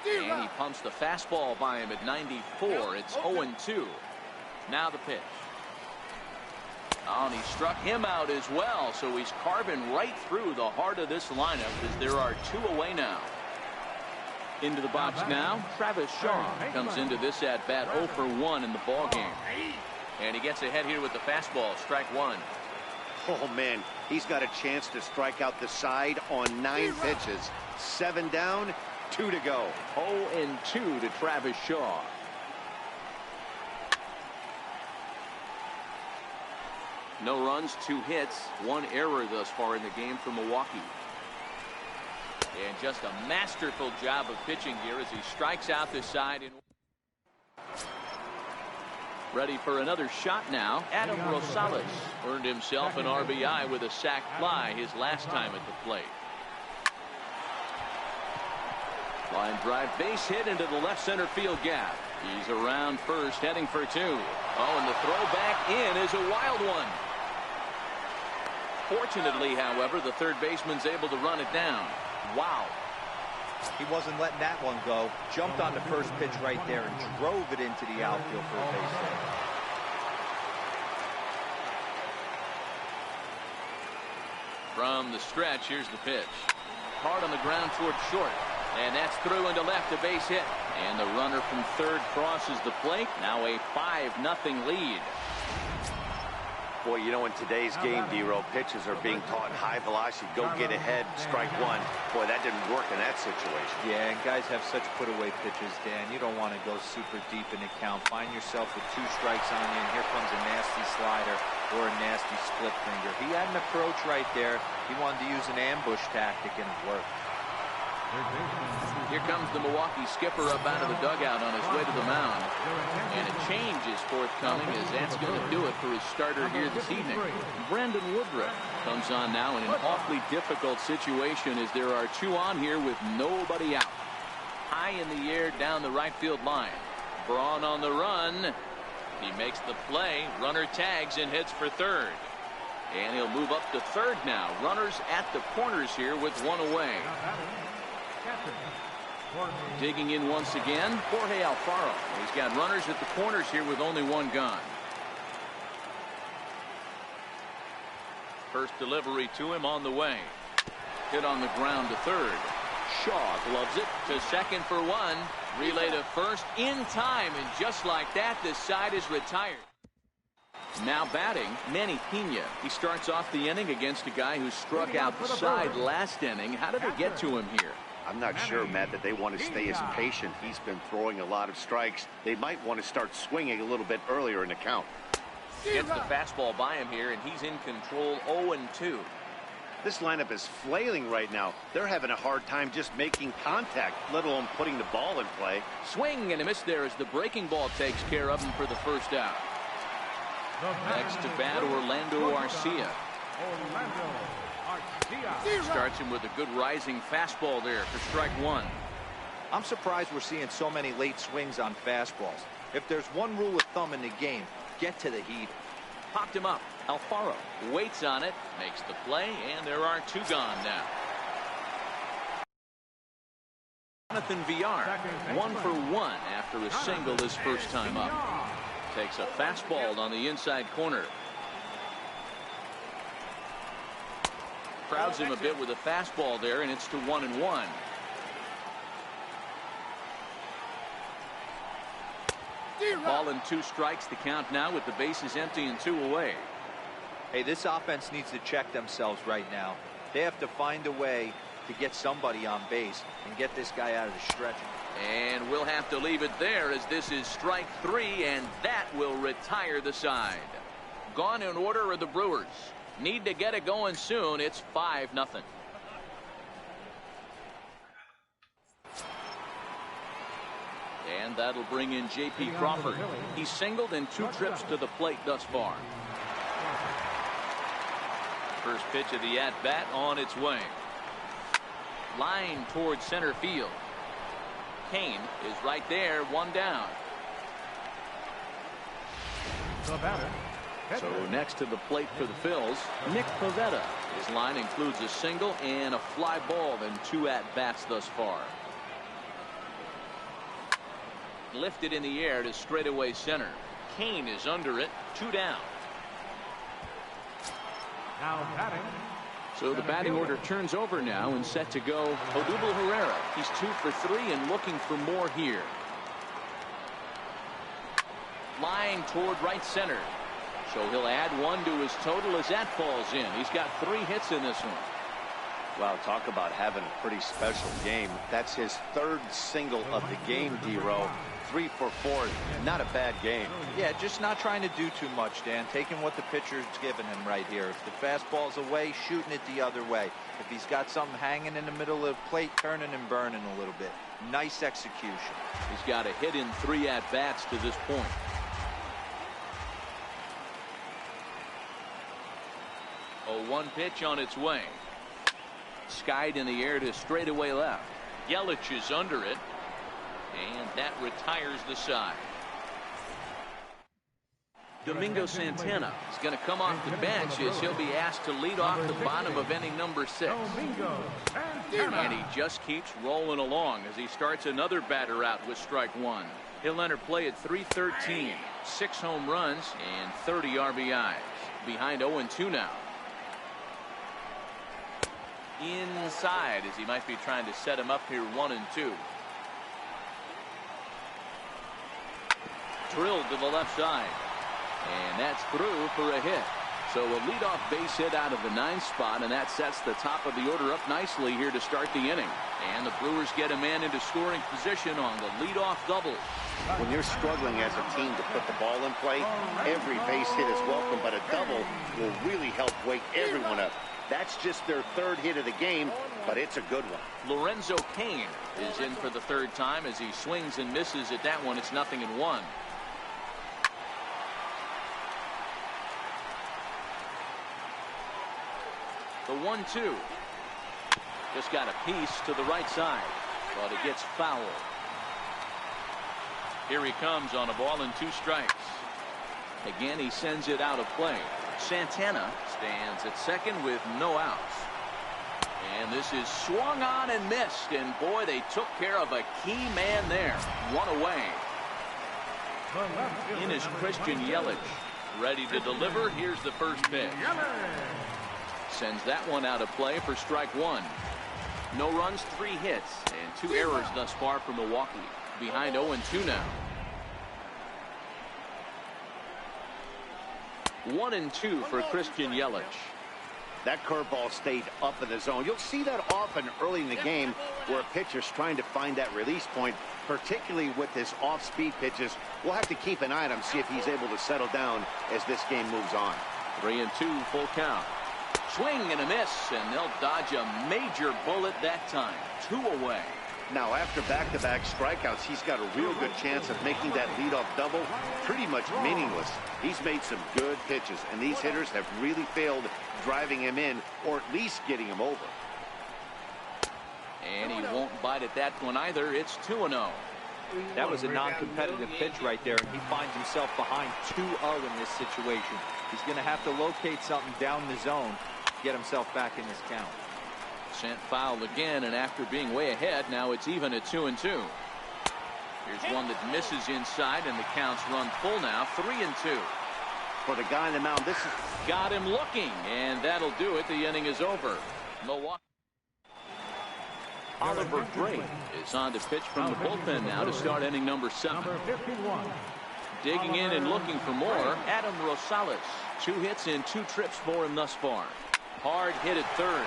And he pumps the fastball by him at 94. It's 0-2. Now the pitch. Oh, and he struck him out as well, so he's carving right through the heart of this lineup as there are 2 away now. Into the box now, Travis Shaw comes into this at-bat 0 for 1 in the ball game. And he gets ahead here with the fastball, strike 1. Oh, man, he's got a chance to strike out the side on 9 pitches. 7 down, 2 to go. 0-2 to Travis Shaw. No runs, 2 hits, 1 error thus far in the game for Milwaukee. And just a masterful job of pitching here as he strikes out the side. Ready for another shot now. Adam Rosales earned himself an RBI with a sac fly his last time at the plate. Line drive base hit into the left center field gap. He's around first, heading for 2. Oh, and the throw back in is a wild one. Fortunately, however, the third baseman's able to run it down. Wow. He wasn't letting that one go. Jumped on the first pitch right there and drove it into the outfield for a base hit. From the stretch, here's the pitch. Hard on the ground toward short. And that's through into left, a base hit. And the runner from third crosses the plate. Now a 5-0 lead. Boy, you know, in today's game, D-Row, pitches are being taught high velocity. Go get ahead, strike 1. Boy, that didn't work in that situation. Yeah, and guys have such put-away pitches, Dan. You don't want to go super deep in the count. Find yourself with 2 strikes on you, and here comes a nasty slider or a nasty split finger. He had an approach right there. He wanted to use an ambush tactic, and it worked. Here comes the Milwaukee skipper up out of the dugout on his way to the mound. And a change is forthcoming, as that's going to do it for his starter here this evening. Brandon Woodruff comes on now in an awfully difficult situation as there are 2 on here with nobody out. High in the air down the right field line. Braun on the run. He makes the play. Runner tags and heads for third. And he'll move up to third now. Runners at the corners here with 1 away. Digging in once again, Jorge Alfaro. He's got runners at the corners here with only 1 gone. First delivery to him on the way. Hit on the ground to third. Shaw gloves it to second for 1. Relay to first in time, and just like that, the side is retired. Now batting, Manny Pena. He starts off the inning against a guy who struck out the side last inning. How did they get to him here? I'm not sure, Matt, that they want to stay as patient. He's been throwing a lot of strikes. They might want to start swinging a little bit earlier in the count. Gets the fastball by him here, and he's in control 0-2. This lineup is flailing right now. They're having a hard time just making contact, let alone putting the ball in play. Swing and a miss there as the breaking ball takes care of him for the first out. Next to bat, Orlando Arcia. Starts him with a good rising fastball there for strike 1. I'm surprised we're seeing so many late swings on fastballs. If there's one rule of thumb in the game, get to the heat. Popped him up. Alfaro waits on it, makes the play, and there are 2 gone now. Jonathan VR, 1 for 1 after a single his first time up. Takes a fastball on the inside corner. Crowds him a bit with a fastball there, and it's to 1-1. Ball and 2 strikes, the count now with the bases empty and 2 away. Hey, this offense needs to check themselves right now. They have to find a way to get somebody on base and get this guy out of the stretch. And we'll have to leave it there, as this is strike 3, and that will retire the side. Gone in order are the Brewers. Need to get it going soon. It's 5-0. And that'll bring in J.P. Crawford. He's singled in 2 trips to the plate thus far. First pitch of the at-bat on its way. Line towards center field. Kane is right there, 1 down. So next to the plate for the Phils, Nick Pivetta. His line includes a single and a fly ball in 2 at-bats thus far. Lifted in the air to straightaway center. Kane is under it, 2 down. Now batting. So the batting order turns over now and set to go. Odubel Herrera. He's 2 for 3 and looking for more here. Line toward right center. So he'll add 1 to his total as that falls in. He's got 3 hits in this one. Wow, talk about having a pretty special game. That's his 3rd single of the game, D-Row. 3 for 4, not a bad game. Yeah, just not trying to do too much, Dan. Taking what the pitcher's giving him right here. If the fastball's away, shooting it the other way. If he's got something hanging in the middle of the plate, turning and burning a little bit. Nice execution. He's got a hit in 3 at-bats to this point. A 1 pitch on its way. Skied in the air to straightaway left. Yelich is under it. And that retires the side. Domingo Santana is going to come off the bench as he'll be asked to lead off the bottom of inning number 6. And he just keeps rolling along as he starts another batter out with strike 1. He'll enter play at .313, 6 home runs and 30 RBIs. Behind 0-2 now. Inside as he might be trying to set him up here 1-2. Drilled to the left side. And that's through for a hit. So a leadoff base hit out of the 9th spot, and that sets the top of the order up nicely here to start the inning. And the Brewers get a man into scoring position on the leadoff double. When you're struggling as a team to put the ball in play, every base hit is welcome, but a double will really help wake everyone up. That's just their 3rd hit of the game, but it's a good one. Lorenzo Cain is in for the 3rd time as he swings and misses at that one. It's 0-1. The 1-2. Just got a piece to the right side, but it gets fouled. Here he comes on a ball and 2 strikes. Again, he sends it out of play. Santana stands at second with no outs. And this is swung on and missed. And boy, they took care of a key man there. 1 away. In is Christian Yelich. Ready to deliver. Here's the first pitch. Sends that one out of play for strike 1. No runs, 3 hits, and 2 errors thus far for Milwaukee. Behind 0-2 now. 1-2 for Christian Yelich. That curveball stayed up in the zone. You'll see that often early in the game where a pitcher's trying to find that release point, particularly with his off-speed pitches. We'll have to keep an eye on him, see if he's able to settle down as this game moves on. 3-2, full count. Swing and a miss, and they'll dodge a major bullet that time. 2 away. Now, after back-to-back strikeouts, he's got a real good chance of making that leadoff double pretty much meaningless. He's made some good pitches, and these hitters have really failed driving him in or at least getting him over. And he won't bite at that one either. It's 2-0. That was a non-competitive pitch right there, and he finds himself behind 2-0 in this situation. He's going to have to locate something down the zone to get himself back in this count. Sent foul again, and after being way ahead, now it's even at 2-2. Here's one that misses inside, and the count's run full now, 3-2. For the guy on the mound, this is... Got him looking, and that'll do it. The inning is over. Milwaukee. Oliver Gray is on to pitch from the bullpen now to start inning number 7. Number 51. Digging in and looking for more, Adam Rosales. 2 hits and 2 trips for him thus far. Hard hit at third.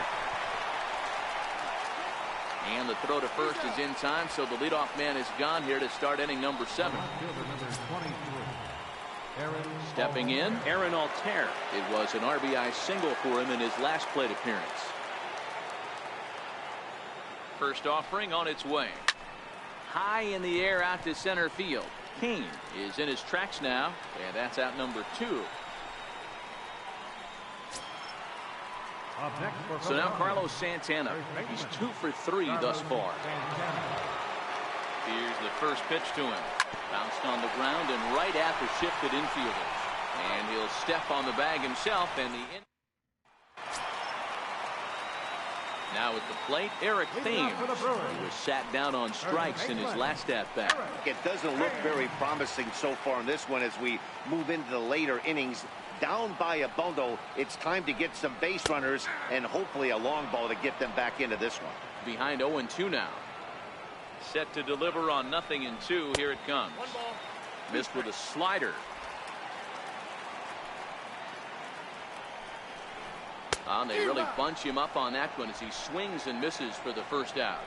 And the throw to first is in time, so the leadoff man is gone here to start inning number 7. Stepping in, Aaron Altair. It was an RBI single for him in his last plate appearance. First offering on its way. High in the air out to center field. Kane is in his tracks now, and that's out number 2. So now Carlos Santana. He's 2 for 3 thus far. Here's the first pitch to him. Bounced on the ground and right at the shifted infielders. And he'll step on the bag himself, and now at the plate, Eric Thames, who was sat down on strikes in his last at-bat. It doesn't look very promising so far in this one as we move into the later innings. Down by a bundle, it's time to get some base runners and hopefully a long ball to get them back into this one. Behind 0-2 now. Set to deliver on 0-2. Here it comes. Missed with a slider. They really bunch him up on that one as he swings and misses for the first out.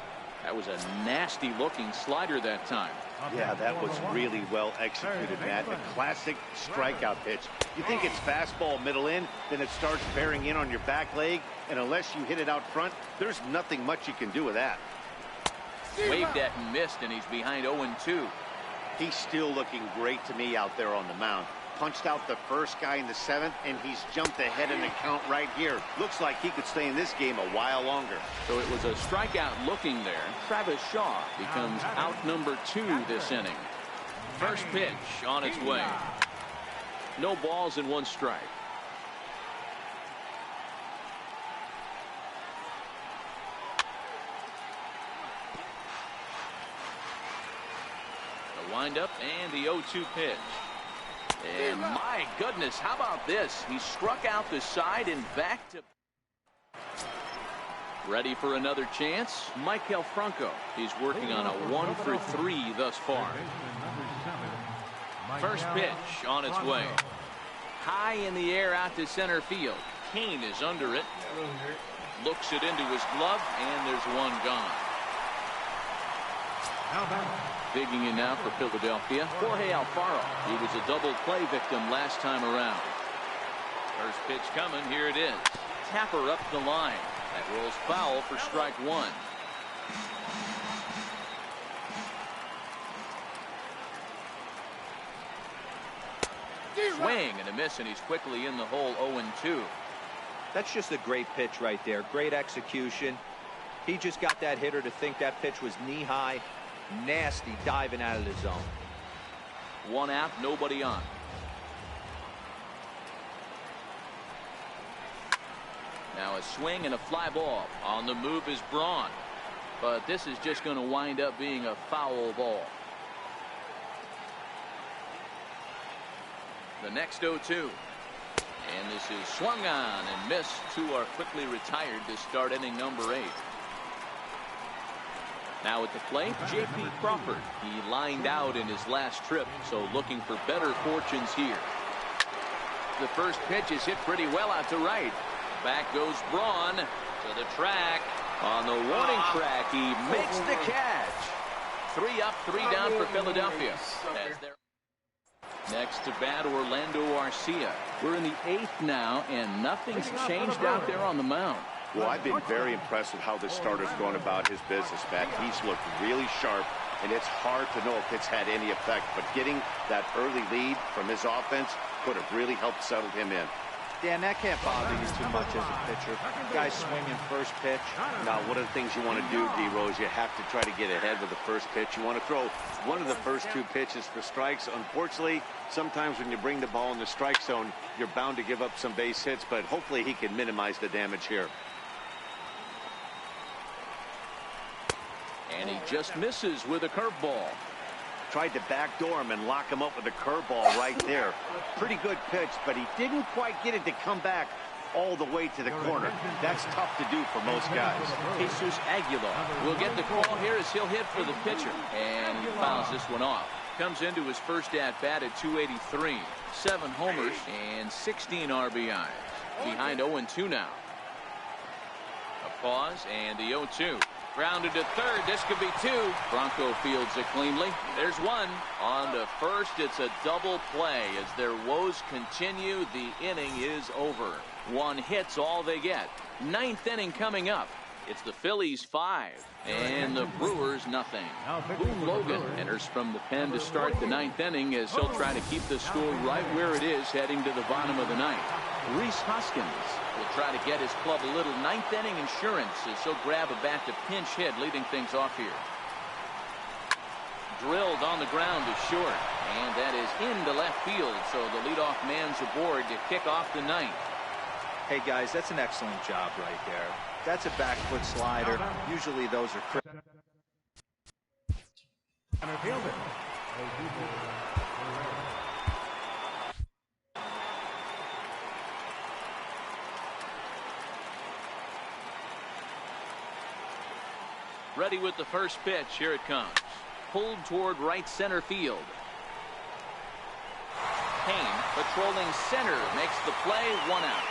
That was a nasty looking slider that time. Yeah, that was really well executed, Matt. A classic strikeout pitch. You think it's fastball middle in, then it starts bearing in on your back leg, and unless you hit it out front, there's nothing much you can do with that. Waved at and missed, and he's behind 0-2. He's still looking great to me out there on the mound. Punched out the first guy in the 7th, and he's jumped ahead in the count right here. Looks like he could stay in this game a while longer. So it was a strikeout looking there. Travis Shaw becomes out number 2 this inning. First pitch on its way. No balls and 1 strike. The windup and the 0-2 pitch. And my goodness, how about this? He struck out the side and back to... Ready for another chance? Michael Franco. He's working on a 1 for 3 thus far. First pitch on its way. High in the air out to center field. Kane is under it. Looks it into his glove, and there's 1 gone. Digging in now for Philadelphia, Jorge Alfaro. He was a double play victim last time around. First pitch coming, here it is. Tapper up the line. That rolls foul for strike 1. Swing and a miss, and he's quickly in the hole. 0-2. That's just a great pitch right there. Great execution. He just got that hitter to think that pitch was knee-high. Nasty diving out of the zone. 1 out, nobody on. Now a swing and a fly ball. On the move is Braun. But this is just going to wind up being a foul ball. The next 0-2. And this is swung on and missed. 2 are quickly retired to start inning number 8. Now at the plate, J.P. Crawford. He lined out in his last trip, so looking for better fortunes here. The first pitch is hit pretty well out to right. Back goes Braun to the track. On the warning track, he makes the catch. 3 up, 3 down for Philadelphia. Next to bat, Orlando Arcia. We're in the 8th now, and nothing's changed out there on the mound. Well, I've been very impressed with how this starter's gone about his business, Matt. He's looked really sharp, and it's hard to know if it's had any effect. But getting that early lead from his offense could have really helped settle him in. Dan, that can't bother you too much as a pitcher. Guys swinging first pitch. Now, one of the things you want to do, D-Rose, you have to try to get ahead with the first pitch. You want to throw one of the first 2 pitches for strikes. Unfortunately, sometimes when you bring the ball in the strike zone, you're bound to give up some base hits, but hopefully he can minimize the damage here. And he just misses with a curveball. Tried to backdoor him and lock him up with a curveball right there. Pretty good pitch, but he didn't quite get it to come back all the way to the corner. That's tough to do for most guys. Jesus Aguilar will get the call here as he'll hit for the pitcher. And he fouls this one off. Comes into his first at-bat at 283. 7 homers and 16 RBIs. Behind 0-2 now. A pause and the 0-2. Grounded to third. This could be 2. Bronco fields it cleanly. There's 1. On to first. It's a double play. As their woes continue, the inning is over. 1 hit's all they get. 9th inning coming up. It's the Phillies 5 and the Brewers nothing. Boone Logan enters from the pen to start the 9th inning as he'll try to keep the score right where it is heading to the bottom of the 9th. Rhys Hoskins will try to get his club a little 9th inning insurance as he'll grab a bat to pinch hit, leading things off here. Drilled on the ground to short, and that is into left field, so the leadoff man's aboard to kick off the 9th. Hey guys, that's an excellent job right there. That's a back foot slider. Usually those are ready with the first pitch. Here it comes. Pulled toward right center field. Payne patrolling center makes the play. 1 out.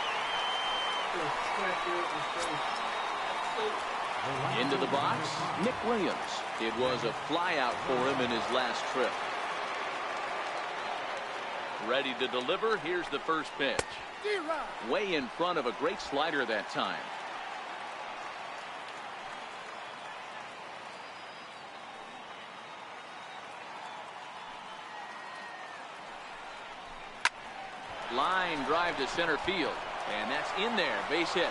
Into the box, Nick Williams. It was a fly out for him in his last trip. Ready to deliver. Here's the first pitch. Way in front of a great slider that time. Line drive to center field. And that's in there. Base hit.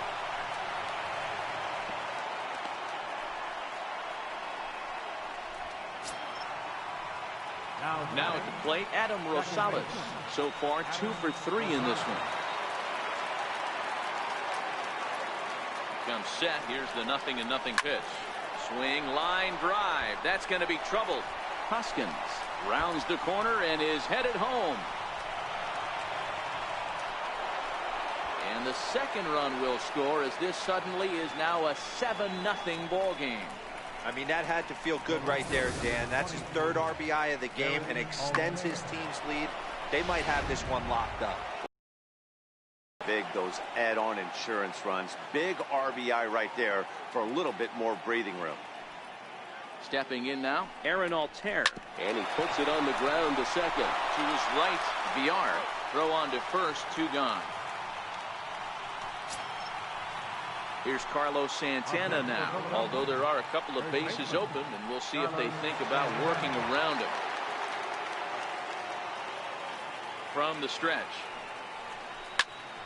Now at the plate, Adam Rosales. So far, 2 for 3 in this one. Comes set. Here's the 0-0 pitch. Swing, line, drive. That's going to be trouble. Hoskins rounds the corner and is headed home. And the second run will score as this suddenly is now a 7-0 ball game. I mean, that had to feel good right there, Dan. That's his 3rd RBI of the game and extends his team's lead. They might have this one locked up. Big, those add-on insurance runs. Big RBI right there for a little bit more breathing room. Stepping in now, Aaron Altair. And he puts it on the ground to second. To his right, Villar. Throw on to first, 2 gone. Here's Carlos Santana now, although there are a couple of bases open, and we'll see if they think about working around him. From the stretch.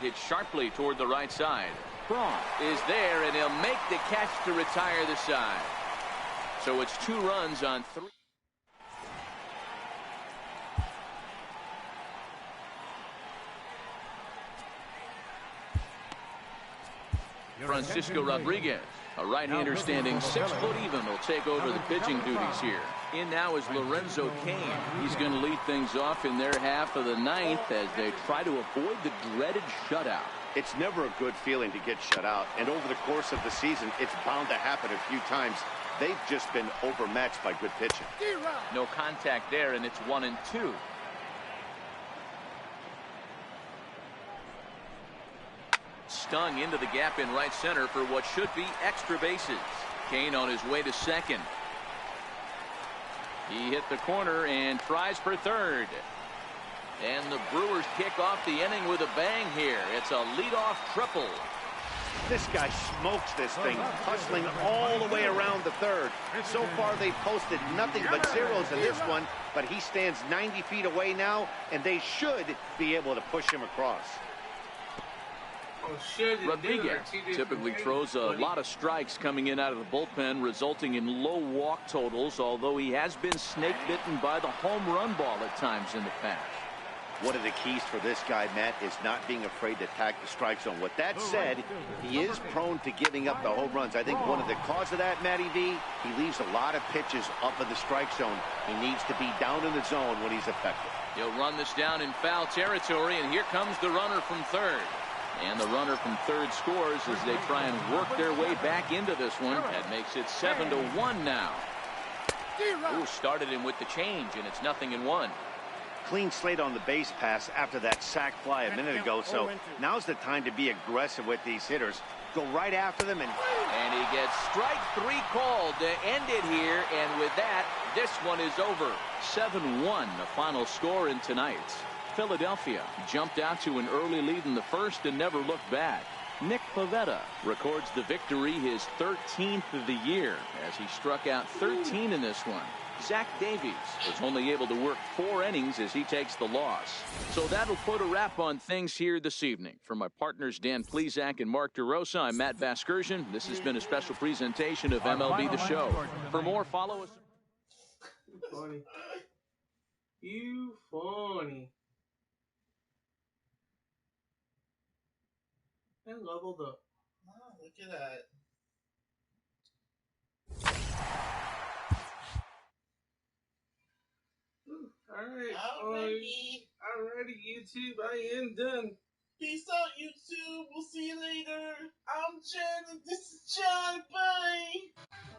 Hit sharply toward the right side. Braun is there, and he'll make the catch to retire the side. So it's 2 runs on 3. Francisco Rodriguez, a right-hander standing 6 foot even, will take over the pitching duties here. In now is Lorenzo Cain. He's going to lead things off in their half of the 9th as they try to avoid the dreaded shutout. It's never a good feeling to get shut out, and over the course of the season, it's bound to happen a few times. They've just been overmatched by good pitching. No contact there, and it's 1-2. Stung into the gap in right center for what should be extra bases. Cain on his way to second. He hit the corner and tries for third. And the Brewers kick off the inning with a bang here. It's a leadoff triple. This guy smokes this thing, hustling all the way around the third. So far, they've posted nothing but zeros in this one, but he stands 90 feet away now, and they should be able to push him across. Rodriguez typically throws a lot of strikes coming in out of the bullpen, resulting in low walk totals, although he has been snake bitten by the home run ball at times in the past. One of the keys for this guy, Matt, is not being afraid to attack the strike zone. With that said, he is prone to giving up the home runs. I think one of the cause of that, Matty V, he leaves a lot of pitches up in the strike zone. He needs to be down in the zone when he's effective. He'll run this down in foul territory, and here comes the runner from third. And the runner from third scores as they try and work their way back into this one. That makes it 7-1 now. Ooh, started him with the change, and it's 0-1. Clean slate on the base pass after that sac fly a minute ago, so now's the time to be aggressive with these hitters. Go right after them, and he gets strike 3 called to end it here, and with that, this one is over. 7-1, the final score in tonight's. Philadelphia jumped out to an early lead in the first and never looked back. Nick Pivetta records the victory, his 13th of the year, as he struck out 13 in this one. Zach Davies was only able to work 4 innings as he takes the loss. So that'll put a wrap on things here this evening. For my partners Dan Plesac and Mark DeRosa, I'm Matt Vasgersian. This has been a special presentation of MLB The Show. For more, follow us. Funny. You funny. And leveled up. Oh, look at that. Alright, Alrighty. YouTube, I am done. Peace out, YouTube. We'll see you later. I'm Jen, and this is John. Bye.